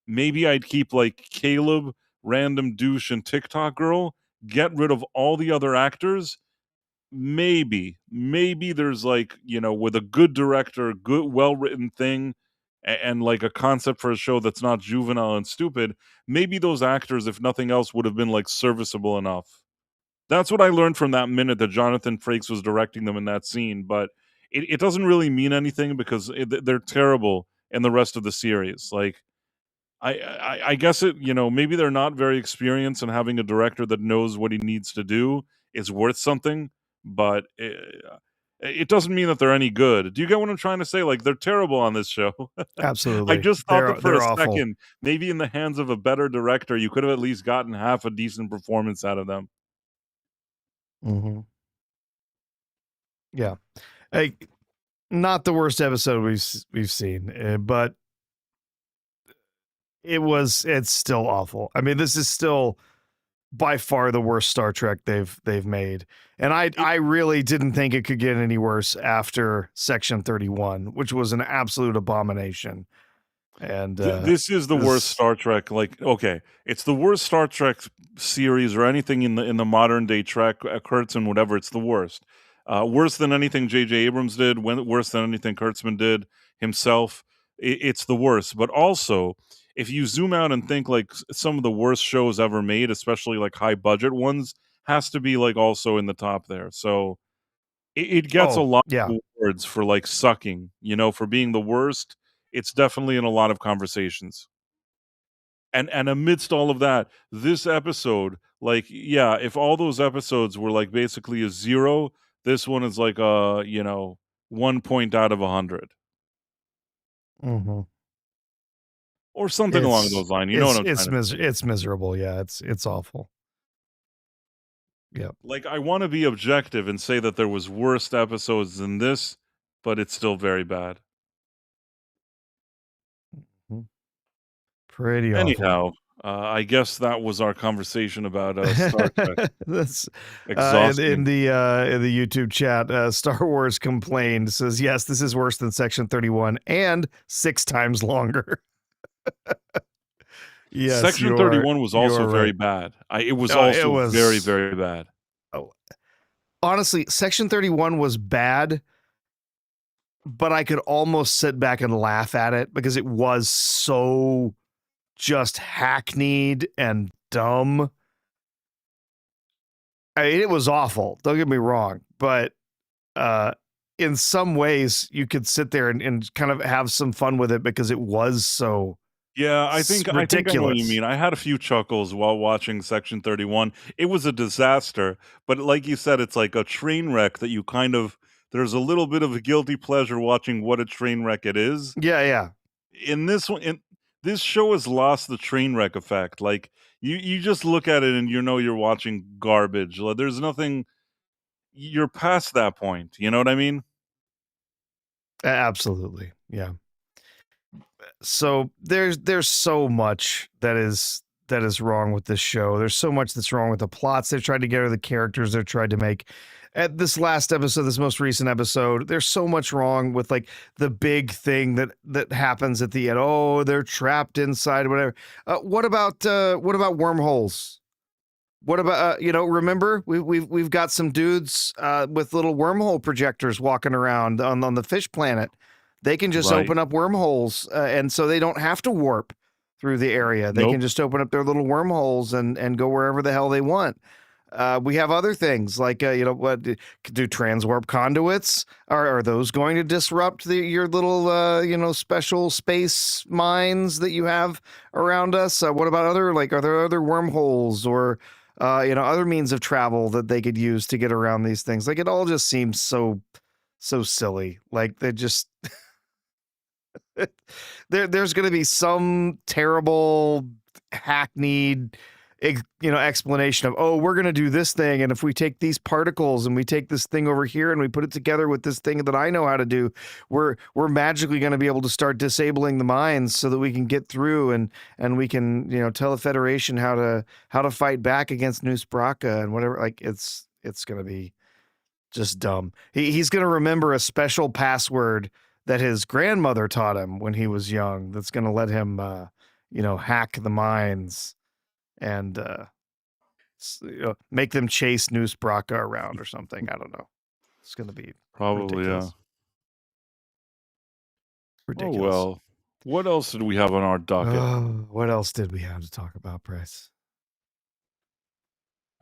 Speaker 1: maybe I'd keep, like, Caleb, Random Douche, and TikTok Girl, get rid of all the other actors. Maybe there's, like, with a good director, good well-written thing, and, like, a concept for a show that's not juvenile and stupid, maybe those actors, if nothing else, would have been, like, serviceable enough. That's what I learned from that minute that Jonathan Frakes was directing them in that scene, but it doesn't really mean anything because they're terrible in the rest of the series. Like, I guess maybe they're not very experienced, and having a director that knows what he needs to do is worth something, but it doesn't mean that they're any good. Do you get what I'm trying to say? Like, they're terrible on this show. I
Speaker 2: Absolutely.
Speaker 1: just thought that for a
Speaker 2: They're awful.
Speaker 1: second, maybe in the hands of a better director, you could have at least gotten half a decent performance out of them.
Speaker 2: Mhm. Yeah. Hey, not the worst episode we've seen, but it's still awful. I mean, this is still by far the worst Star Trek they've made. And
Speaker 1: It
Speaker 2: I really didn't think it could get any worse after Section 31, which was an absolute abomination. And
Speaker 1: This is the worst
Speaker 2: this,
Speaker 1: Star Trek, like, okay, it's the worst Star Trek series or anything in the modern day Trek, Kurtzman, whatever, it's the worst. Worse than anything J.J. Abrams did, worse than anything Kurtzman did himself. It's the worst. But also, if you zoom out and think like some of the worst shows ever made, especially like high budget ones, has to be like also in the top there. So it gets a
Speaker 2: oh,
Speaker 1: lot
Speaker 2: yeah.
Speaker 1: of awards for like sucking, for being the worst. It's definitely in a lot of conversations. And amidst all of that, this episode, like, yeah, if all those episodes were like basically a 0, this one is like a, 1 point out of 100
Speaker 2: Mhm.
Speaker 1: or something along
Speaker 2: It's
Speaker 1: those lines. You know what I'm trying to say?
Speaker 2: it's miserable. Yeah, it's awful. Yep.
Speaker 1: Like, I want to be objective and say that there was worst episodes than this, but it's still very bad.
Speaker 2: Mhm. Pretty awful.
Speaker 1: Anyhow, I guess that was our conversation about Star Trek.
Speaker 2: That's
Speaker 1: Exhausting.
Speaker 2: in the YouTube chat, Star Wars complained, says, yes, this is worse than Section 31 and 6 times longer. Yes,
Speaker 1: Section 31 was also
Speaker 2: you're
Speaker 1: very
Speaker 2: right.
Speaker 1: bad. It was
Speaker 2: It
Speaker 1: also very,
Speaker 2: was,
Speaker 1: very bad.
Speaker 2: oh, honestly, Section 31 was bad, but I could almost sit back and laugh at it because it was so just hackneyed and dumb. It was awful. Don't get me wrong, but uh, in some ways, you could sit there and kind of have some fun with it because it was so
Speaker 1: Yeah, I think I know what you
Speaker 2: ridiculous.
Speaker 1: mean. I had a few chuckles while watching Section 31. It was a disaster, but like you said, it's like a train wreck that you kind of there's a little bit of a guilty pleasure watching what a train wreck it is.
Speaker 2: Yeah, yeah,
Speaker 1: In this one, this show has lost the train wreck effect. Like you just look at it and you know you're watching garbage. Like, there's nothing. You're past that point. You know what I mean?
Speaker 2: absolutely, yeah. So there's so much that is wrong with this show. There's so much that's wrong with the plots they've tried to get, or the characters they've tried to make. At this last episode, this most recent episode, there's so much wrong with like the big thing that happens at the end. Oh, they're trapped inside, whatever. What about wormholes? What about remember we've got some dudes with little wormhole projectors walking around on the fish planet. They can just
Speaker 1: Right.
Speaker 2: open up wormholes, and so they don't have to warp through the area. They can
Speaker 1: Nope.
Speaker 2: just open up their little wormholes and go wherever the hell they want. We have other things like what do transwarp conduits? Are those going to disrupt your little special space mines that you have around us? What about other are there other wormholes or other means of travel that they could use to get around these things? Like it all just seems so silly. Like they just there's going to be some terrible hackneyed explanation of, oh, we're going to do this thing, and if we take these particles and we take this thing over here and we put it together with this thing that I know how to do, we're magically going to be able to start disabling the mines so that we can get through and we can tell the Federation how to fight back against New Spraka and whatever. Like it's going to be just dumb. He's going to remember a special password that his grandmother taught him when he was young that's going to let him hack the mines and make them chase New Spraka around or something. I don't know. It's going to be
Speaker 1: Probably, yeah.
Speaker 2: ridiculous.
Speaker 1: Oh,
Speaker 2: Ridiculous.
Speaker 1: well. What else did we have on our docket?
Speaker 2: What else did we have to talk about, Price?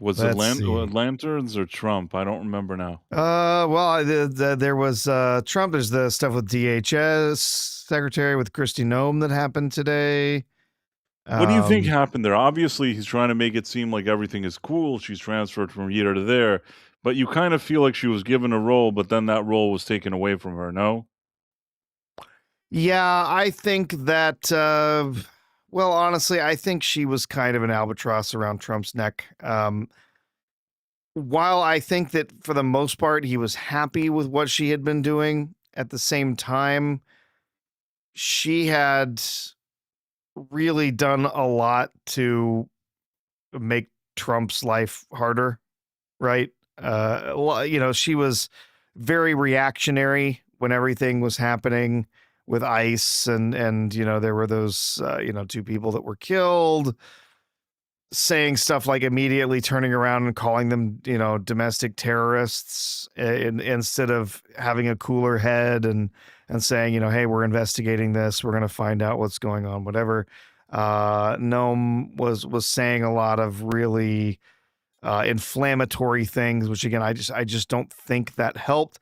Speaker 1: Was it
Speaker 2: Let's see.
Speaker 1: lanterns or Trump? I don't remember now.
Speaker 2: Well, there was Trump. There's the stuff with DHS secretary with Kristi Noem that happened today.
Speaker 1: What do you think happened there? Obviously, he's trying to make it seem like everything is cool. She's transferred from here to there, but you kind of feel like she was given a role, but then that role was taken away from her, no?
Speaker 2: Yeah, I think that. Well, honestly, I think she was kind of an albatross around Trump's neck. While I think that for the most part he was happy with what she had been doing, at the same time, she had really done a lot to make Trump's life harder, right? She was very reactionary when everything was happening, with ICE, and there were those two people that were killed, saying stuff like immediately turning around and calling them domestic terrorists, instead of having a cooler head and saying, hey, we're investigating this, we're going to find out what's going on, whatever. Noam was saying a lot of really inflammatory things, which again, I just don't think that helped.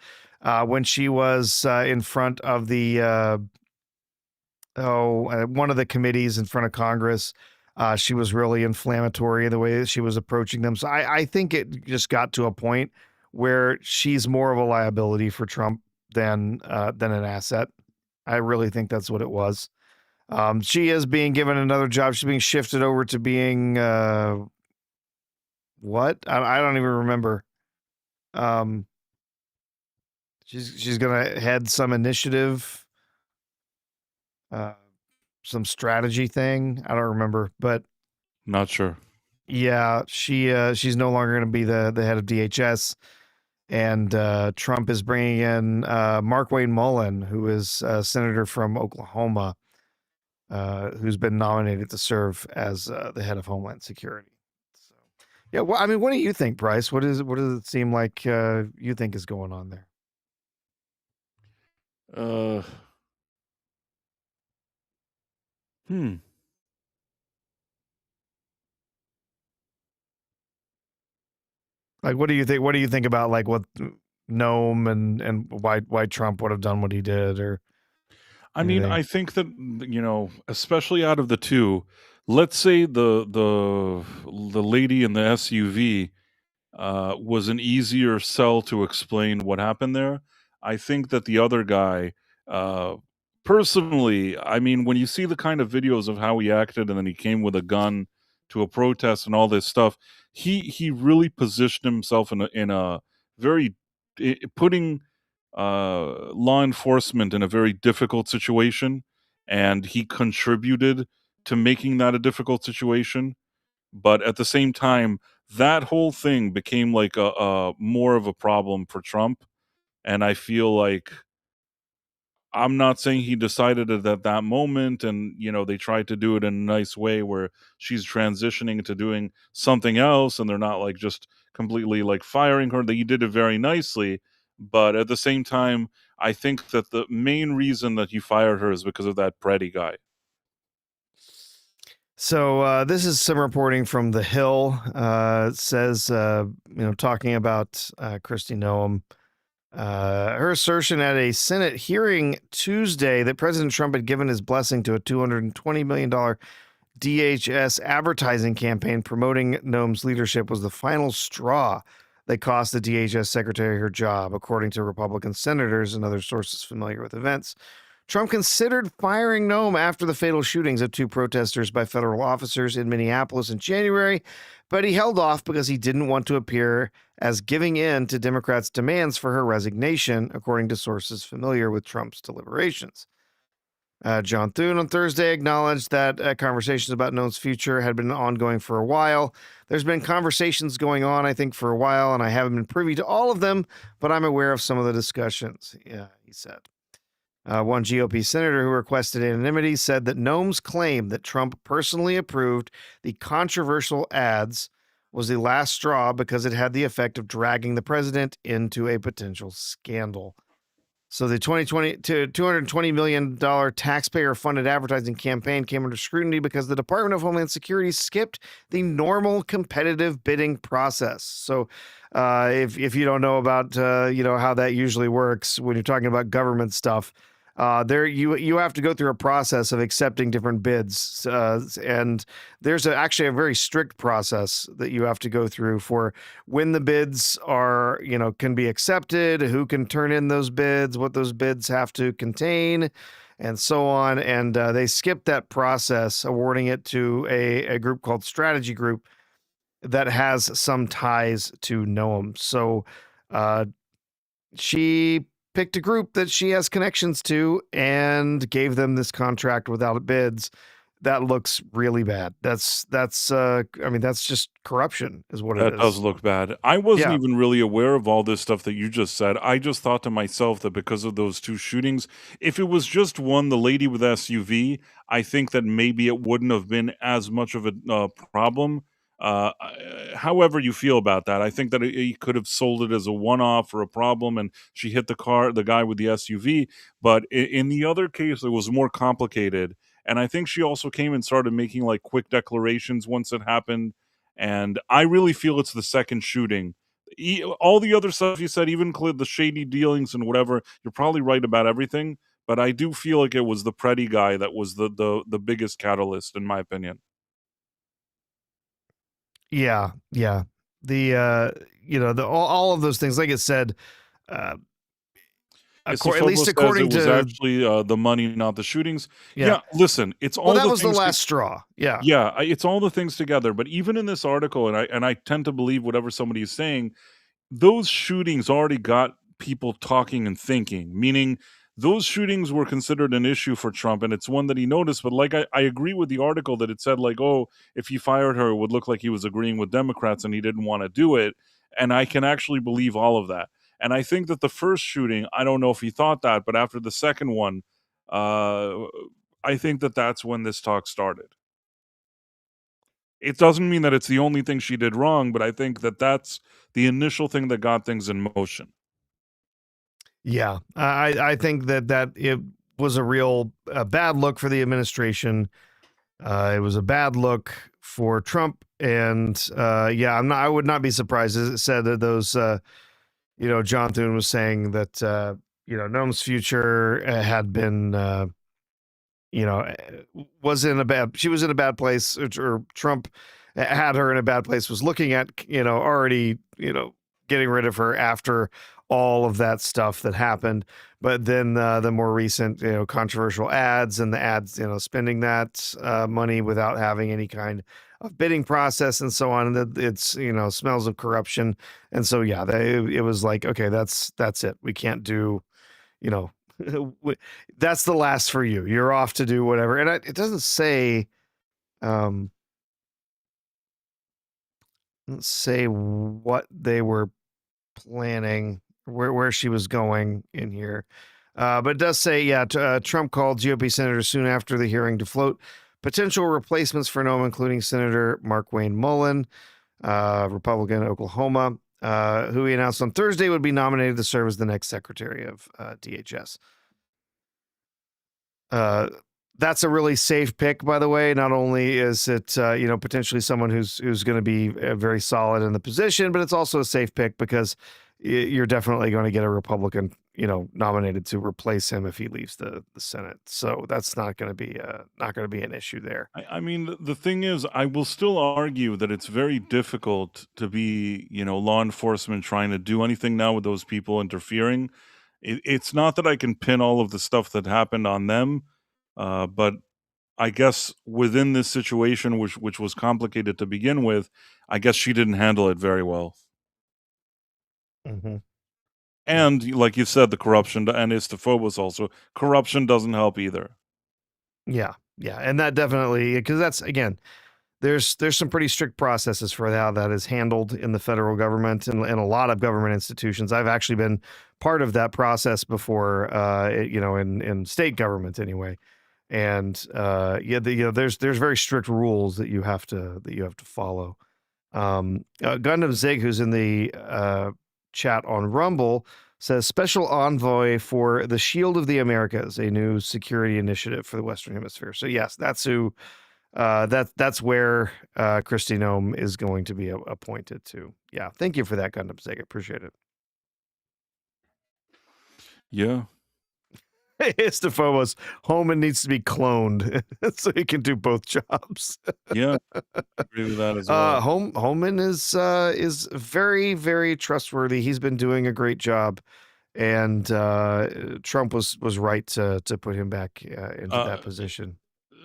Speaker 2: When she was in front of the one of the committees in front of Congress, she was really inflammatory the way that she was approaching them. So I think it just got to a point where she's more of a liability for Trump than an asset. I really think that's what it was. She is being given another job. She's being shifted over to being what? I don't even remember. She's gonna head some initiative, some strategy thing. I don't remember, but
Speaker 1: Not sure.
Speaker 2: yeah, she's no longer going to be the head of DHS, and Trump is bringing in Markwayne Mullin, who is a senator from Oklahoma, who's been nominated to serve as the head of Homeland Security. So, yeah, well, I mean, what do you think, Bryce? What does it seem like you think is going on there?
Speaker 1: Hmm.
Speaker 2: Like, what do you think? What do you think about like what Noam and why Trump would have done what he did, or
Speaker 1: I mean,
Speaker 2: anything?
Speaker 1: I think that especially out of the two, let's say the lady in the SUV was an easier sell to explain what happened there. I think that the other guy, uh, personally, I mean, when you see the kind of videos of how he acted, and then he came with a gun to a protest and all this stuff, he really positioned himself in a very putting law enforcement in a very difficult situation, and he contributed to making that a difficult situation. But at the same time, that whole thing became like a more of a problem for Trump, and I feel like I'm not saying he decided it at that moment, and they tried to do it in a nice way where she's transitioning to doing something else, and they're not like just completely like firing her. They did it very nicely, but at the same time, I think that the main reason that he fired her is because of that Preddy guy.
Speaker 2: So this is some reporting from The Hill. It says, talking about Kristi Noem, her assertion at a Senate hearing Tuesday that President Trump had given his blessing to a $220 million DHS advertising campaign promoting Noem's leadership was the final straw that cost the DHS secretary her job, according to Republican senators and other sources familiar with events. Trump considered firing Noem after the fatal shootings of two protesters by federal officers in Minneapolis in January, but he held off because he didn't want to appear as giving in to Democrats' demands for her resignation, according to sources familiar with Trump's deliberations. John Thune on Thursday acknowledged that conversations about Noem's future had been ongoing for a while. There's been conversations going on, I think, for a while, and I haven't been privy to all of them, but I'm aware of some of the discussions, he said. One GOP senator who requested anonymity said that Noem's claim that Trump personally approved the controversial ads was the last straw because it had the effect of dragging the president into a potential scandal. So the 2020 to $220 million taxpayer-funded advertising campaign came under scrutiny because the Department of Homeland Security skipped the normal competitive bidding process. So if you don't know about how that usually works when you're talking about government stuff, there you have to go through a process of accepting different bids, and there's actually a very strict process that you have to go through for when the bids are can be accepted, who can turn in those bids, what those bids have to contain, and so on. And they skipped that process, awarding it to a group called Strategy Group that has some ties to Noam. So she picked a group that she has connections to and gave them this contract without bids. that looks really bad. I mean, that's just corruption is what it
Speaker 1: That does
Speaker 2: is.
Speaker 1: look bad. I wasn't
Speaker 2: Yeah.
Speaker 1: even really aware of all this stuff that you just said. I just thought to myself that because of those 2 shootings, if it was just one, the lady with SUV, I think that maybe it wouldn't have been as much of a, problem. However you feel about that, I think that he could have sold it as a one-off or a problem, and she hit the guy with the SUV, but in the other case, it was more complicated, and I think she also came and started making, like, quick declarations once it happened, and I really feel it's the second shooting. All the other stuff you said, even include the shady dealings and whatever, you're probably right about everything, but I do feel like it was the Preddy guy that was the biggest catalyst, in my opinion.
Speaker 2: Yeah. Yeah. The all of those things, like I said, uh, at
Speaker 1: Istafoglu
Speaker 2: least
Speaker 1: says it
Speaker 2: according
Speaker 1: was
Speaker 2: to
Speaker 1: actually, the money, not the shootings.
Speaker 2: yeah.
Speaker 1: Yeah, listen, it's
Speaker 2: Well,
Speaker 1: all
Speaker 2: that
Speaker 1: the
Speaker 2: was the
Speaker 1: things to
Speaker 2: last straw. Yeah.
Speaker 1: yeah, it's all the things together, but even in this article, and I tend to believe whatever somebody is saying, those shootings already got people talking and thinking, meaning those shootings were considered an issue for Trump, and it's one that he noticed. But like I agree with the article that it said, like, oh, if he fired her, it would look like he was agreeing with Democrats and he didn't want to do it. And I can actually believe all of that. And I think that the first shooting, I don't know if he thought that, but after the second one, uh, I think that that's when this talk started. It doesn't mean that it's the only thing she did wrong, but I think that that's the initial thing that got things in motion.
Speaker 2: Yeah. I think that it was a real bad look for the administration. It was a bad look for Trump, and yeah, I would not be surprised, as it said, that those John Thune was saying that Noam's future had been was in a bad she was in a bad place, or Trump had her in a bad place, was looking at already getting rid of her after all of that stuff that happened. But then the more recent controversial ads, and the ads spending that money without having any kind of bidding process and so on, and it's smells of corruption. And so yeah, it was like, okay, that's it, we can't do you know that's the last for you. You're off to do whatever. And it doesn't say, um, what they were planning, where she was going in here. But it does say, yeah, Trump called GOP senators soon after the hearing to float potential replacements for Nome, including Senator Mark Wayne Mullen, Republican, Oklahoma, who he announced on Thursday would be nominated to serve as the next secretary of DHS. Uh, that's a really safe pick, by the way. Not only is it potentially someone who's going to be very solid in the position, but it's also a safe pick because you're definitely going to get a Republican nominated to replace him if he leaves the Senate. So that's not going to be an issue there.
Speaker 1: I mean, the thing is, I will still argue that it's very difficult to be, law enforcement trying to do anything now with those people interfering. It's not that I can pin all of the stuff that happened on them, but I guess within this situation, which was complicated to begin with, I guess she didn't handle it very well.
Speaker 2: Hmm. Yeah.
Speaker 1: And like you said, the corruption and Istophobos also corruption doesn't help either.
Speaker 2: Yeah. Yeah. And that definitely, because that's, again, there's some pretty strict processes for how that is handled in the federal government, and a lot of government institutions. I've actually been part of that process before, in state government anyway. And yeah, there's very strict rules that you have to follow. Gundam Zig, who's in the chat on Rumble, says special envoy for the Shield of the Americas, a new security initiative for the Western Hemisphere. So yes, that's who. That's where Kristi Noem is going to be appointed to. Yeah, thank you for that, Gundam Zig. I appreciate it.
Speaker 1: Yeah,
Speaker 2: Histophobos, Homan needs to be cloned so he can do both jobs.
Speaker 1: yeah, agree with that as well.
Speaker 2: Homan is very, very trustworthy. He's been doing a great job, and Trump was right to put him back into
Speaker 1: Uh,
Speaker 2: that position.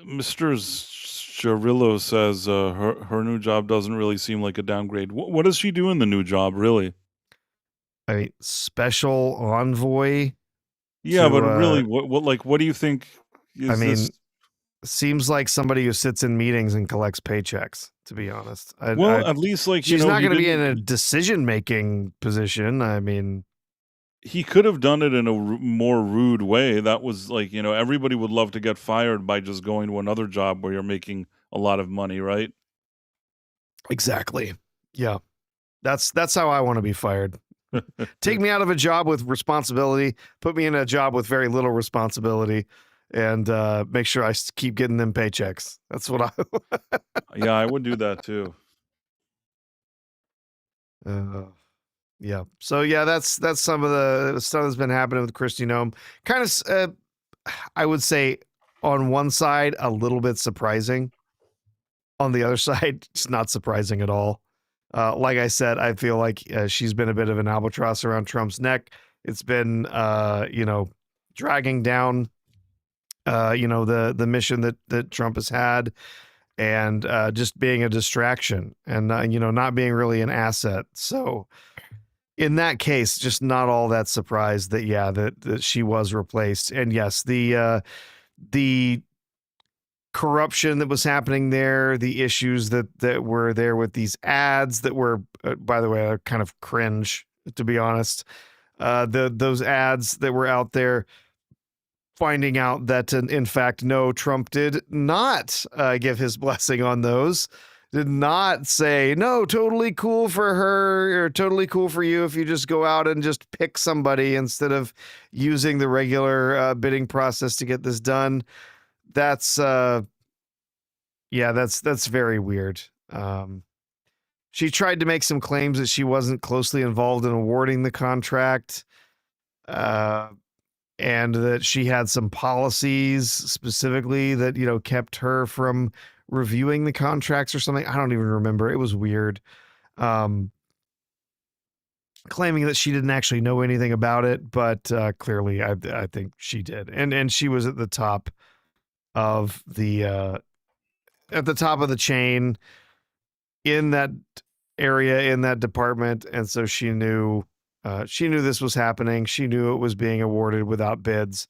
Speaker 1: Mr. Sharillo says her new job doesn't really seem like a downgrade. What does she do in the new job, really?
Speaker 2: I mean, special envoy
Speaker 1: Yeah, but
Speaker 2: to
Speaker 1: really, what do you think
Speaker 2: I
Speaker 1: is this?
Speaker 2: mean, seems like somebody who sits in meetings and collects paychecks, to be honest.
Speaker 1: Well, at least, like,
Speaker 2: She's not
Speaker 1: he
Speaker 2: going to be in
Speaker 1: didn't
Speaker 2: a decision-making position. I mean,
Speaker 1: he could have done it in a more rude way. That was like, everybody would love to get fired by just going to another job where you're making a lot of money, right?
Speaker 2: exactly. Yeah. That's how I want to be fired. Take me out of a job with responsibility, put me in a job with very little responsibility, and make sure I keep getting them paychecks. That's what I.
Speaker 1: Yeah, I would do that too.
Speaker 2: uh, yeah. So yeah, that's some of the stuff that's been happening with Christy Nome. Kind of, I would say, on one side, a little bit surprising. On the other side, it's not surprising at all. Like I said, I feel like she's been a bit of an albatross around Trump's neck. It's been, dragging down, the mission that Trump has had, and just being a distraction, and not being really an asset. So in that case, just not all that surprised that that she was replaced. And yes, the corruption that was happening there, the issues that were there with these ads that were, by the way, kind of cringe, to be honest. Those ads that were out there, finding out that in fact, no, Trump did not give his blessing on those. Did not say, no, totally cool for her, or totally cool for you if you just go out and just pick somebody instead of using the regular bidding process to get this done. That's that's very weird. She tried to make some claims that she wasn't closely involved in awarding the contract, and that she had some policies specifically that kept her from reviewing the contracts or something. I don't even remember. It was weird. Claiming that she didn't actually know anything about it, but clearly I think she did, and she was at the top of the chain in that area, in that department, and so she knew this was happening. She knew it was being awarded without bids.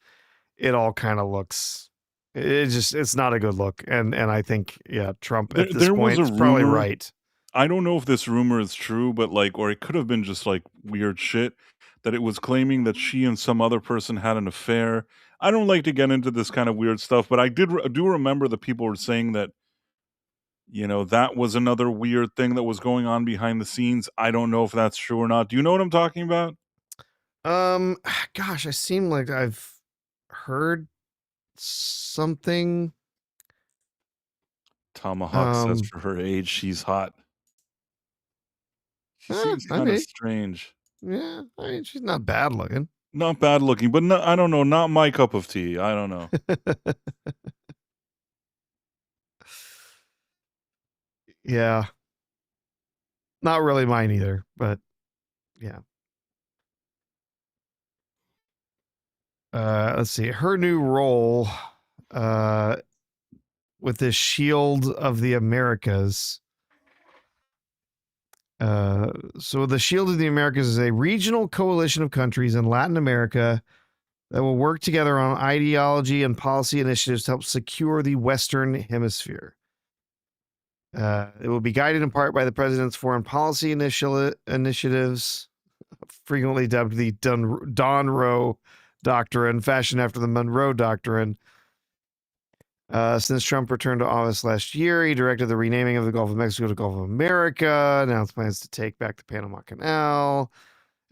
Speaker 2: It all kind of looks, it's not a good look, and I think Trump at this
Speaker 1: There was
Speaker 2: point
Speaker 1: a
Speaker 2: is probably
Speaker 1: rumor.
Speaker 2: right.
Speaker 1: I don't know if this rumor is true, but like, or it could have been just like weird shit, that it was claiming that she and some other person had an affair. I don't like to get into this kind of weird stuff, but I do remember that people were saying that, that was another weird thing that was going on behind the scenes. I don't know if that's true or not. Do you know what I'm talking about?
Speaker 2: Um, Gosh, I seem like I've heard something.
Speaker 1: Tomahawk says
Speaker 2: Um,
Speaker 1: for her age, she's hot. She seems
Speaker 2: I
Speaker 1: kind of
Speaker 2: mean,
Speaker 1: strange.
Speaker 2: yeah, I mean, she's not bad looking.
Speaker 1: Not bad looking, but no, I don't know, not my cup of tea. I don't know.
Speaker 2: Yeah, not really mine either, but yeah. Let's see. Her new role uh, with this Shield of the Americas. So the Shield of the Americas is a regional coalition of countries in Latin America that will work together on ideology and policy initiatives to help secure the Western Hemisphere. It will be guided in part by the president's foreign policy initiatives, frequently dubbed the Donroe Doctrine, fashioned after the Monroe Doctrine. Since Trump returned to office last year, he directed the renaming of the Gulf of Mexico to Gulf of America, announced plans to take back the Panama Canal,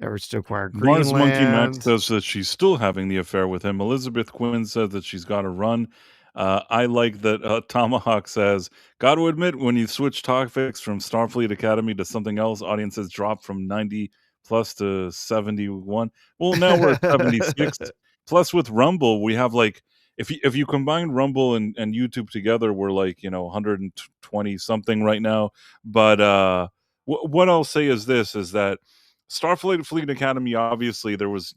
Speaker 2: efforts to acquire
Speaker 1: Mars Monkey Max
Speaker 2: Greenland.
Speaker 1: says that she's still having the affair with him. Elizabeth Quinn says that she's got to run. I like that Tomahawk says, got to admit, when you switch topics from Starfleet Academy to something else, audiences drop from 90 plus to 71. Well, now we're at 76. Plus, with Rumble, we have like, if you combine Rumble and YouTube together, we're like, 120 something right now. But what I'll say is this, is that Starfleet Fleet Academy, obviously, there was,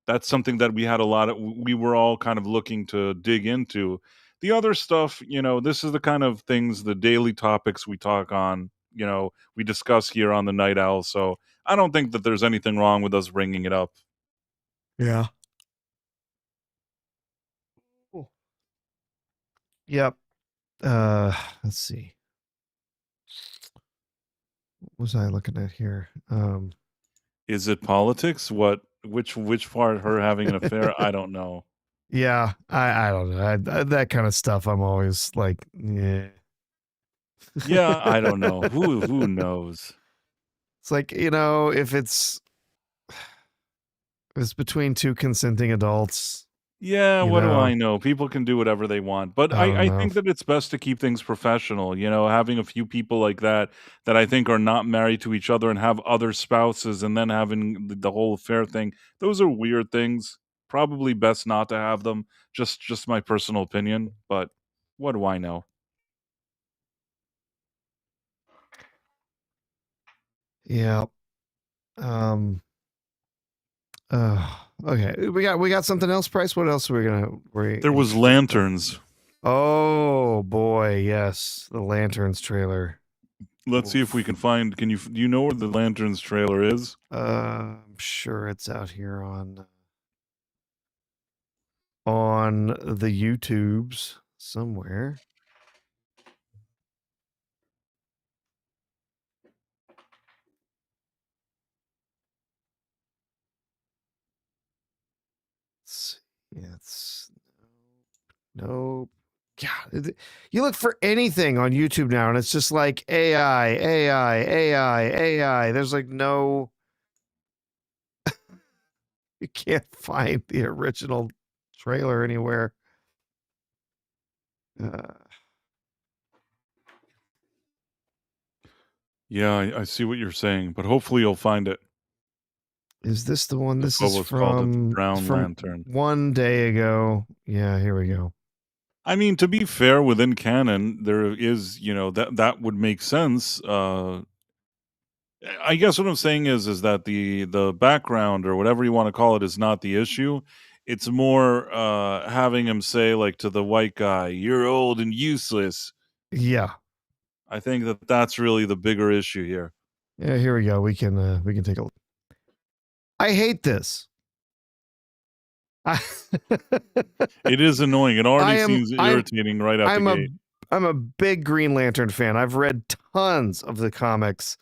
Speaker 1: that's something that we had a lot of, we were all kind of looking to dig into. The other stuff, this is the kind of things, the daily topics we talk on, we discuss here on the Night Owl. So I don't think that there's anything wrong with us bringing it up.
Speaker 2: Yeah. Cool. Yep. Let's see. What was I looking at here?
Speaker 1: Is it politics? What? Which part? Her having an affair? I don't know.
Speaker 2: Yeah, I don't know. That kind of stuff. I'm always like, yeah.
Speaker 1: Yeah, I don't know. Who knows?
Speaker 2: It's like, if it's between two consenting adults,
Speaker 1: Yeah,
Speaker 2: you
Speaker 1: what do I
Speaker 2: know,
Speaker 1: know? People can do whatever they want, but
Speaker 2: I don't
Speaker 1: I
Speaker 2: know.
Speaker 1: think that it's best to keep things professional. Having a few people like that that I think are not married to each other and have other spouses, and then having the whole affair thing. Those are weird things. Probably best not to have them. Just my personal opinion, but what do I know?
Speaker 2: Yeah. Um. Okay. We got something else, Price. What else are we gonna?
Speaker 1: There was lanterns.
Speaker 2: Oh boy, yes, the Lanterns trailer.
Speaker 1: Let's see if we
Speaker 2: Oof.
Speaker 1: can find. Do you know where the lanterns trailer is?
Speaker 2: I'm sure it's out here on the YouTubes somewhere. Yeah, it's nope. God, you look for anything on YouTube now, and it's just like AI, AI, AI, AI. There's like no, you can't find the original trailer anywhere. Uh,
Speaker 1: Yeah, I see what you're saying, but hopefully you'll find it.
Speaker 2: is this the one?
Speaker 1: The
Speaker 2: This is
Speaker 1: photos called it the Brown
Speaker 2: from
Speaker 1: Lantern.
Speaker 2: 1 day ago. Yeah, here we go.
Speaker 1: I mean, to be fair, within canon, there is, that would make sense. I guess what I'm saying is that the background or whatever you want to call it is not the issue. It's more having him say like to the white guy, "You're old and useless."
Speaker 2: Yeah,
Speaker 1: I think that that's really the bigger issue here.
Speaker 2: yeah. Here we go. We can take a look. I hate this. I,
Speaker 1: It is annoying. It already
Speaker 2: I am
Speaker 1: seems
Speaker 2: I'm
Speaker 1: irritating right out the
Speaker 2: I'm a
Speaker 1: gate.
Speaker 2: I'm a big Green Lantern fan. I've read tons of the comics.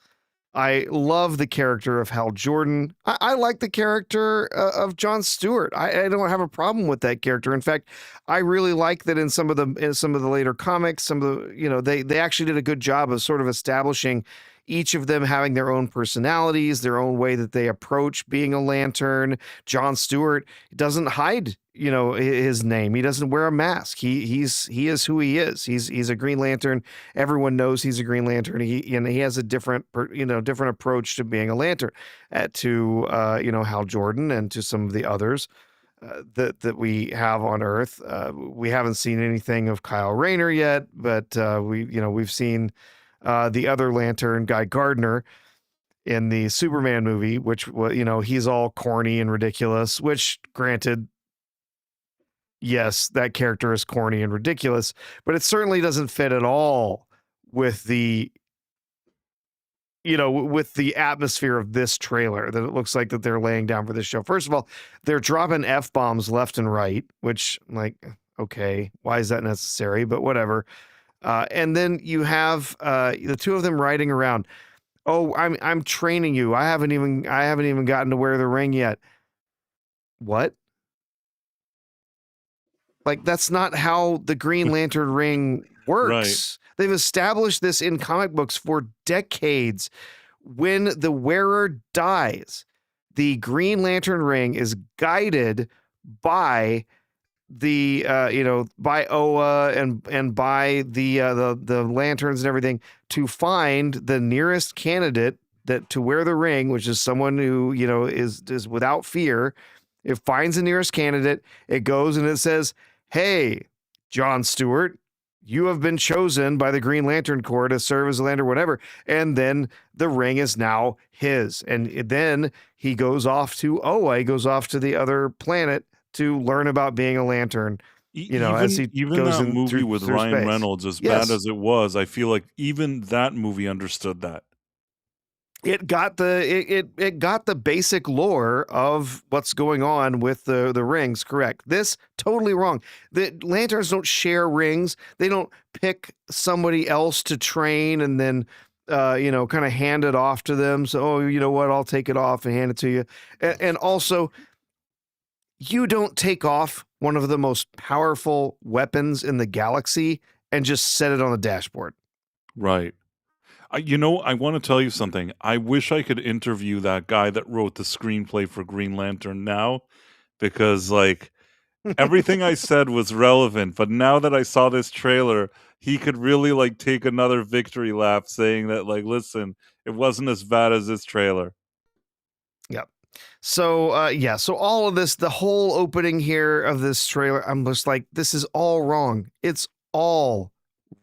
Speaker 2: I love the character of Hal Jordan. I like the character of John Stewart. I don't have a problem with that character. In fact, I really like that in some of the later comics, some of the they actually did a good job of sort of establishing each of them having their own personalities, their own way that they approach being a lantern. John Stewart doesn't hide, his name. He doesn't wear a mask. He is who he is. He's a Green Lantern. Everyone knows he's a Green Lantern. He has a different approach to being a Lantern, to Hal Jordan and to some of the others that we have on Earth. We haven't seen anything of Kyle Rayner yet, but we've seen the other Lantern, Guy Gardner, in the Superman movie, which he's all corny and ridiculous. Which, granted, yes, that character is corny and ridiculous, but it certainly doesn't fit at all with the atmosphere of this trailer that it looks like that they're laying down for this show. First of all, they're dropping F-bombs left and right, which, like, okay, why is that necessary? But whatever. And then you have the two of them riding around. Oh, I'm training you. I haven't even gotten to wear the ring yet. What? Like, that's not how the Green Lantern ring
Speaker 1: Right.
Speaker 2: works. They've established this in comic books for decades. When the wearer dies, the Green Lantern ring is guided by by Oa and by the lanterns and everything to find the nearest candidate that to wear the ring, which is someone who is without fear. It finds the nearest candidate. It goes and it says, "Hey, John Stewart, you have been chosen by the Green Lantern Corps to serve as a lantern, whatever." And then the ring is now his. And then he goes off to Oa. He goes off to the other planet to learn about being a lantern, as he
Speaker 1: Even
Speaker 2: goes
Speaker 1: that
Speaker 2: in
Speaker 1: movie
Speaker 2: through
Speaker 1: with
Speaker 2: through
Speaker 1: Ryan
Speaker 2: space.
Speaker 1: Reynolds, as bad
Speaker 2: Yes.
Speaker 1: as it was, I feel like even that movie understood that.
Speaker 2: it got the basic lore of what's going on with the rings correct. This totally wrong. The lanterns don't share rings. They don't pick somebody else to train and then kind of hand it off to them. So, oh, you know what? I'll take it off and hand it to you. And also, you don't take off one of the most powerful weapons in the galaxy and just set it on the dashboard.
Speaker 1: Right. I want to tell you something. I wish I could interview that guy that wrote the screenplay for Green Lantern now, because like everything I said was relevant, but now that I saw this trailer, he could really like take another victory lap saying that like, listen, it wasn't as bad as this trailer.
Speaker 2: Yep. So so all of this, the whole opening here of this trailer, I'm just like, this is all wrong. It's all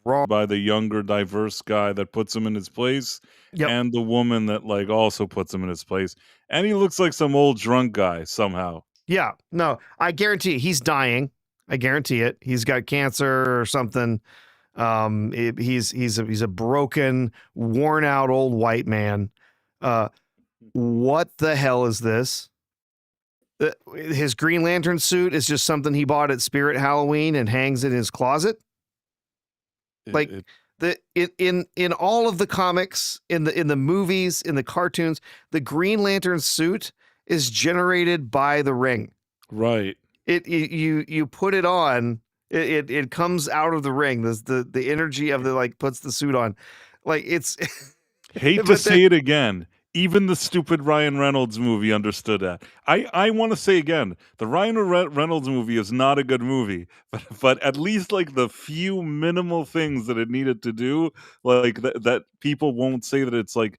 Speaker 2: wrong.
Speaker 1: By the younger, diverse guy that puts him in his place,
Speaker 2: Yep.
Speaker 1: and the woman that like also puts him in his place. And he looks like some old drunk guy somehow.
Speaker 2: Yeah. No, I guarantee he's dying. I guarantee it. He's got cancer or something. He's a broken, worn out old white man. What the hell is this? His Green Lantern suit is just something he bought at Spirit Halloween and hangs in his closet. In all of the comics, in the movies, in the cartoons, the Green Lantern suit is generated by the ring.
Speaker 1: Right.
Speaker 2: You put it on, it comes out of the ring. The energy of the like puts the suit on. Like it's
Speaker 1: Hate to say it again. Even the stupid Ryan Reynolds movie understood that. I want to say again, the Ryan Reynolds movie is not a good movie, but at least like the few minimal things that it needed to do, like that people won't say that it's like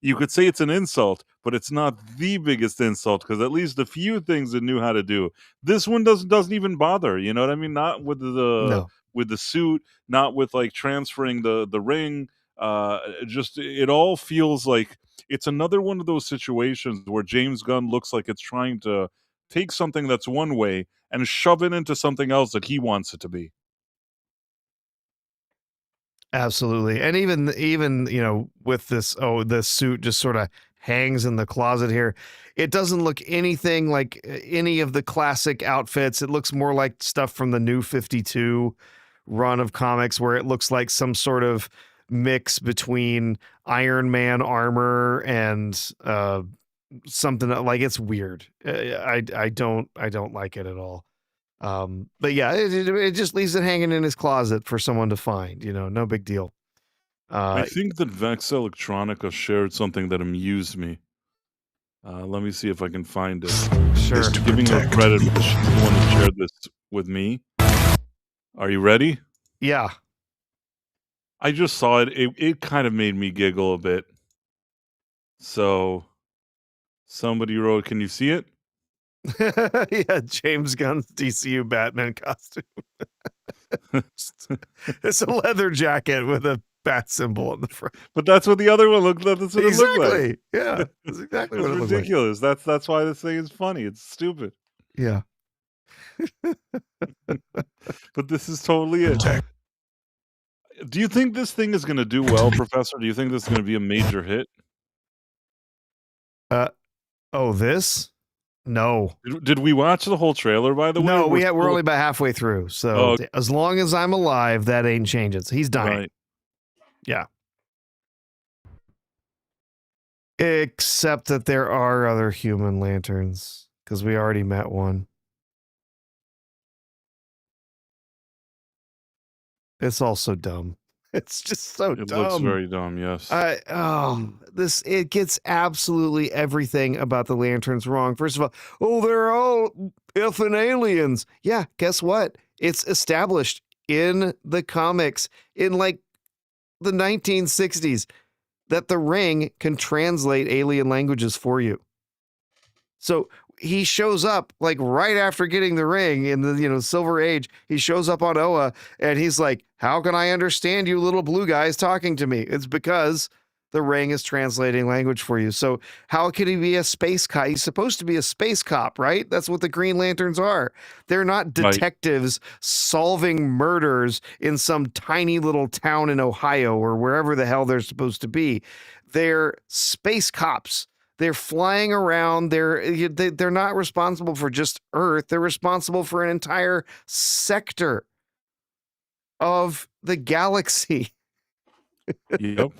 Speaker 1: you could say it's an insult, but it's not the biggest insult because at least the few things it knew how to do. This one doesn't even bother. You know what I mean? Not with with the suit, not with like transferring the ring. Just it all feels like it's another one of those situations where James Gunn looks like it's trying to take something that's one way and shove it into something else that he wants it to be.
Speaker 2: Absolutely. And even with this, the suit just sort of hangs in the closet here. It doesn't look anything like any of the classic outfits. It looks more like stuff from the New 52 run of comics where it looks like some sort of mix between Iron Man armor and something like it's weird. I don't like it at all. But yeah, it just leaves it hanging in his closet for someone to find. No big deal.
Speaker 1: I think that Vex Electronica shared something that amused me. Let me see if I can find it.
Speaker 2: Sure.
Speaker 1: Giving her credit because she's the one that shared this with me. Are you ready?
Speaker 2: Yeah.
Speaker 1: I just saw it. It kind of made me giggle a bit. So somebody wrote, can you see it?
Speaker 2: Yeah, James Gunn's DCU Batman costume. It's a leather jacket with a bat symbol on the front.
Speaker 1: But that's what the other one looked like. That's what it looked like.
Speaker 2: Yeah, that's exactly what it
Speaker 1: It's
Speaker 2: looked like.
Speaker 1: ridiculous. That's why this thing is funny. It's stupid.
Speaker 2: Yeah.
Speaker 1: But this is totally it. Do you think this thing is going to do well, Professor? Do you think this is going to be a major hit?
Speaker 2: This? No.
Speaker 1: Did we watch the whole trailer, by the way?
Speaker 2: No, we're only about halfway through. So as long as I'm alive, that ain't changing. So he's dying.
Speaker 1: Right.
Speaker 2: Yeah. Except that there are other human lanterns because we already met one. It's all so dumb. It's just so dumb.
Speaker 1: It looks very dumb, yes.
Speaker 2: It gets absolutely everything about the lanterns wrong. First of all, they're all effing aliens. Yeah, guess what? It's established in the comics in like the 1960s that the ring can translate alien languages for you. So he shows up like right after getting the ring in the Silver Age. He shows up on Oa and he's like, "How can I understand you little blue guys talking to me?" It's because the ring is translating language for you. So how can he be a space cop? He's supposed to be a space cop, right? That's what the Green Lanterns are. They're not detectives solving murders in some tiny little town in Ohio or wherever the hell they're supposed to be. They're space cops. They're flying around. They're not responsible for just Earth. They're responsible for an entire sector of the galaxy.
Speaker 1: Yep.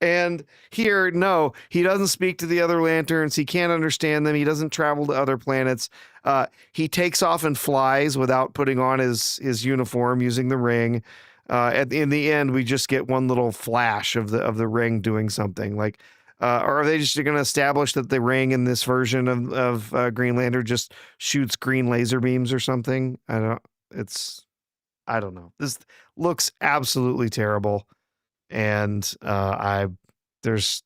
Speaker 2: And here, no, he doesn't speak to the other lanterns. He can't understand them. He doesn't travel to other planets. He takes off and flies without putting on his uniform, using the ring. In the end, we just get one little flash of the ring doing something. Like, or are they just going to establish that the ring in this version of Green Lantern just shoots green laser beams or something? I don't know. This looks absolutely terrible. And there's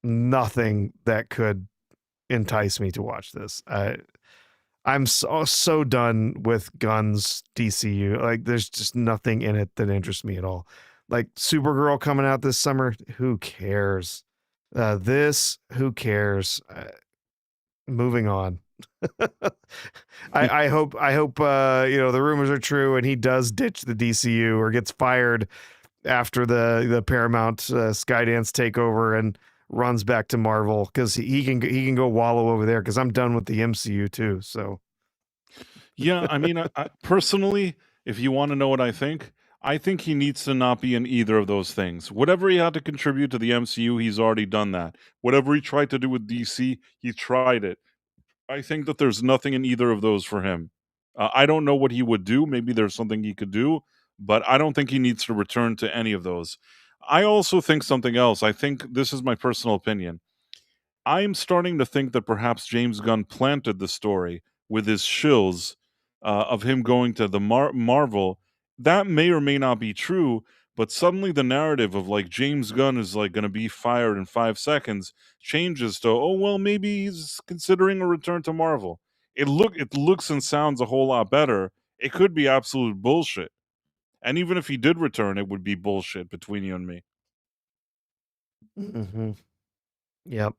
Speaker 2: nothing that could entice me to watch this. I'm so done with Gunn's DCU. Like, there's just nothing in it that interests me at all. Like, Supergirl coming out this summer, who cares? Who cares? Moving on. I hope the rumors are true and he does ditch the DCU or gets fired after the Paramount Skydance takeover and runs back to Marvel, because he can go wallow over there, because I'm done with the MCU too. So
Speaker 1: Yeah, I mean, I personally, if you want to know what I think he needs to not be in either of those things. Whatever he had to contribute to the MCU, he's already done that. Whatever he tried to do with DC, he tried it. I think that there's nothing in either of those for him. I don't know what he would do. Maybe there's something he could do, but I don't think he needs to return to any of those. I also think something else. I think this is my personal opinion. I'm starting to think that perhaps James Gunn planted the story with his shills of him going to the Marvel. That may or may not be true, but suddenly the narrative of like James Gunn is like going to be fired in 5 seconds changes to, oh well, maybe he's considering a return to Marvel. It looks and sounds a whole lot better. It could be absolute bullshit, and even if he did return, it would be bullshit between you and me.
Speaker 2: mm-hmm. Yep.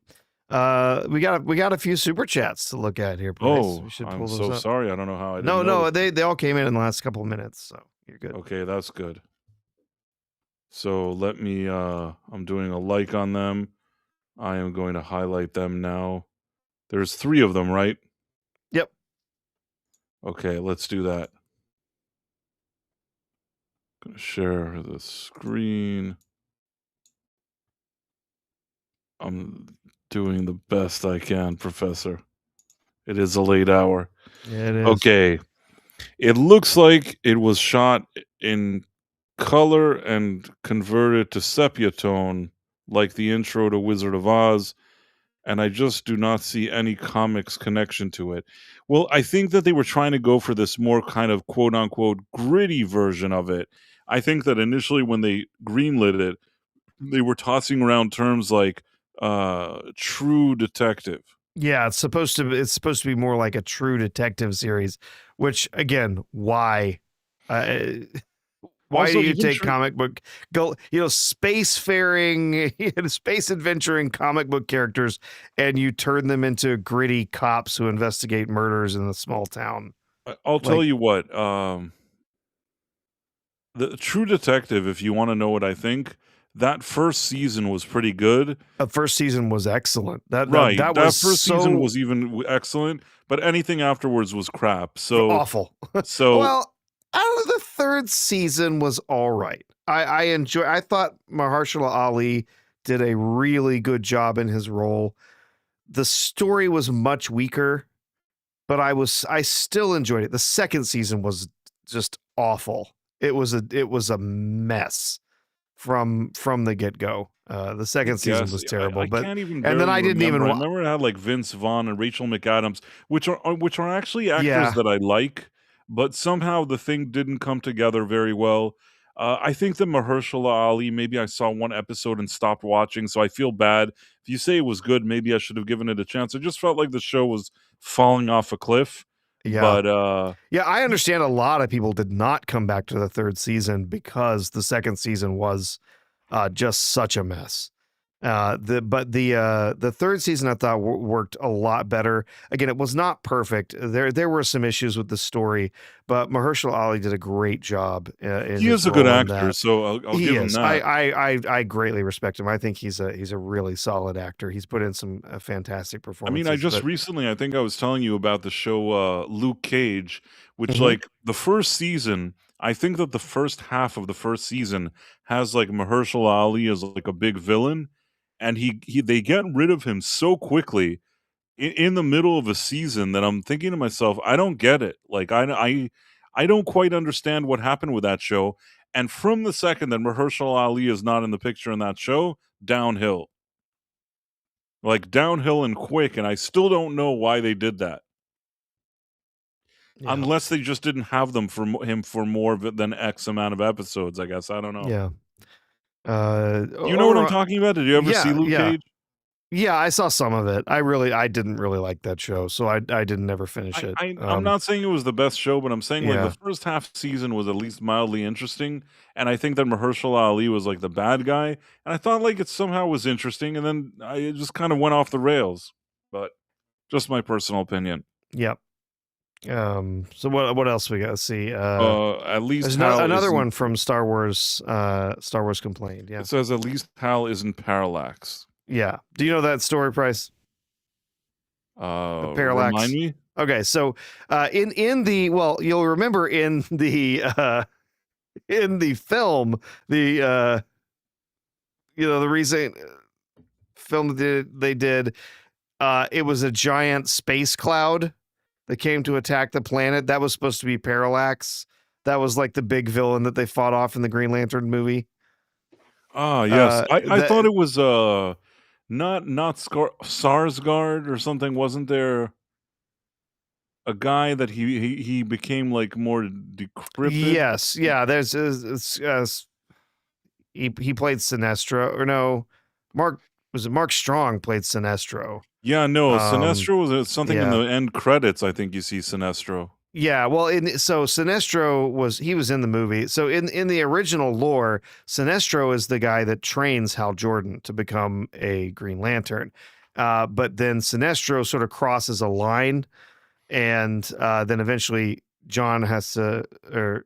Speaker 2: We got a few super chats to look at here, Bryce.
Speaker 1: Oh,
Speaker 2: We should
Speaker 1: I'm
Speaker 2: pull those
Speaker 1: so
Speaker 2: up.
Speaker 1: sorry. I don't know how I didn't
Speaker 2: No,
Speaker 1: notice.
Speaker 2: they all came in the last couple of minutes, so you're good.
Speaker 1: Okay, that's good. So let me I'm doing a like on them. I am going to highlight them now. There's 3 of them, right?
Speaker 2: Yep.
Speaker 1: Okay, let's do that. Gonna share the screen. I'm doing the best I can, Professor. It is a late hour.
Speaker 2: Yeah, it is.
Speaker 1: Okay. It looks like it was shot in color and converted to sepia tone, like the intro to Wizard of Oz, and I just do not see any comics connection to it. Well, I think that they were trying to go for this more kind of quote unquote gritty version of it. I think that initially when they greenlit it, they were tossing around terms like true detective.
Speaker 2: Yeah, it's supposed to be more like a true detective series, which again, why? Why
Speaker 1: Also,
Speaker 2: do you
Speaker 1: even
Speaker 2: take comic book spacefaring, space adventuring comic book characters and you turn them into gritty cops who investigate murders in a small town?
Speaker 1: I'll tell you what, the True Detective, if you wanna know what I think, that first season was pretty good.
Speaker 2: The first season was excellent.
Speaker 1: Right,
Speaker 2: That
Speaker 1: that
Speaker 2: was
Speaker 1: first season
Speaker 2: so
Speaker 1: was even excellent, but anything afterwards was crap, so
Speaker 2: awful.
Speaker 1: so
Speaker 2: Well, out of the third season was all right. I thought Mahershala Ali did a really good job in his role. The story was much weaker, but I still enjoyed it. The second season was just awful. It was a mess from the get-go. The
Speaker 1: I
Speaker 2: second season
Speaker 1: guess
Speaker 2: was terrible,
Speaker 1: I
Speaker 2: but
Speaker 1: can't even
Speaker 2: and then
Speaker 1: barely
Speaker 2: I didn't even
Speaker 1: remember. I remember it had, like, Vince Vaughn and Rachel McAdams, which are actually actors
Speaker 2: yeah.
Speaker 1: that I like, but somehow the thing didn't come together very well. I think that Mahershala Ali, maybe I saw 1 episode and stopped watching, so I feel bad. If you say it was good, maybe I should have given it a chance. I just felt like the show was falling off a cliff,
Speaker 2: Yeah.
Speaker 1: but,
Speaker 2: Yeah, I understand a lot of people did not come back to the third season because the second season was just such a mess. The third season I thought worked a lot better. Again, it was not perfect. There were some issues with the story, but Mahershala Ali did a great job in
Speaker 1: He
Speaker 2: his
Speaker 1: is a good
Speaker 2: role in
Speaker 1: actor,
Speaker 2: that.
Speaker 1: so I'll
Speaker 2: He
Speaker 1: give him
Speaker 2: is.
Speaker 1: that.
Speaker 2: I greatly respect him. I think he's a really solid actor. He's put in some fantastic
Speaker 1: I mean, I
Speaker 2: performances.
Speaker 1: just
Speaker 2: But
Speaker 1: recently, I think I was telling you about the show Luke Cage, which
Speaker 2: Mhm.
Speaker 1: like the first season, I think that the first half of the first season has like Mahershala Ali as like a big villain, and he they get rid of him so quickly in the middle of a season that I'm thinking to myself, I don't get it. Like I don't quite understand what happened with that show. And from the second that Mahershala Ali is not in the picture in that show, downhill. Like downhill and quick, and I still don't know why they did that.
Speaker 2: Yeah,
Speaker 1: Unless they just didn't have them for him for more of it than X amount of episodes, I guess. I don't know.
Speaker 2: yeah.
Speaker 1: Do you know what I'm
Speaker 2: Overall,
Speaker 1: talking about? Did you ever see
Speaker 2: yeah,
Speaker 1: Luke
Speaker 2: yeah,
Speaker 1: Cage?
Speaker 2: yeah. I saw some of it. I didn't really like that show, so I didn't never finish it.
Speaker 1: I'm not saying it was the best show, but I'm saying like the
Speaker 2: Yeah,
Speaker 1: first half season was at least mildly interesting, and I think that Mahershala Ali was like the bad guy, and I thought like it somehow was interesting, and then it just kind of went off the rails. But just my personal opinion.
Speaker 2: yep. So what else we got? Let's see.
Speaker 1: At least
Speaker 2: There's
Speaker 1: Hal
Speaker 2: another
Speaker 1: isn't.
Speaker 2: one from Star Wars. Star Wars complained. Yeah,
Speaker 1: It says at least Hal isn't Parallax.
Speaker 2: yeah. Do you know that story, Price? The
Speaker 1: Remind
Speaker 2: Parallax.
Speaker 1: me.
Speaker 2: Okay, so in the well, you'll remember in the film, the the recent film that they did, it was a giant space cloud that came to attack the planet. That was supposed to be Parallax. That was like the big villain that they fought off in the Green Lantern movie.
Speaker 1: Ah, yes. I thought
Speaker 2: That
Speaker 1: it was not Sarsgaard or something. Wasn't there a guy that he became like more decrepit?
Speaker 2: yes, yeah. He played Sinestro, or no, Mark was it Mark Strong played Sinestro.
Speaker 1: Yeah, no,
Speaker 2: Um,
Speaker 1: Sinestro was something in the
Speaker 2: yeah,
Speaker 1: end credits. I think you see Sinestro.
Speaker 2: yeah. Well, so Sinestro was in the movie. So in the original lore, Sinestro is the guy that trains Hal Jordan to become a Green Lantern. But then Sinestro sort of crosses a line, and then eventually John has to, or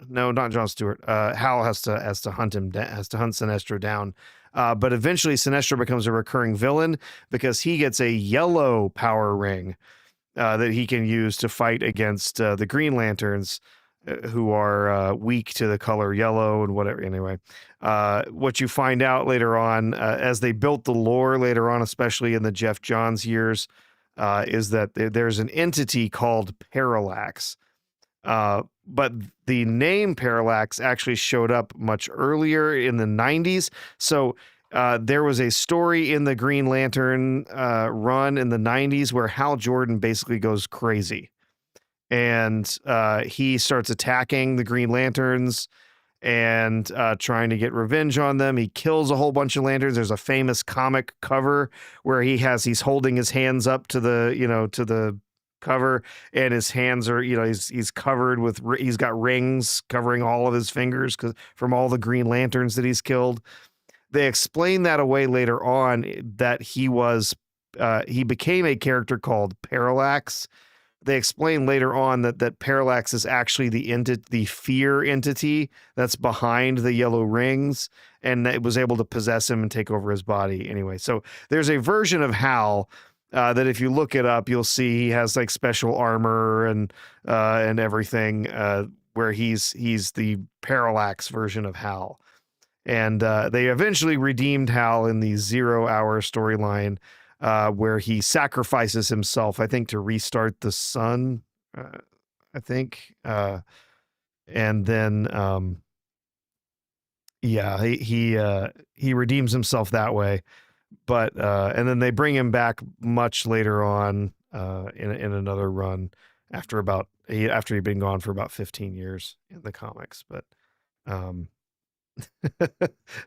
Speaker 2: no, not John Stewart. Hal has to hunt him, has to hunt Sinestro down. But eventually, Sinestro becomes a recurring villain because he gets a yellow power ring that he can use to fight against the Green Lanterns, who are weak to the color yellow and whatever. Anyway, what you find out later on, as they built the lore later on, especially in the Jeff Johns years, is that there's an entity called Parallax. But the name Parallax actually showed up much earlier in the 90s. So there was a story in the Green Lantern run in the 90s where Hal Jordan basically goes crazy, and he starts attacking the Green Lanterns and trying to get revenge on them. He kills a whole bunch of lanterns. There's a famous comic cover where he's holding his hands up to the cover, and his hands are, he's covered with, he's got rings covering all of his fingers from all the Green Lanterns that he's killed. They explain that away later on, that he became a character called Parallax. They explain later on that Parallax is actually the fear entity that's behind the yellow rings, and that it was able to possess him and take over his body. Anyway, so there's a version of Hal that if you look it up, you'll see he has like special armor and everything, where he's the Parallax version of Hal. And they eventually redeemed Hal in the 0 Hour storyline, where he sacrifices himself, I think, to restart the sun. I think, and then yeah, he redeems himself that way. But and then they bring him back much later on in another run after he'd been gone for about 15 years in the comics. But um,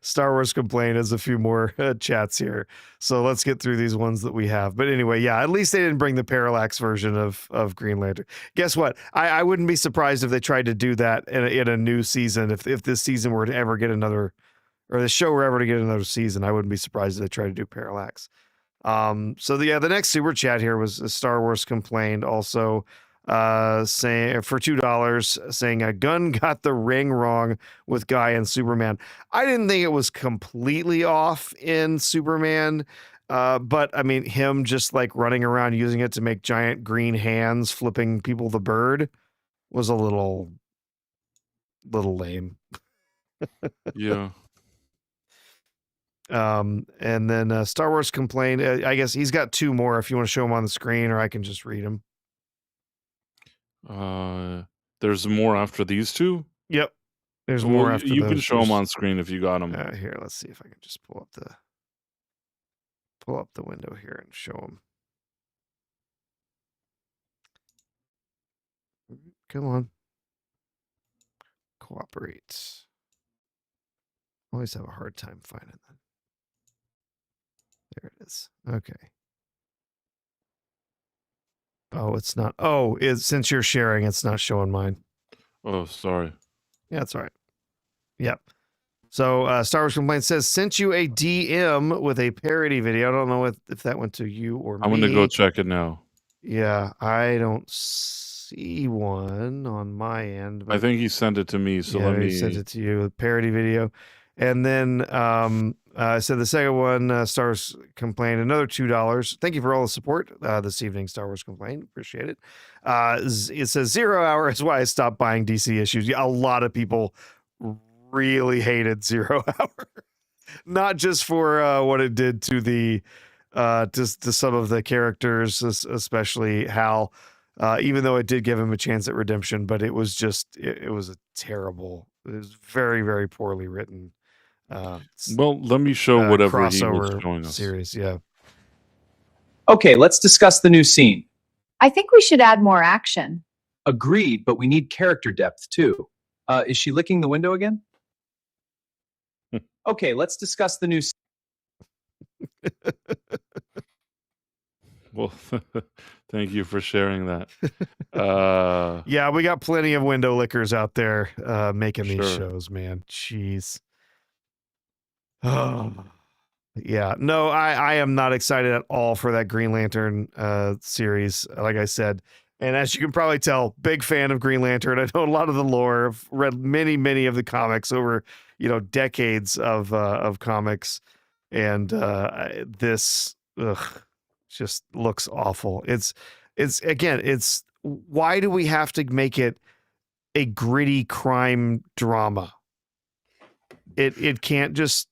Speaker 2: Star Wars Complaint has a few more chats here. So let's get through these ones that we have. But anyway, yeah, at least they didn't bring the Parallax version of Green Lantern. Guess what? I wouldn't be surprised if they tried to do that in a new season, if this season were to ever get another or the show were ever to get another season, I wouldn't be surprised if they try to do Parallax. So the next super chat here was Star Wars complained also saying for $2 saying Gunn got the ring wrong with Guy and Superman. I didn't think it was completely off in Superman. But I mean, him just like running around using it to make giant green hands flipping people the bird was a little lame.
Speaker 1: Yeah.
Speaker 2: And then Star Wars complained. I guess he's got two more if you want to show them on the screen, or I can just read them.
Speaker 1: There's more after these two?
Speaker 2: Yep. There's
Speaker 1: Well,
Speaker 2: more after
Speaker 1: you can
Speaker 2: those.
Speaker 1: show them on screen if you got them.
Speaker 2: Here, let's see if I can just pull up the window here and show them. Come on. Cooperate. Always have a hard time finding that. There it is. Okay. Oh, it's not. Oh, since you're sharing, it's not showing mine.
Speaker 1: Oh, sorry.
Speaker 2: Yeah, that's all right. Yep. So Star Wars Complaint says, sent you a DM with a parody video. I don't know if that went to you or me.
Speaker 1: I'm going to go check it now.
Speaker 2: Yeah, I don't see one on my end.
Speaker 1: I think he sent it to me, so let me...
Speaker 2: He sent it to you, a parody video. And then so the second one, Star Wars Complaint, another $2. Thank you for all the support this evening, Star Wars Complaint. Appreciate it. It says 0 hour is why I stopped buying DC issues. A lot of people really hated 0 hour. Not just for what it did to the to some of the characters, especially Hal, even though it did give him a chance at redemption, but it was just it was a terrible, it was very, very poorly written.
Speaker 1: Well, let me show whatever he was showing us.
Speaker 2: Series, yeah.
Speaker 3: Okay, let's discuss the new scene.
Speaker 4: I think we should add more action.
Speaker 3: Agreed, but we need character depth too. Is she licking the window again? Okay, let's discuss the new scene.
Speaker 1: Well, thank you for sharing that.
Speaker 2: Yeah, we got plenty of window lickers out there making these
Speaker 1: Sure.
Speaker 2: shows, man. Jeez. Oh. Yeah, no, I am not excited at all for that Green Lantern series, like I said. And as you can probably tell, big fan of Green Lantern. I know a lot of the lore. I've read many of the comics over, decades of comics. And this just looks awful. It's again, it's why do we have to make it a gritty crime drama? It can't just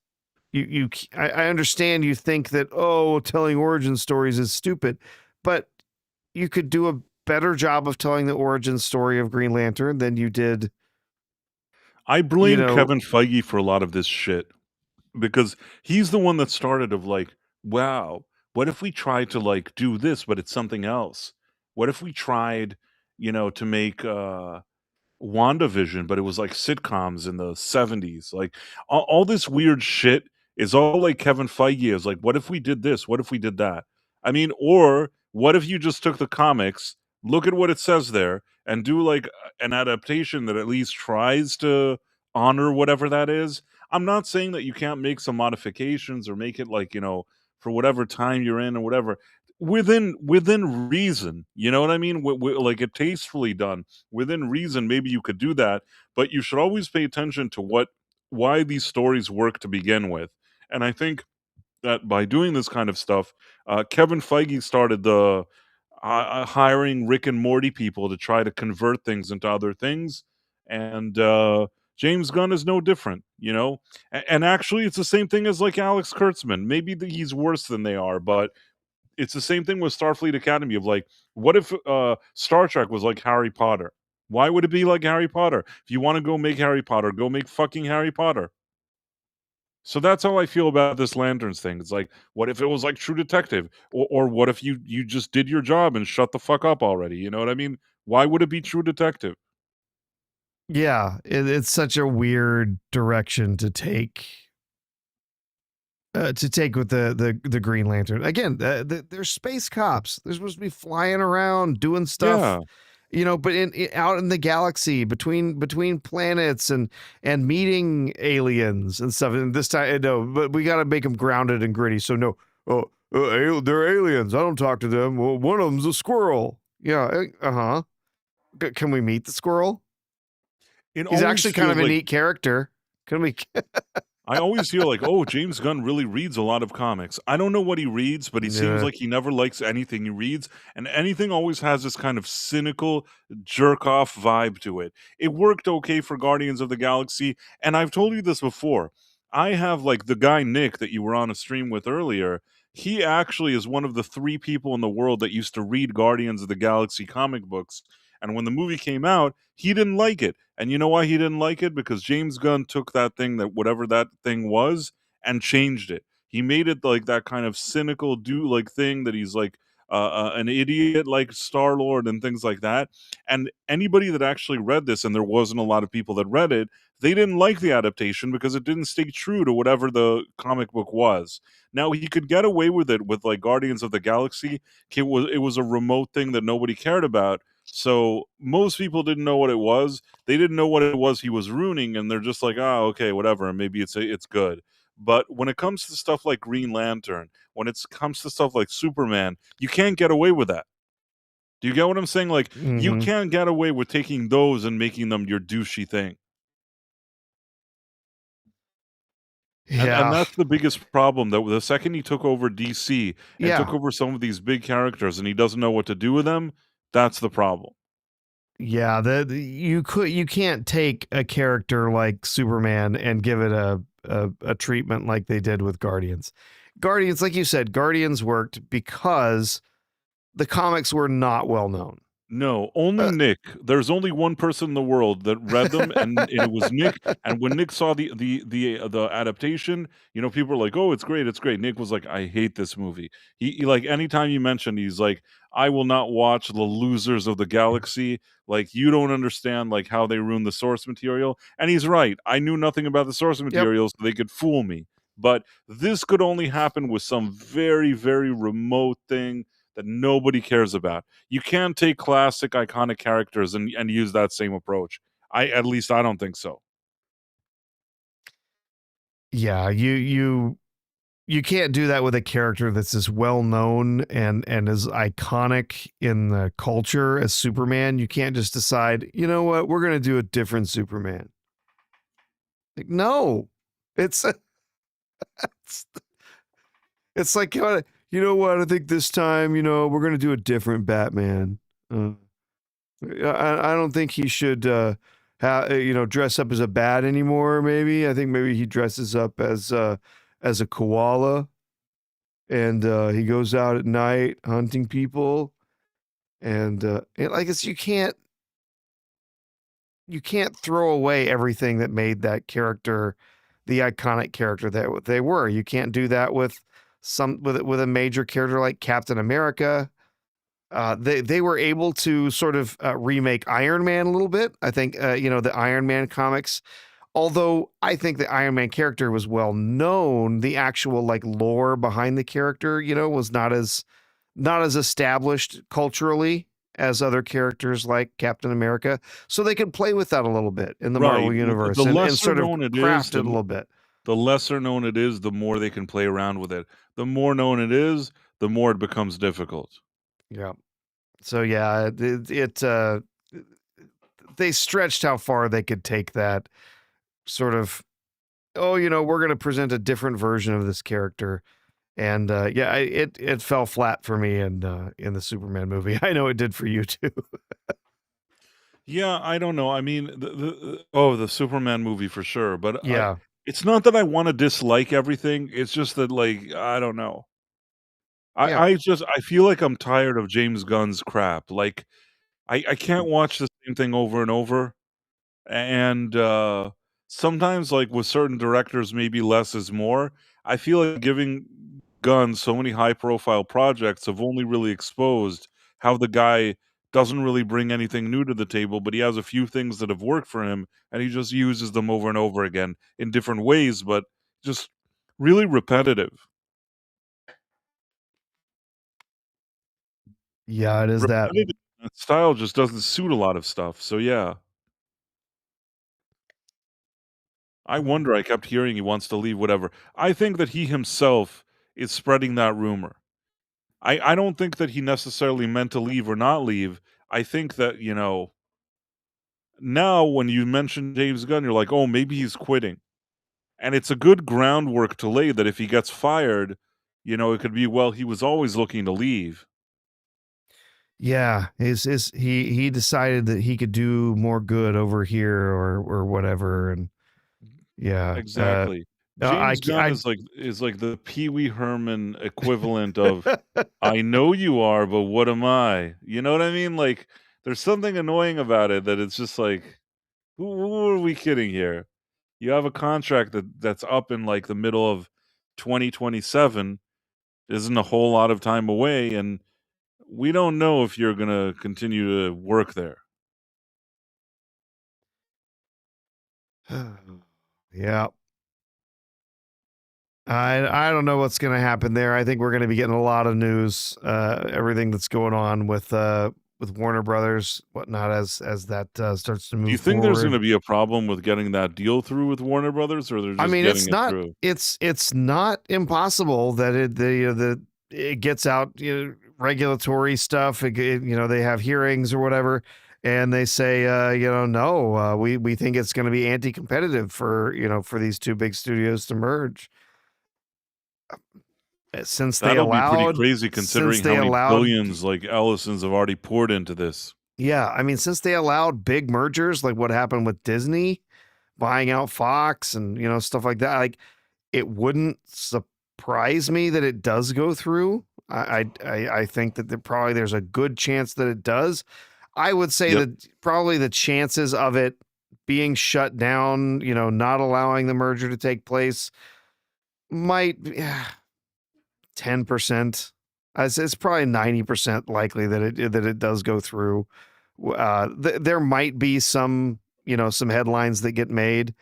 Speaker 2: I understand you think that, telling origin stories is stupid, but you could do a better job of telling the origin story of Green Lantern than you did.
Speaker 1: I blame Kevin Feige for a lot of this shit because he's the one that started of like, wow, what if we tried to like do this, but it's something else? What if we tried, to make WandaVision, but it was like sitcoms in the 70s? Like all this weird shit is all like Kevin Feige is like, what if we did this? What if we did that? I mean, or what if you just took the comics, look at what it says there, and do like an adaptation that at least tries to honor whatever that is? I'm not saying that you can't make some modifications or make it like, for whatever time you're in or whatever, within reason. You know what I mean? Like it tastefully done within reason. Maybe you could do that, but you should always pay attention to why these stories work to begin with. And I think that by doing this kind of stuff, Kevin Feige started the hiring Rick and Morty people to try to convert things into other things, and James Gunn is no different, And actually, it's the same thing as like Alex Kurtzman. Maybe he's worse than they are, but it's the same thing with Starfleet Academy. Of like, what if Star Trek was like Harry Potter? Why would it be like Harry Potter? If you want to go make Harry Potter, go make fucking Harry Potter. So that's how I feel about this Lanterns thing. It's like, what if it was like True Detective? Or what if you just did your job and shut the fuck up already? You know what I mean? Why would it be True Detective?
Speaker 2: Yeah, it's such a weird direction to take. With the Green Lantern. Again, they're space cops. They're supposed to be flying around doing stuff.
Speaker 1: Yeah.
Speaker 2: but out in the galaxy between planets and meeting aliens and stuff. And this time, no, but we got to make them grounded and gritty. So no, they're aliens. I don't talk to them. Well, one of them's a squirrel. Yeah, uh-huh. Can we meet the squirrel?
Speaker 1: It
Speaker 2: He's
Speaker 1: always
Speaker 2: actually kind
Speaker 1: feels
Speaker 2: of a
Speaker 1: like
Speaker 2: neat character. Can we?
Speaker 1: I always feel like, oh, James Gunn really reads a lot of comics. I don't know what he reads, but he seems
Speaker 2: Yeah.
Speaker 1: like he never likes anything he reads, and anything always has this kind of cynical jerk off vibe to it. It worked okay for Guardians of the Galaxy, and I've told you this before. I have like the guy Nick that you were on a stream with earlier. He actually is one of the 3 people in the world that used to read Guardians of the Galaxy comic books. And when the movie came out, he didn't like it. And you know why he didn't like it? Because James Gunn took that thing, that whatever that thing was, and changed it. He made it like that kind of cynical do like thing that he's like an idiot like Star Lord and things like that. And anybody that actually read this, and there wasn't a lot of people that read it, they didn't like the adaptation because it didn't stay true to whatever the comic book was. Now he could get away with it with like Guardians of the Galaxy. It was a remote thing that nobody cared about. So most people didn't know what it was. They didn't know what it was he was ruining, and they're just like, "Oh, okay, whatever, and maybe it's good." But when it comes to stuff like Green Lantern, when it comes to stuff like Superman, you can't get away with that. Do you get what I'm saying? Like, you
Speaker 2: Mhm.
Speaker 1: can't get away with taking those and making them your douchey thing. And
Speaker 2: Yeah.
Speaker 1: that's the biggest problem, that the second he took over DC and took
Speaker 2: Yeah.
Speaker 1: over some of these big characters and he doesn't know what to do with them, that's the problem.
Speaker 2: Yeah, you can't take a character like Superman and give it a treatment like they did with Guardians. Guardians, like you said, Guardians worked because the comics were not well known.
Speaker 1: No, only
Speaker 2: Uh,
Speaker 1: Nick. There's only one person in the world that read them, and it was Nick. And when Nick saw the adaptation, people were like, "Oh, it's great, it's great." Nick was like, "I hate this movie." He like anytime you mention, he's like, "I will not watch the losers of the galaxy. Like you don't understand like how they ruin the source material." And he's right. I knew nothing about the source
Speaker 2: yep.
Speaker 1: material, so they could fool me. But this could only happen with some very, very remote thing that nobody cares about. You can't take classic iconic characters and use that same approach. At least I don't think so.
Speaker 2: Yeah, you can't do that with a character that's as well known and as iconic in the culture as Superman. You can't just decide, you know what, we're gonna do a different Superman. Like, no, it's it's, it's like you know what? I think this time, we're gonna do a different Batman. I don't think he should dress up as a bat anymore. Maybe I think maybe he dresses up as a koala and he goes out at night hunting people and I guess you can't throw away everything that made that character the iconic character that they were. You can't do that with a major character like Captain America. They were able to sort of remake Iron Man a little bit. I think the Iron Man comics, although I think the Iron Man character was well known, the actual like lore behind the character, was not as established culturally as other characters like Captain America. So they could play with that a little bit in the
Speaker 1: Right.
Speaker 2: Marvel
Speaker 1: The
Speaker 2: universe and
Speaker 1: lesser
Speaker 2: sort of
Speaker 1: known it is,
Speaker 2: craft it a little bit.
Speaker 1: the lesser known it is, the more they can play around with it. The more known it is, the more it becomes difficult.
Speaker 2: Yeah. So yeah, they stretched how far they could take that sort of, oh, we're going to present a different version of this character. And yeah, it fell flat for me in the Superman movie. I know it did for you too.
Speaker 1: Yeah, I don't know. I mean, the Superman movie for sure, but
Speaker 2: Yeah.
Speaker 1: it's not that I want to dislike everything. It's just that like I don't know.
Speaker 2: Yeah.
Speaker 1: I feel like I'm tired of James Gunn's crap. Like I can't watch the same thing over and over. And sometimes like with certain directors maybe less is more. I feel like giving Gunn so many high profile projects have only really exposed how the guy doesn't really bring anything new to the table, but he has a few things that have worked for him and he just uses them over and over again in different ways, but just really repetitive.
Speaker 2: Yeah, it is that.
Speaker 1: Repetitive That style just doesn't suit a lot of stuff, so yeah. I wonder, I kept hearing he wants to leave, whatever. I think that he himself is spreading that rumor. I don't think that he necessarily meant to leave or not leave. I think that, now when you mention James Gunn, you're like, "Oh, maybe he's quitting." And it's a good groundwork to lay that if he gets fired, it could be, well, he was always looking to leave.
Speaker 2: Yeah, he decided that he could do more good over here or whatever, and yeah,
Speaker 1: Exactly.
Speaker 2: I
Speaker 1: James Gunn is like the Pee Wee Herman equivalent of, "I know you are, but what am I?" You know what I mean? Like, there's something annoying about it that it's just like, who are we kidding here? You have a contract that's up in, like, the middle of 2027, isn't a whole lot of time away, and we don't know if you're gonna continue to work there.
Speaker 2: yeah. I don't know what's going to happen there. I think we're going to be getting a lot of news, everything that's going on with Warner Brothers, whatnot, as that starts to
Speaker 1: Do you
Speaker 2: move
Speaker 1: think there's
Speaker 2: forward.
Speaker 1: gonna be a problem with getting that deal through with Warner Brothers, or they're
Speaker 2: I
Speaker 1: just
Speaker 2: mean,
Speaker 1: getting it through?
Speaker 2: it's not impossible that it gets out, regulatory stuff. They have hearings or whatever, and they say, no, we think it's going to be anti-competitive for these two big studios to merge. Since they
Speaker 1: That'll be pretty
Speaker 2: allowed
Speaker 1: crazy
Speaker 2: since
Speaker 1: considering how
Speaker 2: they
Speaker 1: many
Speaker 2: allowed
Speaker 1: billions, like, Ellisons have already poured into this.
Speaker 2: yeah, I mean, since they allowed big mergers like what happened with Disney buying out Fox and stuff like that, like it wouldn't surprise me that it does go through. I think that there's a good chance that it does. I would say
Speaker 1: Yep.
Speaker 2: that probably the chances of it being shut down, not allowing the merger to take place might be 10%. It's probably 90% likely that it does go through. There might be some headlines that get made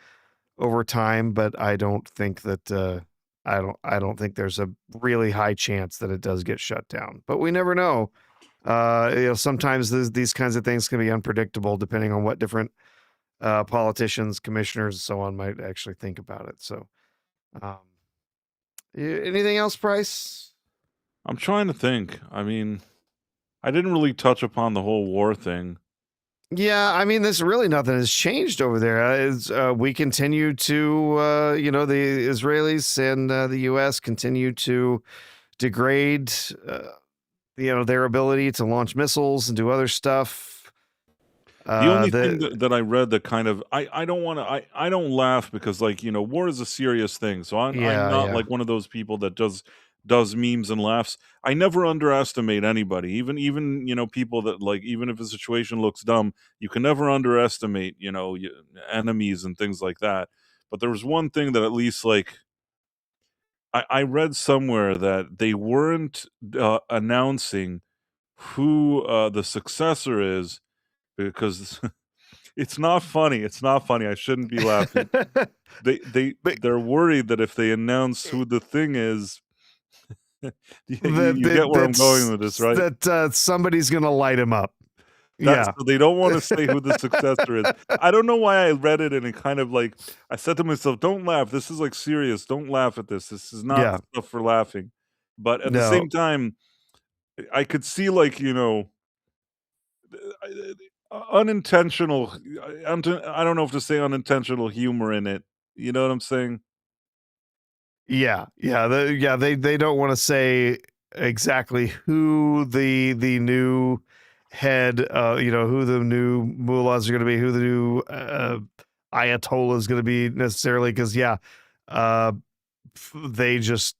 Speaker 2: over time, but I don't think that I don't think there's a really high chance that it does get shut down. But we never know. Sometimes these kinds of things can be unpredictable depending on what different politicians, commissioners, and so on might actually think about it. So, um, anything else, Bryce?
Speaker 1: I'm trying to think. I mean, I didn't really touch upon the whole war thing.
Speaker 2: Yeah, I mean, there's really nothing has changed over there. We continue to, the Israelis and the U.S. continue to degrade, their ability to launch missiles and do other stuff.
Speaker 1: The only thing
Speaker 2: The
Speaker 1: that I read that kind of I don't wanna I don't laugh because, like, war is a serious thing, so I'm
Speaker 2: yeah,
Speaker 1: not
Speaker 2: yeah,
Speaker 1: like one of those people that does memes and laughs. I never underestimate anybody, even, people that, like, even if a situation looks dumb, you can never underestimate, enemies and things like that. But there was one thing that at least, like, I read somewhere that they weren't, announcing who, the successor is because it's not funny, I shouldn't be laughing.
Speaker 2: but
Speaker 1: They're worried that if they announce who the thing is,
Speaker 2: that
Speaker 1: you get where I'm going
Speaker 2: that's
Speaker 1: with this, right?
Speaker 2: that somebody's gonna light him up.
Speaker 1: That's
Speaker 2: Yeah,
Speaker 1: so they don't wanna say who the successor is. I don't know why I read it and it kind of like I said to myself, "Don't laugh, this is, like, serious, don't laugh at this, this is not
Speaker 2: yeah,
Speaker 1: stuff for laughing." But at the
Speaker 2: no,
Speaker 1: same time, I could see, like, unintentional I don't know if to say unintentional humor in it, you know what I'm saying?
Speaker 2: yeah, they don't want to say exactly who the new head, who the new mullahs are going to be, who the new ayatollah is going to be necessarily, because uh, they just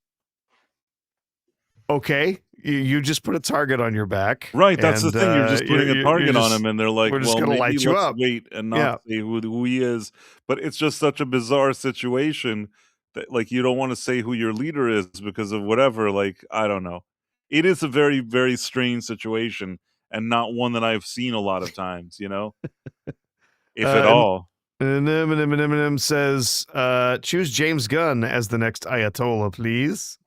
Speaker 2: okay, you just put a target on your back,
Speaker 1: Right, that's the
Speaker 2: and
Speaker 1: thing, you're just putting a
Speaker 2: you're
Speaker 1: target on
Speaker 2: just
Speaker 1: him, and they're like,
Speaker 2: we're just
Speaker 1: "Well,
Speaker 2: gonna
Speaker 1: maybe
Speaker 2: light you
Speaker 1: let's
Speaker 2: up.
Speaker 1: wait and not
Speaker 2: Yeah,
Speaker 1: say who he is," but it's just such a bizarre situation that, like, you don't wanna say who your leader is because of whatever, like, I don't know. It is a very, very strange situation and not one that I've seen a lot of times, if at
Speaker 2: and
Speaker 1: all.
Speaker 2: Eminem says, choose James Gunn as the next Ayatollah, please.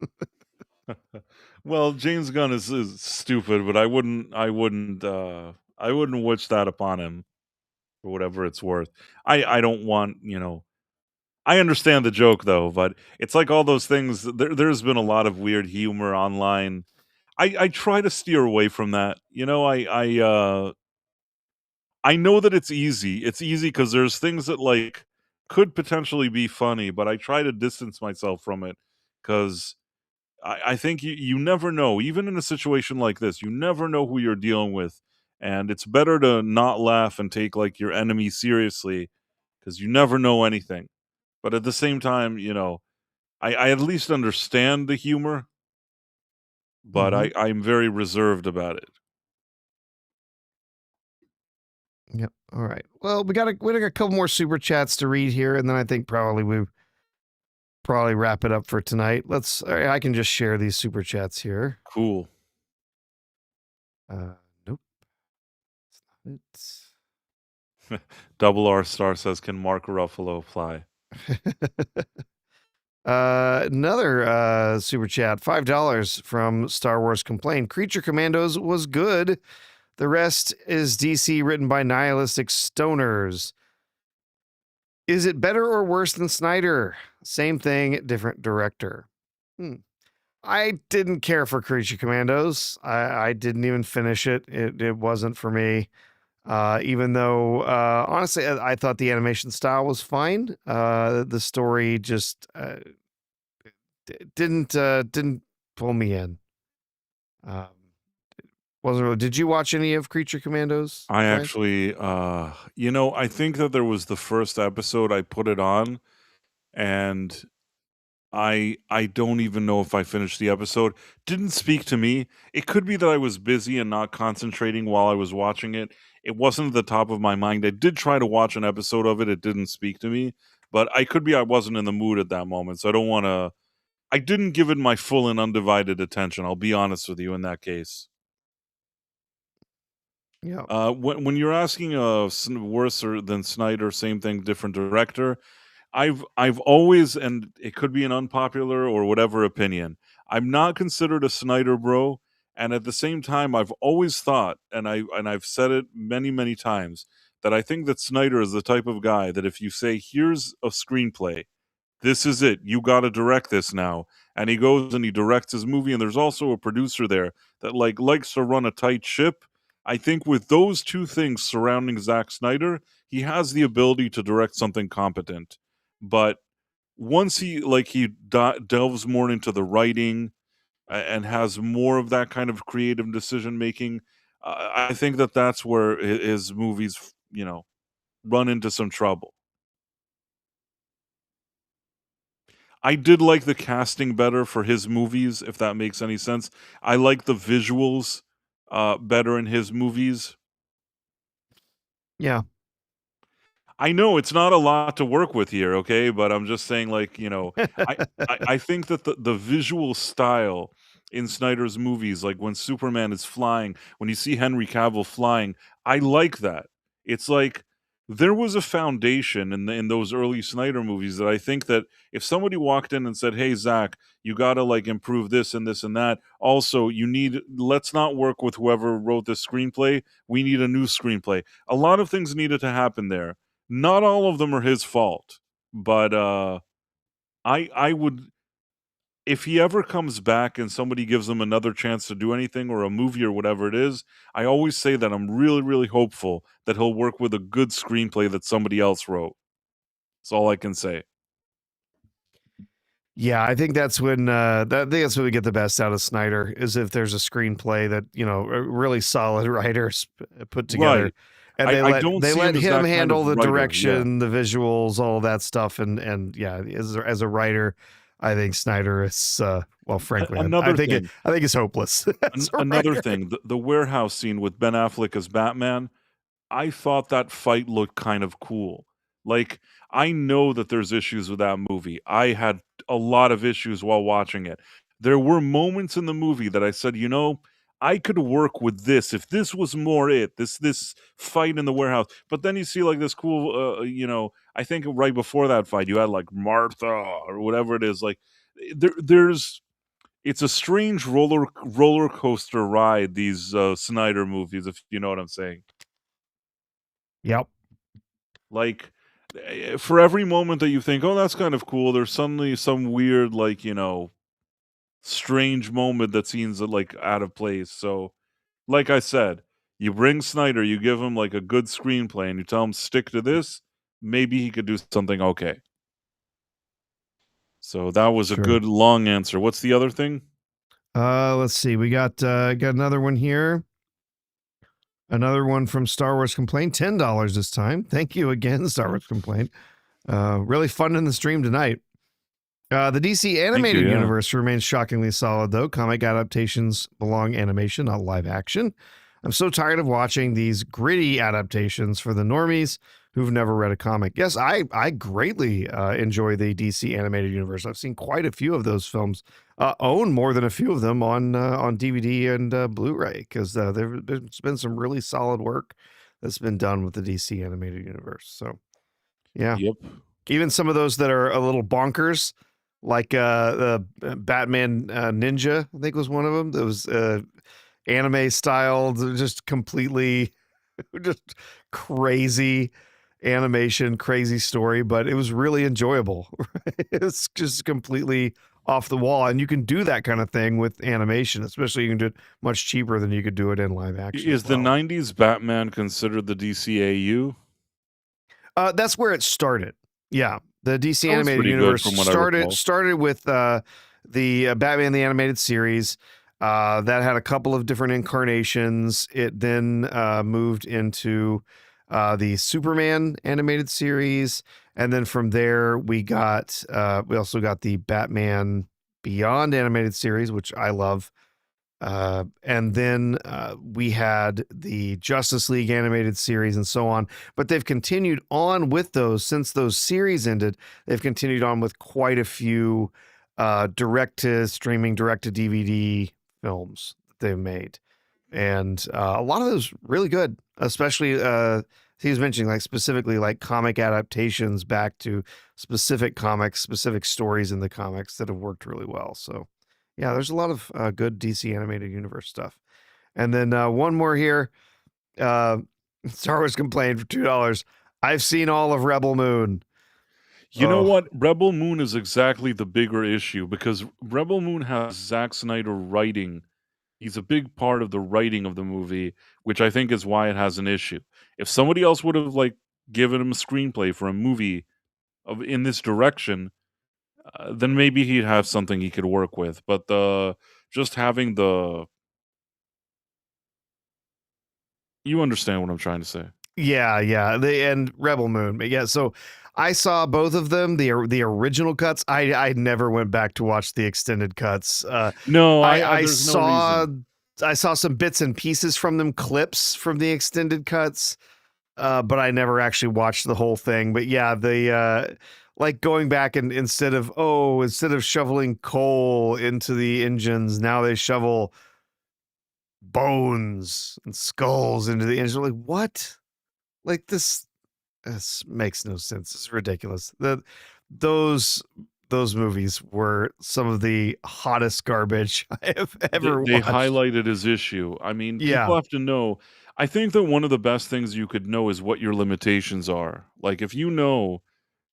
Speaker 1: Well, James Gunn is stupid, but I wouldn't wish that upon him for whatever it's worth. I don't want, I understand the joke though, but it's like all those things. There's been a lot of weird humor online. I try to steer away from that. I know that it's easy. It's easy because there's things that like could potentially be funny, but I try to distance myself from it because I think you never know. Even in a situation like this, you never know who you're dealing with, and it's better to not laugh and take like your enemy seriously because you never know anything. But at the same time, I at least understand the humor, but
Speaker 2: Hmm.
Speaker 1: I'm very reserved about it.
Speaker 2: Yep. All right. Well, we got a couple more super chats to read here, and then I think we probably wrap it up for tonight. I can just share these super chats here.
Speaker 1: Cool.
Speaker 2: Nope. It's
Speaker 1: Double R Star says, "Can Mark Ruffalo fly?"
Speaker 2: Another super chat, $5 from Star Wars Complain. Creature Commandos was good. The rest is DC written by nihilistic stoners. Is it better or worse than Snyder? Same thing, different director. I didn't care for Creature Commandos. I didn't even finish it. It wasn't for me. Even though, honestly, I thought the animation style was fine. The story just didn't pull me in. Wasn't really. Did you watch any of Creature Commandos,
Speaker 1: I
Speaker 2: Brian?
Speaker 1: actually, I think that there was the first episode I put it on, and I don't even know if I finished the episode. Didn't speak to me. It could be that I was busy and not concentrating while I was watching it. It wasn't at the top of my mind. I did try to watch an episode of it. It didn't speak to me, but I wasn't in the mood at that moment. So I don't want to. I didn't give it my full and undivided attention. I'll be honest with you in that case.
Speaker 2: Yeah.
Speaker 1: When you're asking worse than Snyder, same thing, different director. I've always, and it could be an unpopular or whatever opinion. I'm not considered a Snyder bro, and at the same time, I've always thought, and I've said it many times, that I think that Snyder is the type of guy that if you say, "Here's a screenplay, this is it, you got to direct this now," and he goes and he directs his movie, and there's also a producer there that likes to run a tight ship. I think with those two things surrounding Zack Snyder, he has the ability to direct something competent. But once he delves more into the writing and has more of that kind of creative decision making, I think that that's where his movies, run into some trouble. I did like the casting better for his movies, if that makes any sense. I like the visuals better in his movies.
Speaker 2: Yeah.
Speaker 1: I know it's not a lot to work with here, okay? But I'm just saying, like, I I think that the visual style in Snyder's movies, like when Superman is flying, when you see Henry Cavill flying, I like that. It's like there was a foundation in those early Snyder movies that I think that if somebody walked in and said, "Hey, Zach, you got to like improve this and this and that. Also, let's not work with whoever wrote this screenplay. We need a new screenplay." A lot of things needed to happen there. Not all of them are his fault, but, I would, if he ever comes back and somebody gives him another chance to do anything or a movie or whatever it is, I always say that I'm really hopeful that he'll work with a good screenplay that somebody else wrote. That's all I can say.
Speaker 2: Yeah, I think that's when I think that's when we get the best out of Snyder is if there's a screenplay that really solid writers put together,
Speaker 1: Right.
Speaker 2: and
Speaker 1: I don't
Speaker 2: they
Speaker 1: see
Speaker 2: let
Speaker 1: him as
Speaker 2: him
Speaker 1: that kind of
Speaker 2: handle the
Speaker 1: writer, yeah.
Speaker 2: direction, the visuals, all of that stuff, and yeah, as a writer, I think Snyder is well, frankly,
Speaker 1: Another thing.
Speaker 2: I think it's hopeless as a
Speaker 1: Another
Speaker 2: writer.
Speaker 1: thing, the warehouse scene with Ben Affleck as Batman, I thought that fight looked kind of cool. Like, I know that there's issues with that movie. I had a lot of issues while watching it. There were moments in the movie that I said, I could work with this if this was more this fight in the warehouse. But then you see like this cool, I think right before that fight, you had like Martha or whatever it is. Like, there's it's a strange roller coaster ride. These Snyder movies, if you know what I'm saying.
Speaker 2: Yep.
Speaker 1: Like, for every moment that you think, "Oh, that's kind of cool," there's suddenly some weird, like, strange moment that seems, like, out of place. So, like I said, you bring Snyder, you give him, like, a good screenplay, and you tell him, "Stick to this," maybe he could do something okay. So that was a
Speaker 2: Sure.
Speaker 1: good long answer. What's the other thing?
Speaker 2: Let's see. We got another one here. Another one from Star Wars Complaint, $10 this time. Thank you again, Star Wars Complaint. Really fun in the stream tonight. The DC
Speaker 1: Thank you,
Speaker 2: animated
Speaker 1: yeah.
Speaker 2: universe remains shockingly solid, though. Comic adaptations belong animation, not live action. I'm so tired of watching these gritty adaptations for the normies who've never read a comic. Yes, I greatly enjoy the DC animated universe. I've seen quite a few of those films. Own more than a few of them on DVD and Blu-ray, because there's been some really solid work that's been done with the DC animated universe. So, yeah,
Speaker 1: Yep.
Speaker 2: even some of those that are a little bonkers, like the Batman Ninja, I think was one of them. That was anime styled, just completely, just crazy animation, crazy story, but it was really enjoyable. It's just completely off the wall, and you can do that kind of thing with animation, especially you can do it much cheaper than you could do it in live action.
Speaker 1: Is the 90s Batman considered the DCAU?
Speaker 2: That's where it started. Yeah, the DC
Speaker 1: That was
Speaker 2: animated
Speaker 1: pretty good
Speaker 2: universe
Speaker 1: from what I recall.
Speaker 2: started with the Batman the animated series. That had a couple of different incarnations. It then moved into the Superman animated series, and then from there we also got the Batman Beyond animated series, which I love. And then we had the Justice League animated series and so on. But they've continued on with those since those series ended. They've continued on with quite a few direct to streaming, direct to DVD films that they've made. And a lot of those really good, especially he was mentioning like specifically like comic adaptations back to specific comics, specific stories in the comics that have worked really well. So yeah, there's a lot of good DC animated universe stuff. And then one more here. Star Wars Complaint for $2. I've seen all of Rebel Moon.
Speaker 1: You know what? Rebel Moon is exactly the bigger issue because Rebel Moon has Zack Snyder writing. He's a big part of the writing of the movie, which I think is why it has an issue. If somebody else would have like given him a screenplay for a movie in this direction, then maybe he'd have something he could work with. But just having you understand what I'm trying to say.
Speaker 2: Yeah, and Rebel Moon. But yeah, so I saw both of them, the original cuts. I never went back to watch the extended cuts.
Speaker 1: No,
Speaker 2: I
Speaker 1: there's no
Speaker 2: saw
Speaker 1: reason.
Speaker 2: I saw some bits and pieces from them, clips from the extended cuts, but I never actually watched the whole thing. But yeah, the like going back and instead of shoveling coal into the engines, now they shovel bones and skulls into the engine. Like what? Like this makes no sense. It's ridiculous. Those movies were some of the hottest garbage I have ever
Speaker 1: They
Speaker 2: watched.
Speaker 1: highlighted his issue. I mean,
Speaker 2: Yeah.
Speaker 1: people have to know. I think that one of the best things you could know is what your limitations are. Like, if you know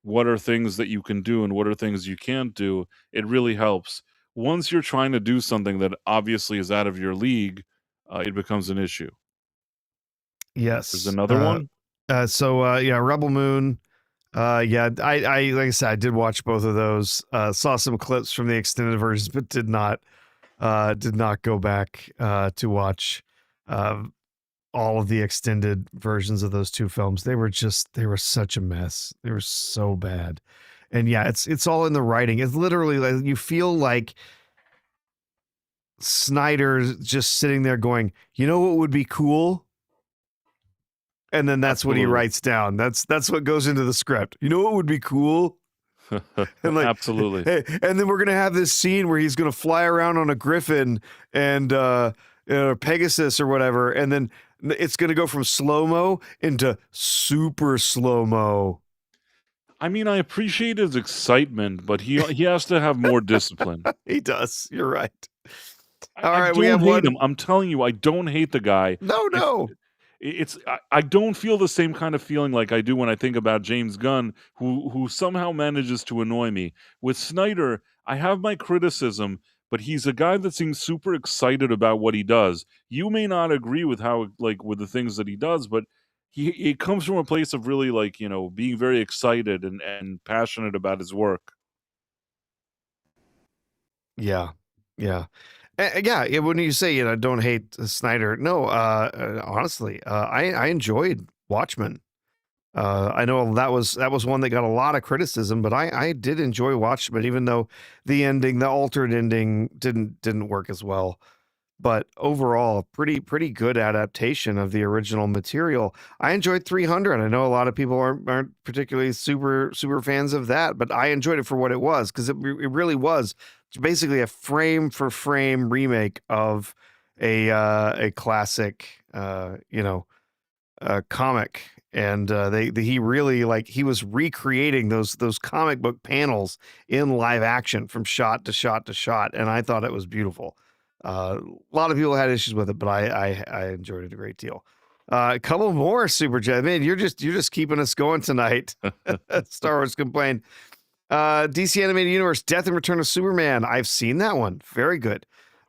Speaker 1: what are things that you can do and what are things you can't do, it really helps. Once you're trying to do something that obviously is out of your league, it becomes an issue.
Speaker 2: Yes.
Speaker 1: There's another one.
Speaker 2: Yeah, Rebel Moon. Yeah, I like I said, I did watch both of those. Saw some clips from the extended versions, but did not go back to watch all of the extended versions of those two films. They were such a mess. They were so bad. And yeah, it's all in the writing. It's literally like you feel like Snyder's just sitting there going, "You know what would be cool?" And then that's what he
Speaker 1: Absolutely.
Speaker 2: writes down. That's what goes into the script. You know what would be cool? And like,
Speaker 1: Absolutely.
Speaker 2: Hey, and then we're gonna have this scene where he's gonna fly around on a griffin and Pegasus or whatever, and then it's gonna go from slow mo into super slow mo.
Speaker 1: I mean, I appreciate his excitement, but he has to have more discipline.
Speaker 2: He does. You're right.
Speaker 1: I
Speaker 2: We
Speaker 1: don't
Speaker 2: have
Speaker 1: hate
Speaker 2: one.
Speaker 1: him. I'm telling you, I don't hate the guy.
Speaker 2: No.
Speaker 1: I don't feel the same kind of feeling like I do when I think about James Gunn, who somehow manages to annoy me. With Snyder, I have my criticism, but he's a guy that seems super excited about what he does. You may not agree with how like with the things that he does, but it comes from a place of really like, being very excited and passionate about his work.
Speaker 2: Yeah. Yeah. When you say, don't hate Snyder, no, honestly, I enjoyed Watchmen. I know that was one that got a lot of criticism, but I did enjoy Watchmen, even though the altered ending didn't work as well. But overall, pretty good adaptation of the original material. I enjoyed 300. I know a lot of people aren't particularly super fans of that, but I enjoyed it for what it was, because it really was basically a frame for frame remake of a classic comic. And he really, like, he was recreating those comic book panels in live action from shot to shot to shot, and I thought it was beautiful. A lot of people had issues with it, but I enjoyed it a great deal. A couple more super chat. Man, you're just keeping us going tonight. Star Wars complained. DC Animated Universe, Death and Return of Superman. I've seen that one. Very good.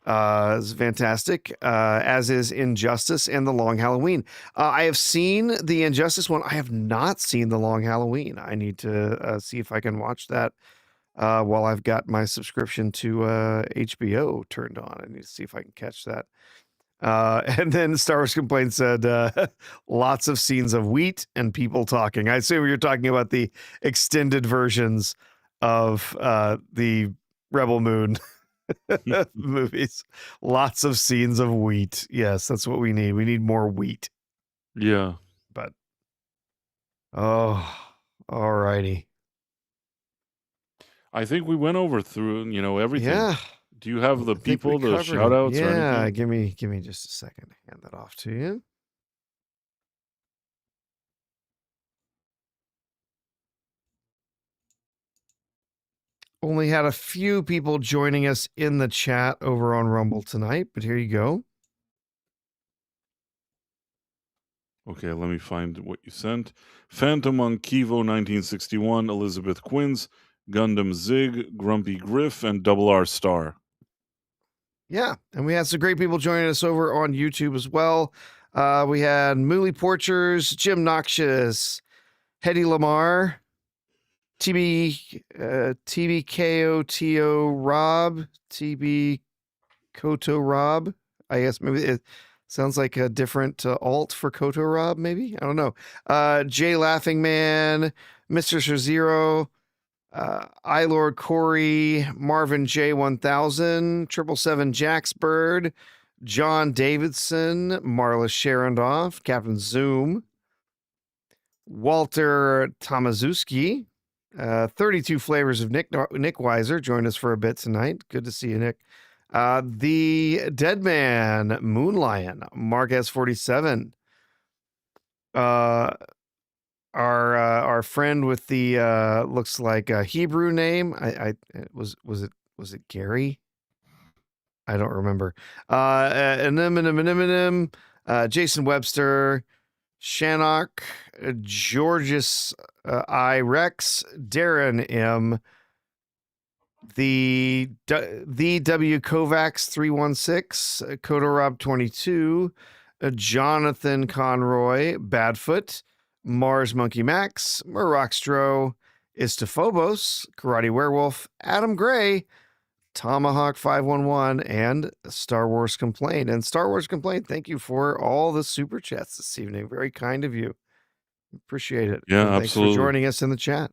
Speaker 2: It's fantastic. As is Injustice and The Long Halloween. I have seen the Injustice one. I have not seen The Long Halloween. I need to see if I can watch that while I've got my subscription to HBO turned on. I need to see if I can catch that. And then Star Wars Complaint said, lots of scenes of wheat and people talking. I assume you're talking about the extended versions of the Rebel Moon movies. Lots of scenes of wheat. Yes, that's what we need. We need more wheat.
Speaker 1: Yeah.
Speaker 2: But, alrighty.
Speaker 1: I think we went over through, everything.
Speaker 2: Yeah.
Speaker 1: Do you have the
Speaker 2: I think we
Speaker 1: people, the
Speaker 2: covered it.
Speaker 1: shout outs or
Speaker 2: Yeah,
Speaker 1: anything?
Speaker 2: give me just a second to hand that off to you. Only had a few people joining us in the chat over on Rumble tonight, but here you go.
Speaker 1: Okay, let me find what you sent. Phantom on Kivo 1961, Elizabeth Quinns, Gundam Zig, Grumpy Griff, and Double R Star.
Speaker 2: Yeah, and we had some great people joining us over on YouTube as well. We had Mooley Porchers, Jim Noxious, Hetty Lamar, TBKOTO Rob, TB Koto Rob. I guess maybe it sounds like a different alt for Koto Rob, maybe? I don't know. Jay Laughing Man, Mr. Zero, iLord Corey, Marvin J1000, 777 Jax Bird, John Davidson, Marla Sharondoff, Captain Zoom, Walter Tomaszewski, 32 Flavors of Nick Weiser joined us for a bit tonight. Good to see you, Nick. The Dead Man, Moonlion, Mark S47. Our friend with the looks like a Hebrew name. Was it Gary? I don't remember. Jason Webster, Shannock, Georges I Rex, Darren M, the W Kovacs 316, Kodorob 22, Jonathan Conroy, Badfoot, Mars Monkey Max, Murrockstro, Istophobos, Karate Werewolf, Adam Gray, Tomahawk 511, and Star Wars Complaint. And Star Wars Complaint, thank you for all the super chats this evening. Very kind of you. Appreciate it.
Speaker 1: Yeah,
Speaker 2: and thanks
Speaker 1: absolutely.
Speaker 2: for joining us in the chat.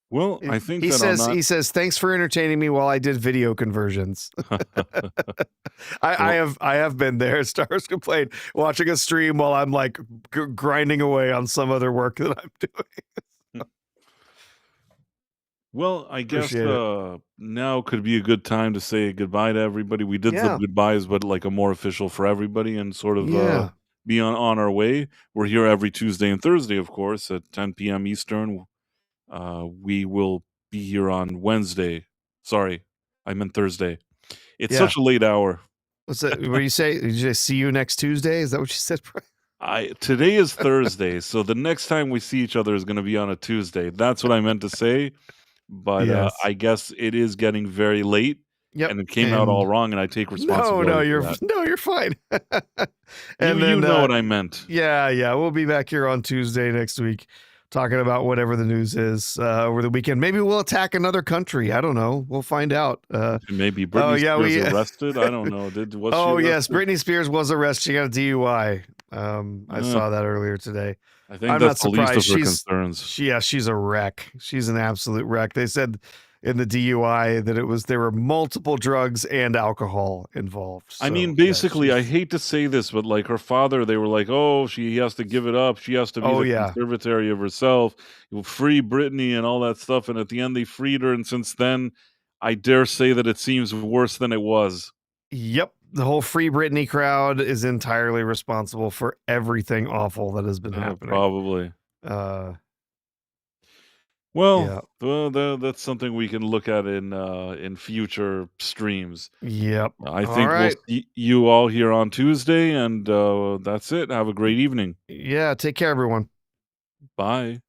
Speaker 1: Well, I think
Speaker 2: he
Speaker 1: that
Speaker 2: says he says thanks for entertaining me while I did video conversions. I have been there. Star Wars Complaint, watching a stream while I'm like grinding away on some other work that I'm doing.
Speaker 1: Well, I guess now could be a good time to say goodbye to everybody. We did the goodbyes, but like a more official for everybody, and sort of be on our way. We're here every Tuesday and Thursday, of course, at 10 p.m. Eastern. We will be here on Wednesday. Sorry, I meant Thursday. It's such a late hour.
Speaker 2: What's that? What do you say? Did you say see you next Tuesday? Is that what you said?
Speaker 1: Today is Thursday, so the next time we see each other is going to be on a Tuesday. That's what I meant to say, but
Speaker 2: Yes.
Speaker 1: I guess it is getting very late,
Speaker 2: Yep.
Speaker 1: and it came out all
Speaker 2: And
Speaker 1: wrong, and I take
Speaker 2: no,
Speaker 1: responsibility for that.
Speaker 2: you're fine.
Speaker 1: You
Speaker 2: And
Speaker 1: you
Speaker 2: then
Speaker 1: know what I meant.
Speaker 2: yeah, we'll be back here on Tuesday next week talking about whatever the news is over the weekend. Maybe we'll attack another country. I don't know. We'll find out.
Speaker 1: Maybe Britney
Speaker 2: yeah,
Speaker 1: Spears
Speaker 2: we-
Speaker 1: arrested. I don't know. Was she
Speaker 2: Oh yes,
Speaker 1: arrested?
Speaker 2: Britney Spears was arrested. She got a DUI. I saw that earlier today.
Speaker 1: I think
Speaker 2: I'm
Speaker 1: that's
Speaker 2: not
Speaker 1: the least of
Speaker 2: surprised.
Speaker 1: her
Speaker 2: She's
Speaker 1: concerns.
Speaker 2: she's a wreck. She's an absolute wreck. They said in the DUI that there were multiple drugs and alcohol involved.
Speaker 1: I
Speaker 2: So,
Speaker 1: mean,
Speaker 2: yeah,
Speaker 1: basically, I
Speaker 2: she's-
Speaker 1: hate to say this, but like her father, they were like, "Oh, she has to give it up. She has to be
Speaker 2: Oh,
Speaker 1: the
Speaker 2: yeah.
Speaker 1: conservatory of herself. You'll free Britney and all that stuff." And at the end, they freed her. And since then, I dare say that it seems worse than it was.
Speaker 2: Yep. The whole Free Britney crowd is entirely responsible for everything awful that has been happening.
Speaker 1: Probably.
Speaker 2: Uh,
Speaker 1: Well,
Speaker 2: Yeah.
Speaker 1: that's something we can look at in future streams.
Speaker 2: Yep.
Speaker 1: I
Speaker 2: All
Speaker 1: think we'll
Speaker 2: right.
Speaker 1: see you all here on Tuesday, and that's it. Have a great evening.
Speaker 2: Yeah. Take care, everyone.
Speaker 1: Bye.